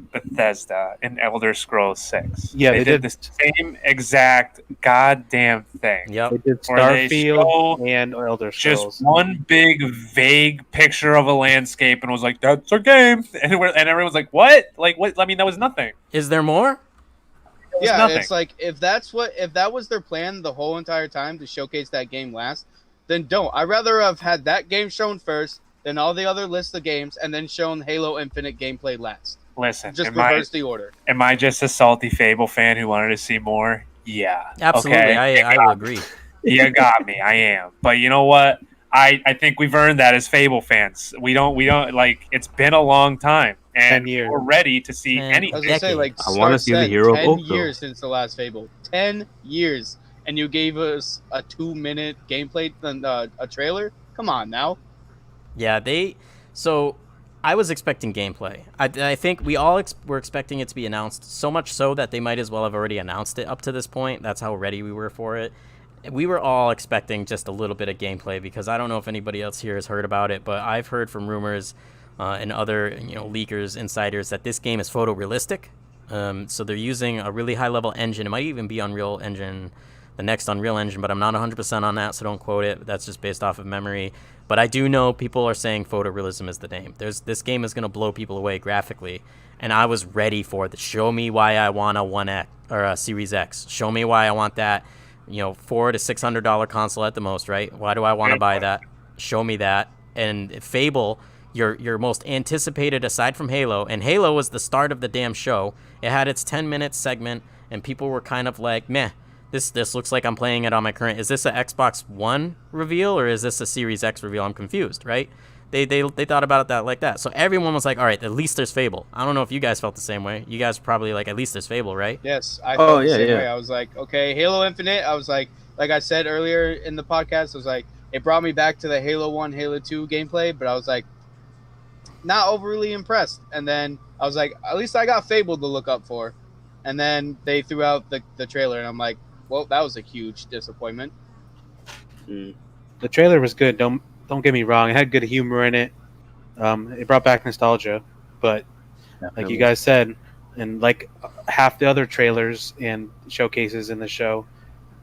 C: Bethesda in Elder Scrolls 6.
B: Yeah,
C: they
B: they
C: did
B: did.
C: the same exact goddamn thing.
A: Yep.
B: They did
C: Or they
B: Starfield
C: show
B: and Elder Scrolls.
C: Just one big vague picture of a landscape and was like, "That's a game," and everyone's like, "What? Like what? I mean, that was nothing."
A: Is there more?
E: Yeah,
C: nothing.
E: it's like if that was their plan the whole entire time to showcase that game last, then don't. I'd rather have had that game shown first than all the other list of games, and then shown Halo Infinite gameplay last.
C: Listen,
E: Just
C: am I
E: reverse the order.
C: just a salty Fable fan who wanted to see more? Yeah,
A: Absolutely.
C: Okay.
A: I will agree.
C: You got me. I am. But you know what? I think we've earned that as Fable fans. We don't like. It's been a long time,
B: 10
C: and
B: years.
C: we're ready to see
A: Man,
E: I
C: anything.
E: was gonna say,
A: Decade.
E: like,
F: I wanna see the
E: said,
F: hero of
E: 10
F: Oak, though.
E: years since the last Fable. 10 years, and you gave us a 2-minute gameplay, a trailer. Come on now.
A: Yeah, so I was expecting gameplay. I think we all were expecting it to be announced, so much so that they might as well have already announced it up to this point. That's how ready we were for it. We were all expecting just a little bit of gameplay, because I don't know if anybody else here has heard about it, but I've heard from rumors and other leakers, insiders, that this game is photorealistic. So they're using a really high-level engine. It might even be Unreal Engine the next Unreal Engine, but I'm not 100% on that, so don't quote it. That's just based off of memory. But I do know people are saying photorealism is the name. This game is going to blow people away graphically, and I was ready for it. Show me why I want a One X or a Series X. Show me why I want that, $400 to $600 console at the most, right? Why do I want to buy that? Show me that. And Fable, your most anticipated aside from Halo, and Halo was the start of the damn show. It had its 10-minute segment, and people were kind of like, meh. This looks like I'm playing it on my current. Is this a Xbox One reveal or is this a Series X reveal? I'm confused, right? They thought about it like that. So everyone was like, all right, at least there's Fable. I don't know if you guys felt the same way. You guys probably like, at least there's Fable, right?
E: Yes, I felt the same way. I was like, okay, Halo Infinite. I was like I said earlier in the podcast, I was like, it brought me back to the Halo 1, Halo 2 gameplay, but I was like, not overly impressed. And then I was like, at least I got Fable to look up for. And then they threw out the trailer, and I'm like, well, that was a huge disappointment.
B: The trailer was good. Don't get me wrong. It had good humor in it. It brought back nostalgia, but like you guys said, and like half the other trailers and showcases in the show,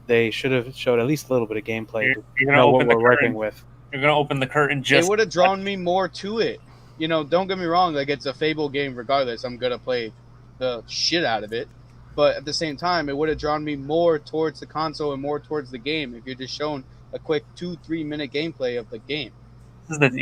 B: they should have showed at least a little bit of gameplay.
C: You're
B: know what we're working with.
C: You're gonna open the curtain. Just
E: it would have drawn me more to it. Don't get me wrong. Like, it's a Fable game regardless. I'm gonna play the shit out of it. But at the same time, it would have drawn me more towards the console and more towards the game if you're just showing a quick 2-3 minute gameplay of the game.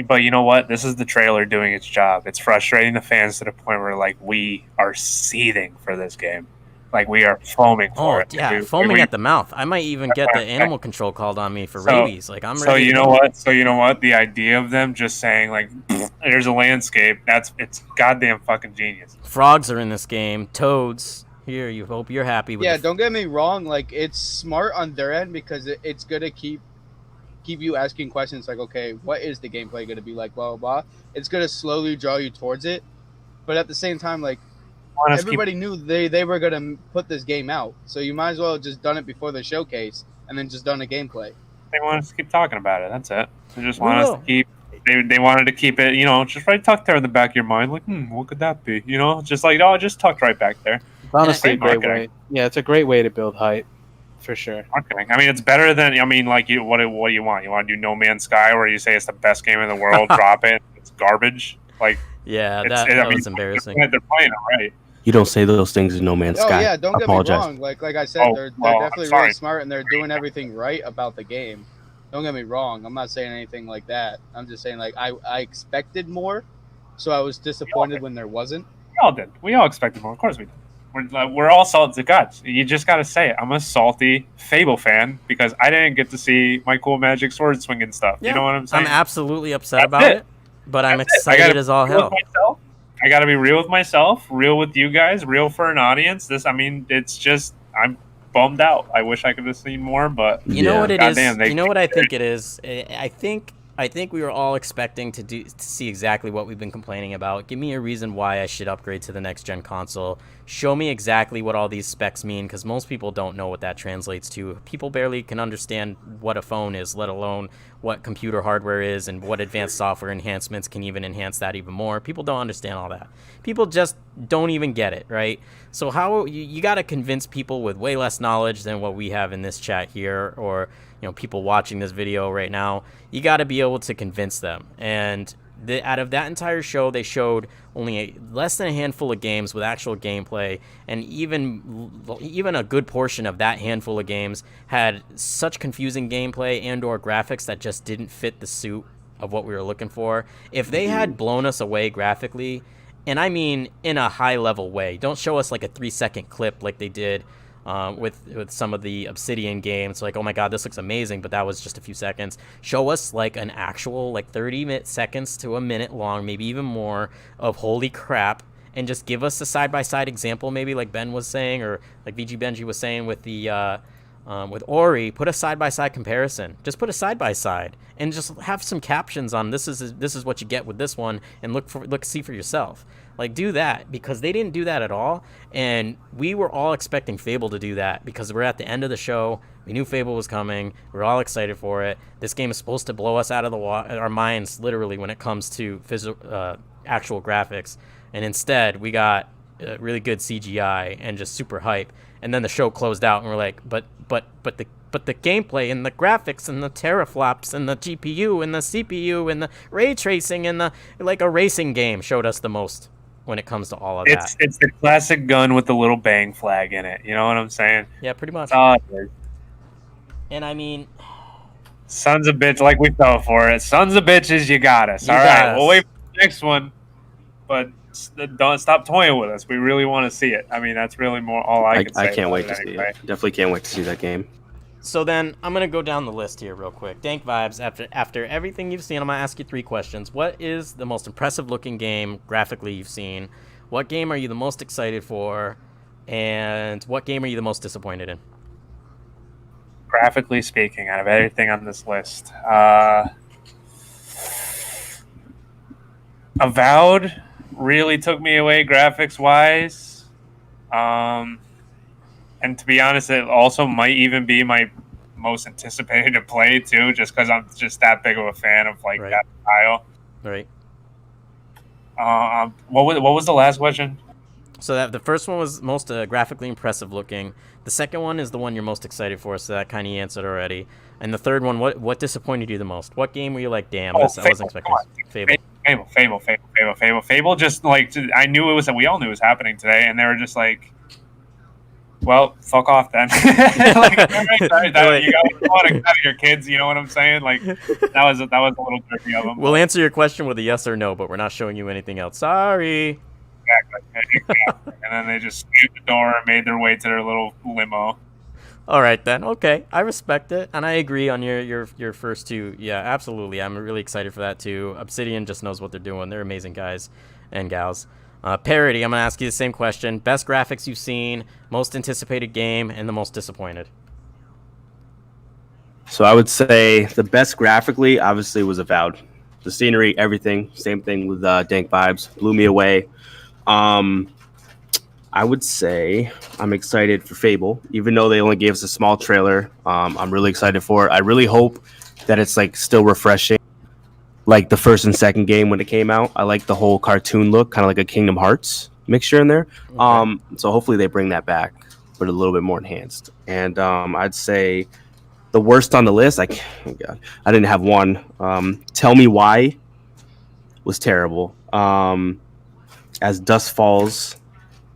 C: But you know what? This is the trailer doing its job. It's frustrating the fans to the point where like we are seething for this game, like we are foaming for it.
A: Yeah, foaming at the mouth. I might even get the animal control called on me for rabies. Like I'm ready.
C: So you know what? The idea of them just saying like, "There's a landscape." It's goddamn fucking genius.
A: Frogs are in this game. Toads. Here, you hope you're happy with.
E: Yeah, don't get me wrong. Like, it's smart on their end because it's gonna keep you asking questions like, okay, what is the gameplay gonna be like? Blah blah blah. It's gonna slowly draw you towards it, but at the same time, like, everybody knew they were gonna put this game out, so you might as well have just done it before the showcase and then just done a gameplay.
C: They want us to keep talking about it. That's it. They just want us to keep. They wanted to keep it, just right tucked there in the back of your mind, like, what could that be? Just like, just tucked right back there.
B: Honestly, a great way. Yeah, it's a great way to build hype, for sure.
C: Marketing. I mean, it's better than. I mean, like, what do you want? You want to do No Man's Sky, where you say it's the best game in the world, drop it, it's garbage. Like,
A: yeah, that was embarrassing.
C: They're playing it right.
F: You don't say those things in No Man's Sky.
E: Oh yeah, don't get me wrong. Like I said, they're definitely really smart and they're doing everything right about the game. Don't get me wrong. I'm not saying anything like that. I'm just saying like I expected more, so I was disappointed when there wasn't.
C: We all did. We all expected more. Of course we did. We're all salty to guts. You just got to say it. I'm a salty Fable fan because I didn't get to see my cool magic sword swinging stuff. Yeah, you know what I'm saying?
A: I'm absolutely upset about it, but I'm excited as all hell.
C: I got to be real with myself, real with you guys, real for an audience. It's just, I'm bummed out. I wish I could have seen more, but
A: you know what it is? You know what I think it is? I think we were all expecting to see exactly what we've been complaining about. Give me a reason why I should upgrade to the next gen console. Show me exactly what all these specs mean, because most people don't know what that translates to. People barely can understand what a phone is, let alone what computer hardware is and what advanced software enhancements can even enhance that even more. People don't understand all that. People just don't even get it, right? So how you got to convince people with way less knowledge than what we have in this chat here, or people watching this video right now. You got to be able to convince them. And out of that entire show, they showed only less than a handful of games with actual gameplay, and even a good portion of that handful of games had such confusing gameplay and or graphics that just didn't fit the suit of what we were looking for. If they had blown us away graphically, and I mean in a high level way, don't show us like a 3-second clip like they did with some of the Obsidian games, like, oh my god, this looks amazing, but that was just a few seconds. Show us like an actual like 30 seconds to a minute long, maybe even more, of holy crap, and just give us a side-by-side example, maybe like Ben was saying, or like VG Benji was saying with the with Ori. Put a side-by-side comparison. Just put a side-by-side and just have some captions on this is what you get with this one, and see for yourself. Like, do that, because they didn't do that at all, and we were all expecting Fable to do that because we're at the end of the show. We knew Fable was coming. We're all excited for it. This game is supposed to blow us out of our minds, literally, when it comes to actual graphics, and instead we got really good CGI and just super hype. and then the show closed out, and we're like, but the gameplay and the graphics and the teraflops and the GPU and the CPU and the ray tracing and the like a racing game showed us the most when it comes to all of that.
C: It's the classic gun with the little bang flag in it. You know what I'm saying?
A: Yeah, pretty much.
C: That's all it is.
A: And I mean,
C: Sons of bitch, like we fell for it. Sons of bitches, you got us.
A: You
C: All
A: got
C: right,
A: us.
C: we'll wait for the next one, but don't stop toying with us. We really want to see it. I mean, that's really more all I can say.
F: I can't wait
C: about
F: to see
C: anyway.
F: it. Definitely can't wait to see that game.
A: so then I'm gonna go down the list here real quick. DankVibez, after everything you've seen, I'm gonna ask you 3 questions. What is the most impressive looking game graphically you've seen? What game are you the most excited for? And what game are you the most disappointed in?
C: Graphically speaking, out of everything on this list, Avowed really took me away graphics wise. And to be honest, it also might even be my most anticipated to play too, just because I'm just that big of a fan of like
A: Right.
C: that style.
A: Right.
C: What was the last question?
A: So that the first one was most graphically impressive looking. The second one is the one you're most excited for, so that kind of answered already. And the third one, what disappointed you the most? What game were you like, damn, I wasn't expecting this. Fable.
C: Fable. Just like I knew it was. We all knew it was happening today, and they were just like, "Well, fuck off then." Like, you got to cut your kids. You know what I'm saying? Like that was a little tricky of them.
A: We'll answer your question with a yes or no, but we're not showing you anything else. Sorry.
C: Exactly. And then they just slammed the door and made their way to their little limo.
A: All right then. Okay, I respect it, and I agree on your first 2. Yeah, absolutely. I'm really excited for that too. Obsidian just knows what they're doing. They're amazing guys and gals. Parody, I'm gonna ask you the same question. Best graphics you've seen, most anticipated game, and the most disappointed.
F: So I would say the best graphically, obviously, was Avowed. The scenery, everything. Same thing with DankVibez. Blew me away. I would say I'm excited for Fable, even though they only gave us a small trailer. I'm really excited for it. I really hope that it's like still refreshing, like the first and second game when it came out. I like the whole cartoon look, kind of like a Kingdom Hearts mixture in there.
A: Okay.
F: So hopefully they bring that back, but a little bit more enhanced. And I'd say the worst on the list. Oh God, I didn't have one. Tell Me Why was terrible. As Dust Falls.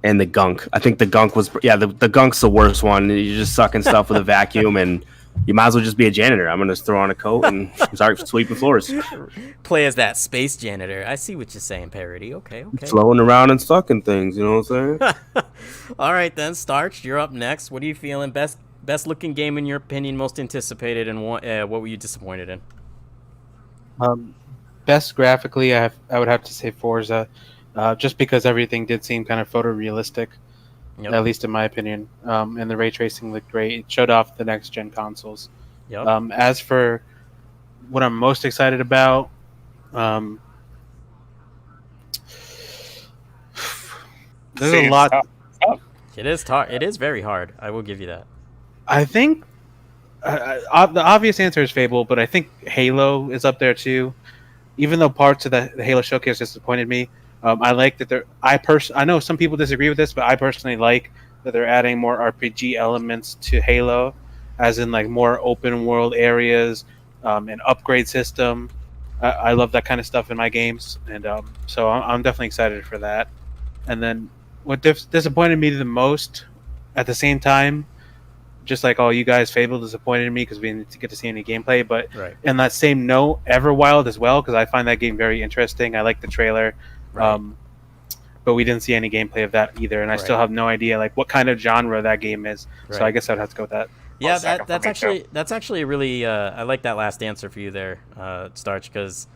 F: And the gunk. I think the gunk was the gunk's the worst one. You're just sucking stuff with a vacuum, and you might as well just be a janitor. I'm gonna just throw on a coat and start sweeping floors,
A: Play as that space janitor. I see what you're saying, Parody. Okay.
F: flowing around and sucking things. You know what I'm saying?
A: All right then, Starched, you're up next. What are you feeling? Best looking game in your opinion, most anticipated, and what were you disappointed in?
B: Best graphically, I would have to say Forza, just because everything did seem kind of photorealistic,
A: Yep.
B: at least in my opinion. And the ray tracing looked great. It showed off the next gen consoles.
A: Yep.
B: As for what I'm most excited about, there's a lot.
A: It is very hard. I will give you that.
B: I think the obvious answer is Fable, but I think Halo is up there too. Even though parts of the Halo showcase disappointed me, I like that I know some people disagree with this, but I personally like that they're adding more RPG elements to Halo, as in like more open world areas, an upgrade system. I love that kind of stuff in my games, and so I'm definitely excited for that. And then what disappointed me the most, at the same time, just like all you guys, Fable disappointed me because we didn't get to see any gameplay. But
A: Right.
B: in that same note, Everwild as well, because I find that game very interesting. I like the trailer,
A: Right.
B: but we didn't see any gameplay of that either, and I still
A: Right.
B: have no idea like what kind of genre that game is. So
A: Right.
B: I guess I'd have to go with that.
A: Yeah,
C: second for
A: that's
C: me,
A: that's actually a really I like that last answer for you there, Starch, because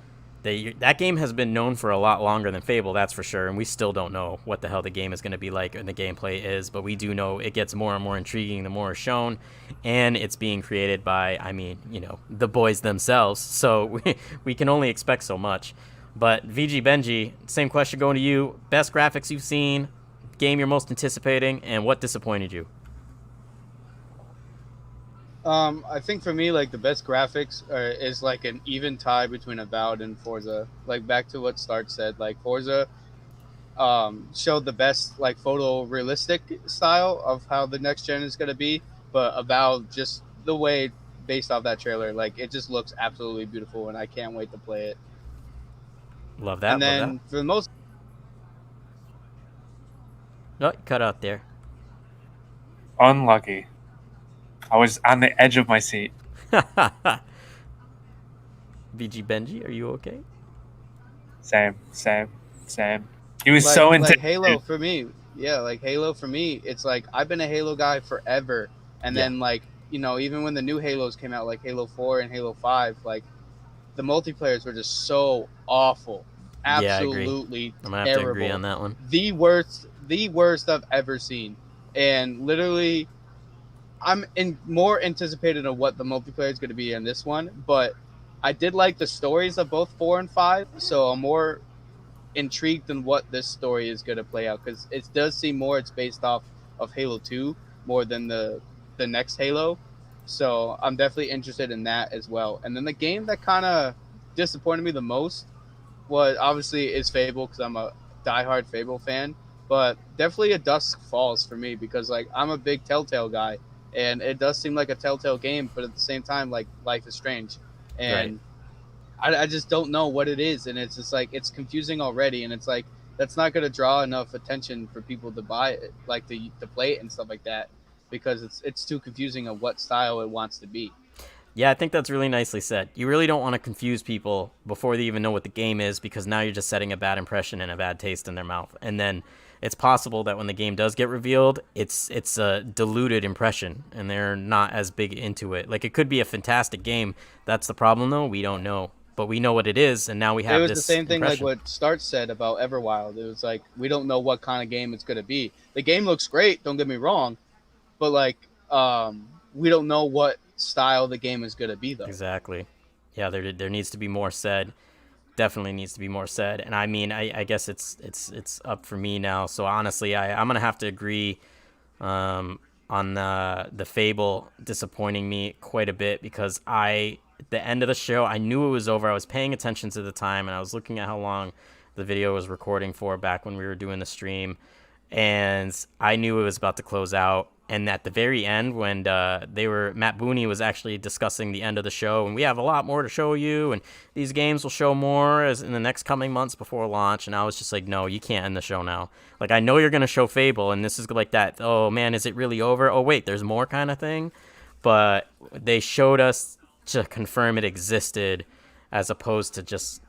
A: that game has been known for a lot longer than Fable, that's for sure, and we still don't know what the hell the game is going to be like and the gameplay is, but we do know it gets more and more intriguing the more it's shown, and it's being created by, I mean, the boys themselves, so we can only expect so much. But VG Benji, same question going to you. Best graphics you've seen, game you're most anticipating, and what disappointed you?
E: I think for me, like the best graphics is like an even tie between Avowed and Forza. Like back to what Starch said, like Forza, showed the best like photorealistic style of how the next gen is gonna be, but about just the way based off that trailer, like it just looks absolutely beautiful, and I can't wait to play it.
A: Love that.
E: And
A: Love that.
E: then for the most,
A: No, you cut out there.
C: Unlucky. I was on the edge of my seat.
A: BG Benji, are you okay?
C: Same. He was so
E: like
C: intimidated.
E: Halo for me, yeah, like Halo for me, it's like I've been a Halo guy forever, and
A: Yeah.
E: then like even when the new Halos came out, like Halo 4 and Halo 5, like the multiplayers were just so awful,
A: Yeah, I agree.
E: absolutely
A: I'm gonna have
E: terrible.
A: to agree on that one.
E: The worst I've ever seen, and literally, I'm more anticipated of what the multiplayer is going to be in this one, but I did like the stories of both 4 and 5, so I'm more intrigued in what this story is going to play out, because it does seem more it's based off of Halo 2 more than the next Halo. So I'm definitely interested in that as well. And then the game that kind of disappointed me the most was obviously is Fable, because I'm a diehard Fable fan, but definitely a Dusk Falls for me, because like I'm a big Telltale guy, and it does seem like a Telltale game, but at the same time like Life is Strange, and I just don't know what it is, and it's just like it's confusing already, and it's like that's not going to draw enough attention for people to buy it, like to play it and stuff like that, because it's too confusing of what style it wants to be.
A: Yeah, I think that's really nicely said. You really don't want to confuse people before they even know what the game is, because now you're just setting a bad impression and a bad taste in their mouth. And then it's possible that when the game does get revealed, it's a diluted impression and they're not as big into it. Like, it could be a fantastic game. That's the problem, though. We don't know. But we know what it is, and now we have
E: It was
A: this
E: the same thing
A: impression.
E: like what Starched said about Everwild. It was like we don't know what kind of game it's going to be. The game looks great, don't get me wrong, but like we don't know what style the game is going to be though.
A: Exactly. Yeah, there needs to be more said. Definitely needs to be more said. And I mean, I guess it's up for me now. So honestly, I'm gonna have to agree on the Fable disappointing me quite a bit, because at the end of the show, I knew it was over. I was paying attention to the time, and I was looking at how long the video was recording for back when we were doing the stream, and I knew it was about to close out. And at the very end, when Matt Booney was actually discussing the end of the show, and we have a lot more to show you, and these games will show more as in the next coming months before launch. And I was just like, no, you can't end the show now. Like, I know you're gonna show Fable, and this is like that. Oh man, is it really over? Oh wait, there's more kind of thing. But they showed us to confirm it existed, as opposed to just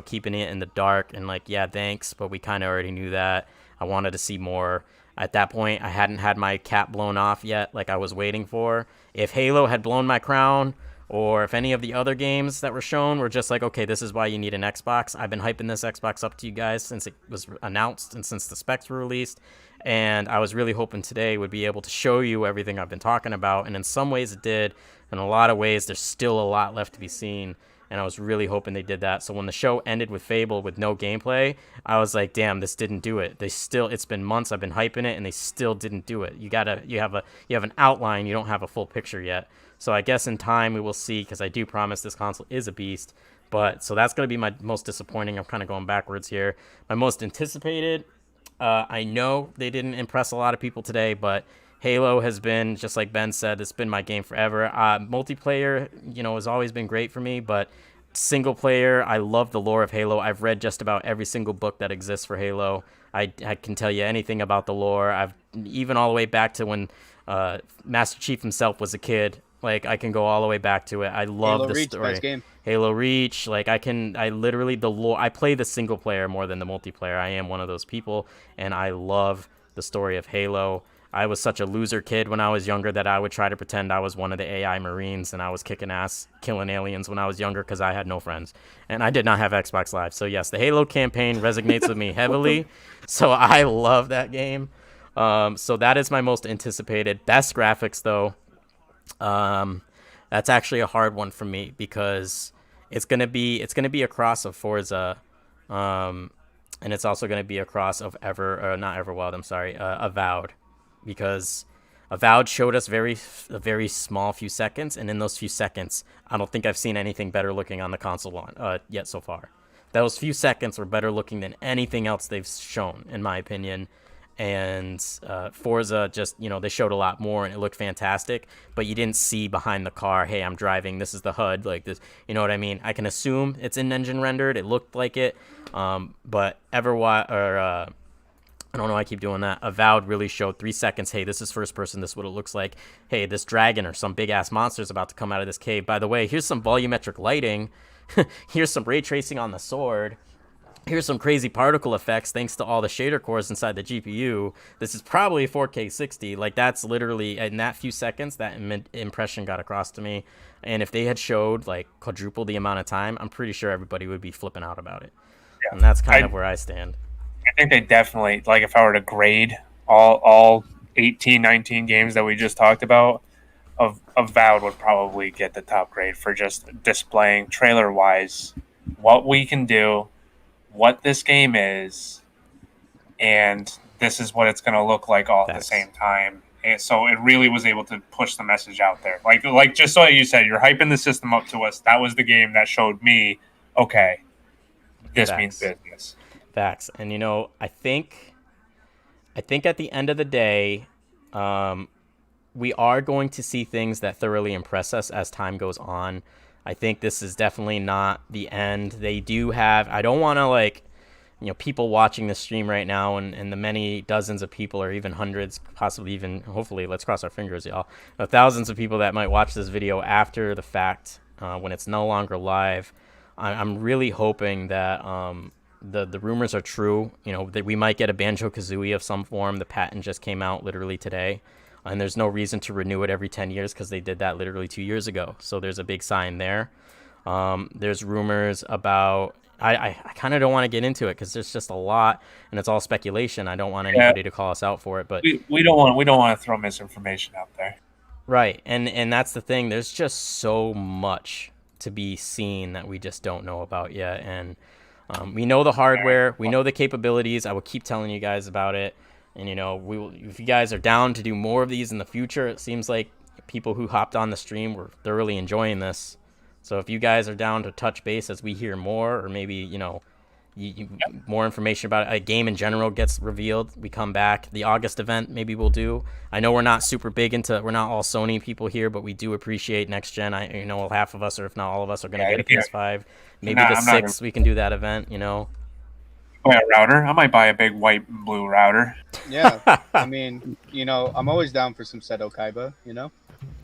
A: keeping it in the dark and like, yeah, thanks, but we kind of already knew that. I wanted to see more. At that point, I hadn't had my cap blown off yet, like I was waiting for. If Halo had blown my crown, or if any of the other games that were shown were just like, okay, this is why you need an Xbox. I've been hyping this Xbox up to you guys since it was announced and since the specs were released. And I was really hoping today would be able to show you everything I've been talking about. And in some ways it did. In a lot of ways, there's still a lot left to be seen. And I was really hoping they did that. So when the show ended with Fable with no gameplay, I was like, damn, this didn't do it. It's been months I've been hyping it, and they still didn't do it. You have an outline, you don't have a full picture yet. So I guess in time we will see, because I do promise this console is a beast. But so that's going to be my most disappointing. I'm kind of going backwards here. My most anticipated, I know they didn't impress a lot of people today, but Halo has been, just like Ben said, it's been my game forever. Multiplayer, has always been great for me, but single player, I love the lore of Halo. I've read just about every single book that exists for Halo. I can tell you anything about the lore. I've even all the way back to when Master Chief himself was a kid. Like, I can go all the way back to it. I love
E: Halo
A: the
E: Reach,
A: story.
E: best game.
A: Halo Reach, like the lore. I play the single player more than the multiplayer. I am one of those people, and I love the story of Halo. I was such a loser kid when I was younger that I would try to pretend I was one of the AI Marines, and I was kicking ass, killing aliens when I was younger because I had no friends. And I did not have Xbox Live. So yes, the Halo campaign resonates with me heavily. So I love that game. So that is my most anticipated. Best graphics, though. That's actually a hard one for me, because it's gonna be a cross of Forza, and it's also gonna be a cross of Avowed, because Avowed showed us a very small few seconds, and in those few seconds, I don't think I've seen anything better looking on the console yet so far. Those few seconds were better looking than anything else they've shown, in my opinion. And Forza just, they showed a lot more and it looked fantastic, but you didn't see behind the car, hey, I'm driving, this is the HUD, like this, you know what I mean? I can assume it's in-engine rendered, it looked like it, but I don't know why I keep doing that. Avowed really showed 3 seconds, hey, this is first person, this is what it looks like. Hey, this dragon or some big-ass monster is about to come out of this cave. By the way, here's some volumetric lighting. Here's some ray tracing on the sword. Here's some crazy particle effects thanks to all the shader cores inside the GPU. This is probably 4K 60. Like, that's literally, in that few seconds, that impression got across to me. And if they had showed, like, quadruple the amount of time, I'm pretty sure everybody would be flipping out about it. Yeah. And that's kind of where I stand.
C: I think they definitely, like, if I were to grade all 18, 19 games that we just talked about, Avowed would probably get the top grade for just displaying trailer-wise what we can do, what this game is, and this is what it's going to look like all at the same time. And so it really was able to push the message out there. Like just so you said, you're hyping the system up to us. That was the game that showed me, okay, this means business.
A: Facts. And, I think at the end of the day, we are going to see things that thoroughly impress us as time goes on. I think this is definitely not the end. They do have, I don't want to people watching this stream right now and the many dozens of people or even hundreds, possibly even, hopefully, let's cross our fingers, y'all, thousands of people that might watch this video after the fact, when it's no longer live. I'm really hoping that the rumors are true, that we might get a Banjo-Kazooie of some form. The patent just came out literally today. And there's no reason to renew it every 10 years because they did that literally 2 years ago. So there's a big sign there. There's rumors about... I kind of don't want to get into it because there's just a lot, and it's all speculation. I don't want anybody to call us out for it, but
C: we don't want to throw misinformation out there.
A: Right, and that's the thing. There's just so much to be seen that we just don't know about yet. And we know the hardware, we know the capabilities. I will keep telling you guys about it. And, we will, if you guys are down to do more of these in the future, it seems like people who hopped on the stream were thoroughly enjoying this. So if you guys are down to touch base as we hear more, or maybe, more information about it, a game in general gets revealed, we come back. The August event maybe we'll do. I know we're not super big we're not all Sony people here, but we do appreciate next gen. Half of us, or if not all of us, are going to get a PS5. Maybe the 6th we can do that event,
C: Buy a router. I might buy a big white and blue router.
E: Yeah, I mean, I'm always down for some Seto Kaiba.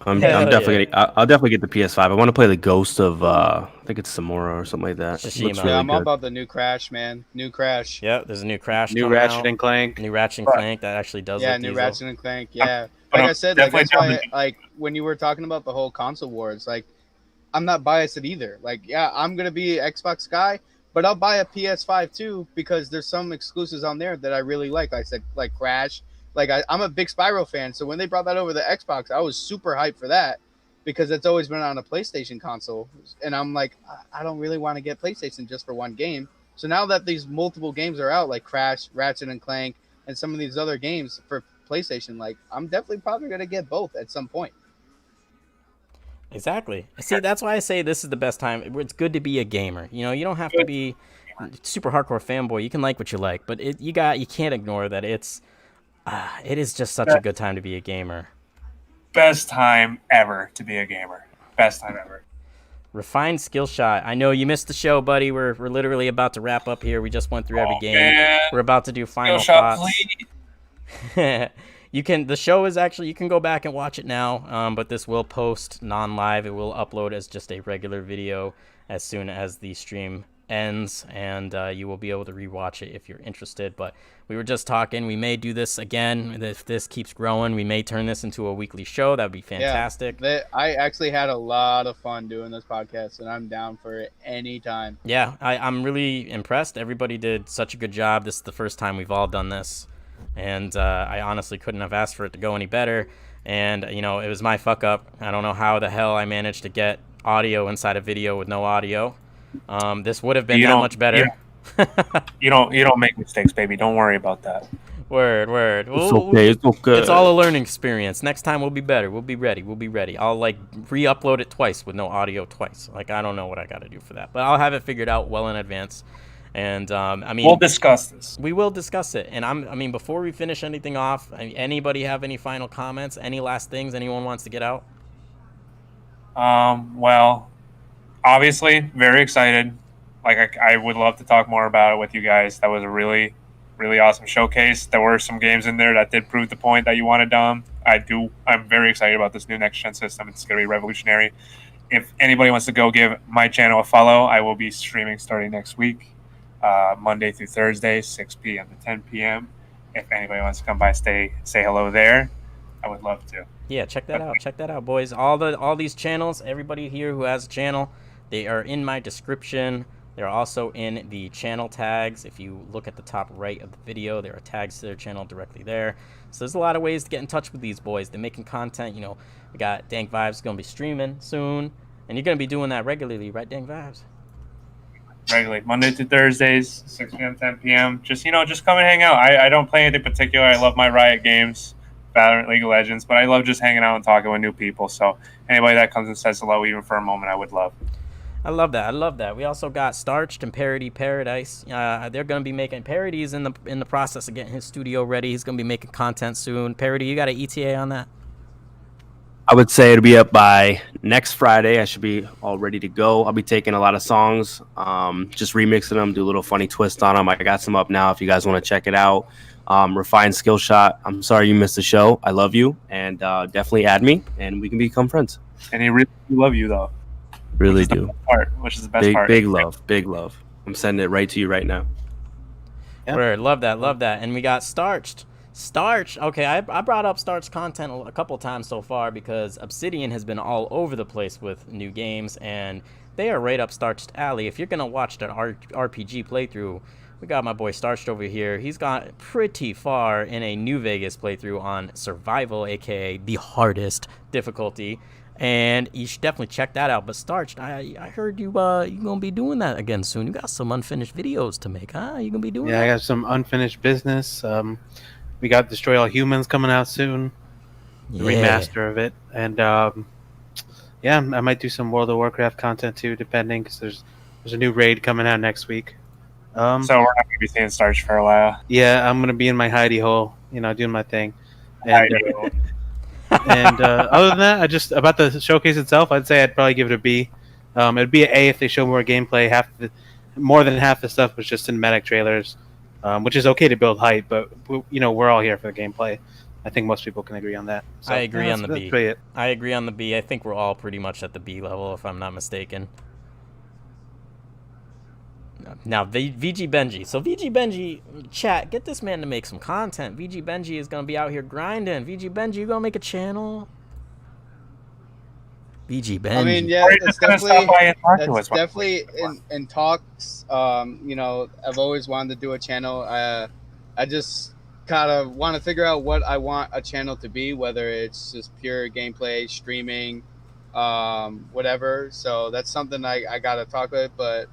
F: I'm definitely I'll definitely get the PS5. I want to play the Ghost of I think it's Samora or something like that.
A: Tsushima.
E: Really I'm all about the new Crash, man. New Crash.
A: Yeah, there's a new Crash.
B: New Ratchet and Clank.
A: New Ratchet and Clank that actually does.
E: Yeah,
A: look
E: new
A: diesel.
E: Ratchet and Clank. Yeah, I said, that's why, when you were talking about the whole console wars, I'm not biased either. I'm gonna be an Xbox guy, but I'll buy a PS5 too because there's some exclusives on there that I really like. I said, like Crash. I'm a big Spyro fan, so when they brought that over the Xbox, I was super hyped for that because it's always been on a PlayStation console. And I'm like, I don't really want to get PlayStation just for one game. So now that these multiple games are out, like Crash, Ratchet and Clank, and some of these other games for PlayStation, I'm definitely probably going to get both at some point.
A: Exactly. See, that's why I say this is the best time. It's good to be a gamer. You don't have to be super hardcore fanboy. You can like what you like, but you can't ignore that it is just such a good time to be a gamer.
C: Best time ever to be a gamer. Best time ever.
A: Refined skill shot. I know you missed the show, buddy. We're literally about to wrap up here. We just went through every game.
C: Man.
A: We're about to do final
C: skill
A: thoughts. The show is actually, you can go back and watch it now, but this will post non-live. It will upload as just a regular video as soon as the stream ends, and you will be able to rewatch it if you're interested. But we were just talking, we may do this again if this keeps growing. We may turn this into a weekly show. That would be fantastic.
E: Yeah, I actually had a lot of fun doing this podcast, and I'm down for it anytime.
A: Yeah, I'm really impressed. Everybody did such a good job. This is the first time we've all done this, and I honestly couldn't have asked for it to go any better. And it was my fuck up. I don't know how the hell I managed to get audio inside a video with no audio. This would have been that much better.
C: You don't make mistakes, baby. Don't worry about that.
A: Word.
F: It's okay. It's okay.
A: It's all a learning experience. Next time we'll be better. We'll be ready. I'll like re-upload it twice with no audio twice. Like I don't know what I got to do for that, but I'll have it figured out well in advance. And I mean,
C: We'll discuss this.
A: we will discuss it. And I mean, before we finish anything off, anybody have any final comments? Any last things anyone wants to get out?
C: Well, obviously, very excited. Like, I would love to talk more about it with you guys. That was a really, really awesome showcase. There were some games in there that did prove the point that you wanted, Dom. I'm very excited about this new next-gen system. It's going to be revolutionary. If anybody wants to go give my channel a follow, I will be streaming starting next week, Monday through Thursday, 6 p.m. to 10 p.m. If anybody wants to come by, say hello there, I would love to.
A: Yeah, check that out. Check that out, boys. All these channels, everybody here who has a channel, they are in my description. They're also in the channel tags. If you look at the top right of the video, there are tags to their channel directly there. So there's a lot of ways to get in touch with these boys. They're making content. You know, we got DankVibez going to be streaming soon. And you're going to be doing that regularly, right, DankVibez?
C: Regularly, Monday through Thursdays, 6 p.m., 10 p.m. Just come and hang out. I don't play anything particular. I love my Riot games, Valorant, League of Legends, but I love just hanging out and talking with new people. So anybody that comes and says hello, even for a moment, I would love.
A: I love that. We also got Starched and Parody Paradise. They're going to be making Parody's in the process of getting his studio ready. He's going to be making content soon. Parody, you got an ETA on that?
F: I would say it'll be up by next Friday. I should be all ready to go. I'll be taking a lot of songs, just remixing them, do a little funny twist on them. I got some up now if you guys want to check it out. Refined Skill Shot. I'm sorry you missed the show. I love you, and definitely add me, and we can become friends.
C: And he really love you, though.
F: Really do.
C: Which is the best part.
F: Big love. I'm sending it right to you right now.
B: Yeah.
A: Word, love that. And we got Starched. Okay, I brought up Starched content a couple times so far because Obsidian has been all over the place with new games, and they are right up Starched alley. If you're going to watch that RPG playthrough, we got my boy Starched over here. He's got pretty far in a New Vegas playthrough on Survival, aka the hardest difficulty. And you should definitely check that out. But Starched, I heard you gonna be doing that again soon. You got some unfinished videos to make, huh? You gonna be doing that?
B: Yeah, I got some unfinished business. We got Destroy All Humans coming out soon, the remaster of it, and yeah, I might do some World of Warcraft content too, depending, because there's a new raid coming out next week.
C: So we're not gonna be seeing Starch for a while.
B: Yeah, I'm gonna be in my hidey hole, doing my thing. And, and other than that, about the showcase itself, I'd say I'd probably give it a B. It'd be an A if they show more gameplay. More than half the stuff was just cinematic trailers, which is okay to build hype, but we're all here for the gameplay. I think most people can agree on that. So,
A: I agree on the B.
B: Really it.
A: I agree on the B. I think we're all pretty much at the B level, if I'm not mistaken. Now, VG Benji. So VG Benji, chat, get this man to make some content. VG Benji is going to be out here grinding. VG Benji, you going to make a channel? VG Benji.
E: I mean, yeah, it's definitely in talks. I've always wanted to do a channel. I just kind of want to figure out what I want a channel to be, whether it's just pure gameplay, streaming, whatever. So that's something I got to talk with, but,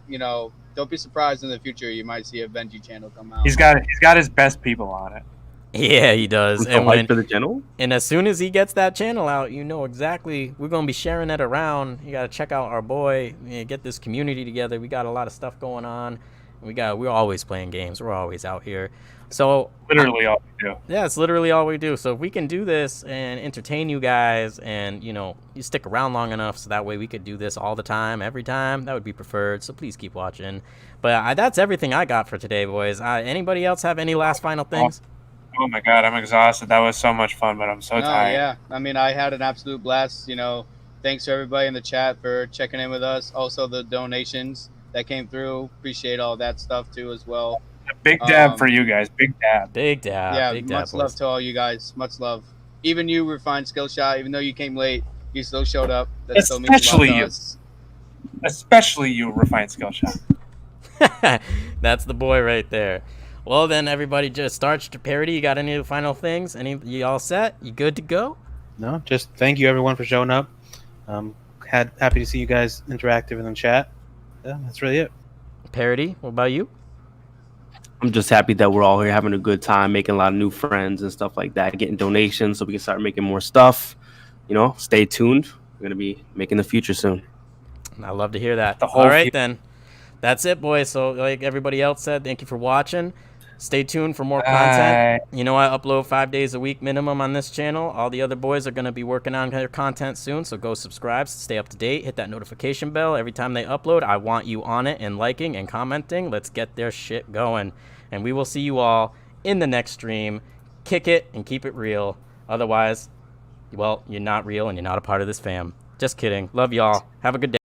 E: don't be surprised in the future. You might see a Benji channel come out.
C: He's got his best people on it.
A: Yeah, he does.
F: And for the channel.
A: And as soon as he gets that channel out, exactly. We're gonna be sharing it around. You gotta check out our boy. Get this community together. We got a lot of stuff going on. We're always playing games. We're always out here. So
C: literally all we do.
A: Yeah, it's literally all we do. So if we can do this and entertain you guys, and you stick around long enough, so that way we could do this all the time, every time, that would be preferred. So please keep watching. But that's everything I got for today, boys. Anybody else have any last final things?
C: Oh my God, I'm exhausted. That was so much fun, but I'm so tired.
E: Yeah, I mean, I had an absolute blast. Thanks to everybody in the chat for checking in with us. Also, the donations that came through. Appreciate all that stuff too as well.
C: Big dab for you guys. Big dab.
E: Yeah,
A: big
E: much
A: dab,
E: love
A: boys.
E: to all you guys. Much love. Even you, Refined Skill Shot, even though you came late, you still showed up. That still means a lot to us.
C: Especially you, Refined Skill Shot.
A: That's the boy right there. Well then, everybody, just Starched to Parody. You got any final things? You all set? You good to go?
B: No, just thank you everyone for showing up. Happy to see you guys interactive in the chat. Yeah, that's really it.
A: Parody, what about you?
F: I'm just happy that we're all here having a good time, making a lot of new friends and stuff like that, getting donations so we can start making more stuff. You know, stay tuned. We're gonna be making the future soon.
A: I love to hear that.
C: The whole
A: All right,
C: few-
A: then. That's it, boys. So, like everybody else said, thank you for watching. Stay tuned for more content. You know, I upload 5 days a week minimum on this channel. All the other boys are going to be working on their content soon, so go subscribe, stay up to date, hit that notification bell. Every time they upload, I want you on it and liking and commenting. Let's get their shit going. And we will see you all in the next stream. Kick it and keep it real. Otherwise, well, you're not real and you're not a part of this fam. Just kidding. Love y'all. Have a good day.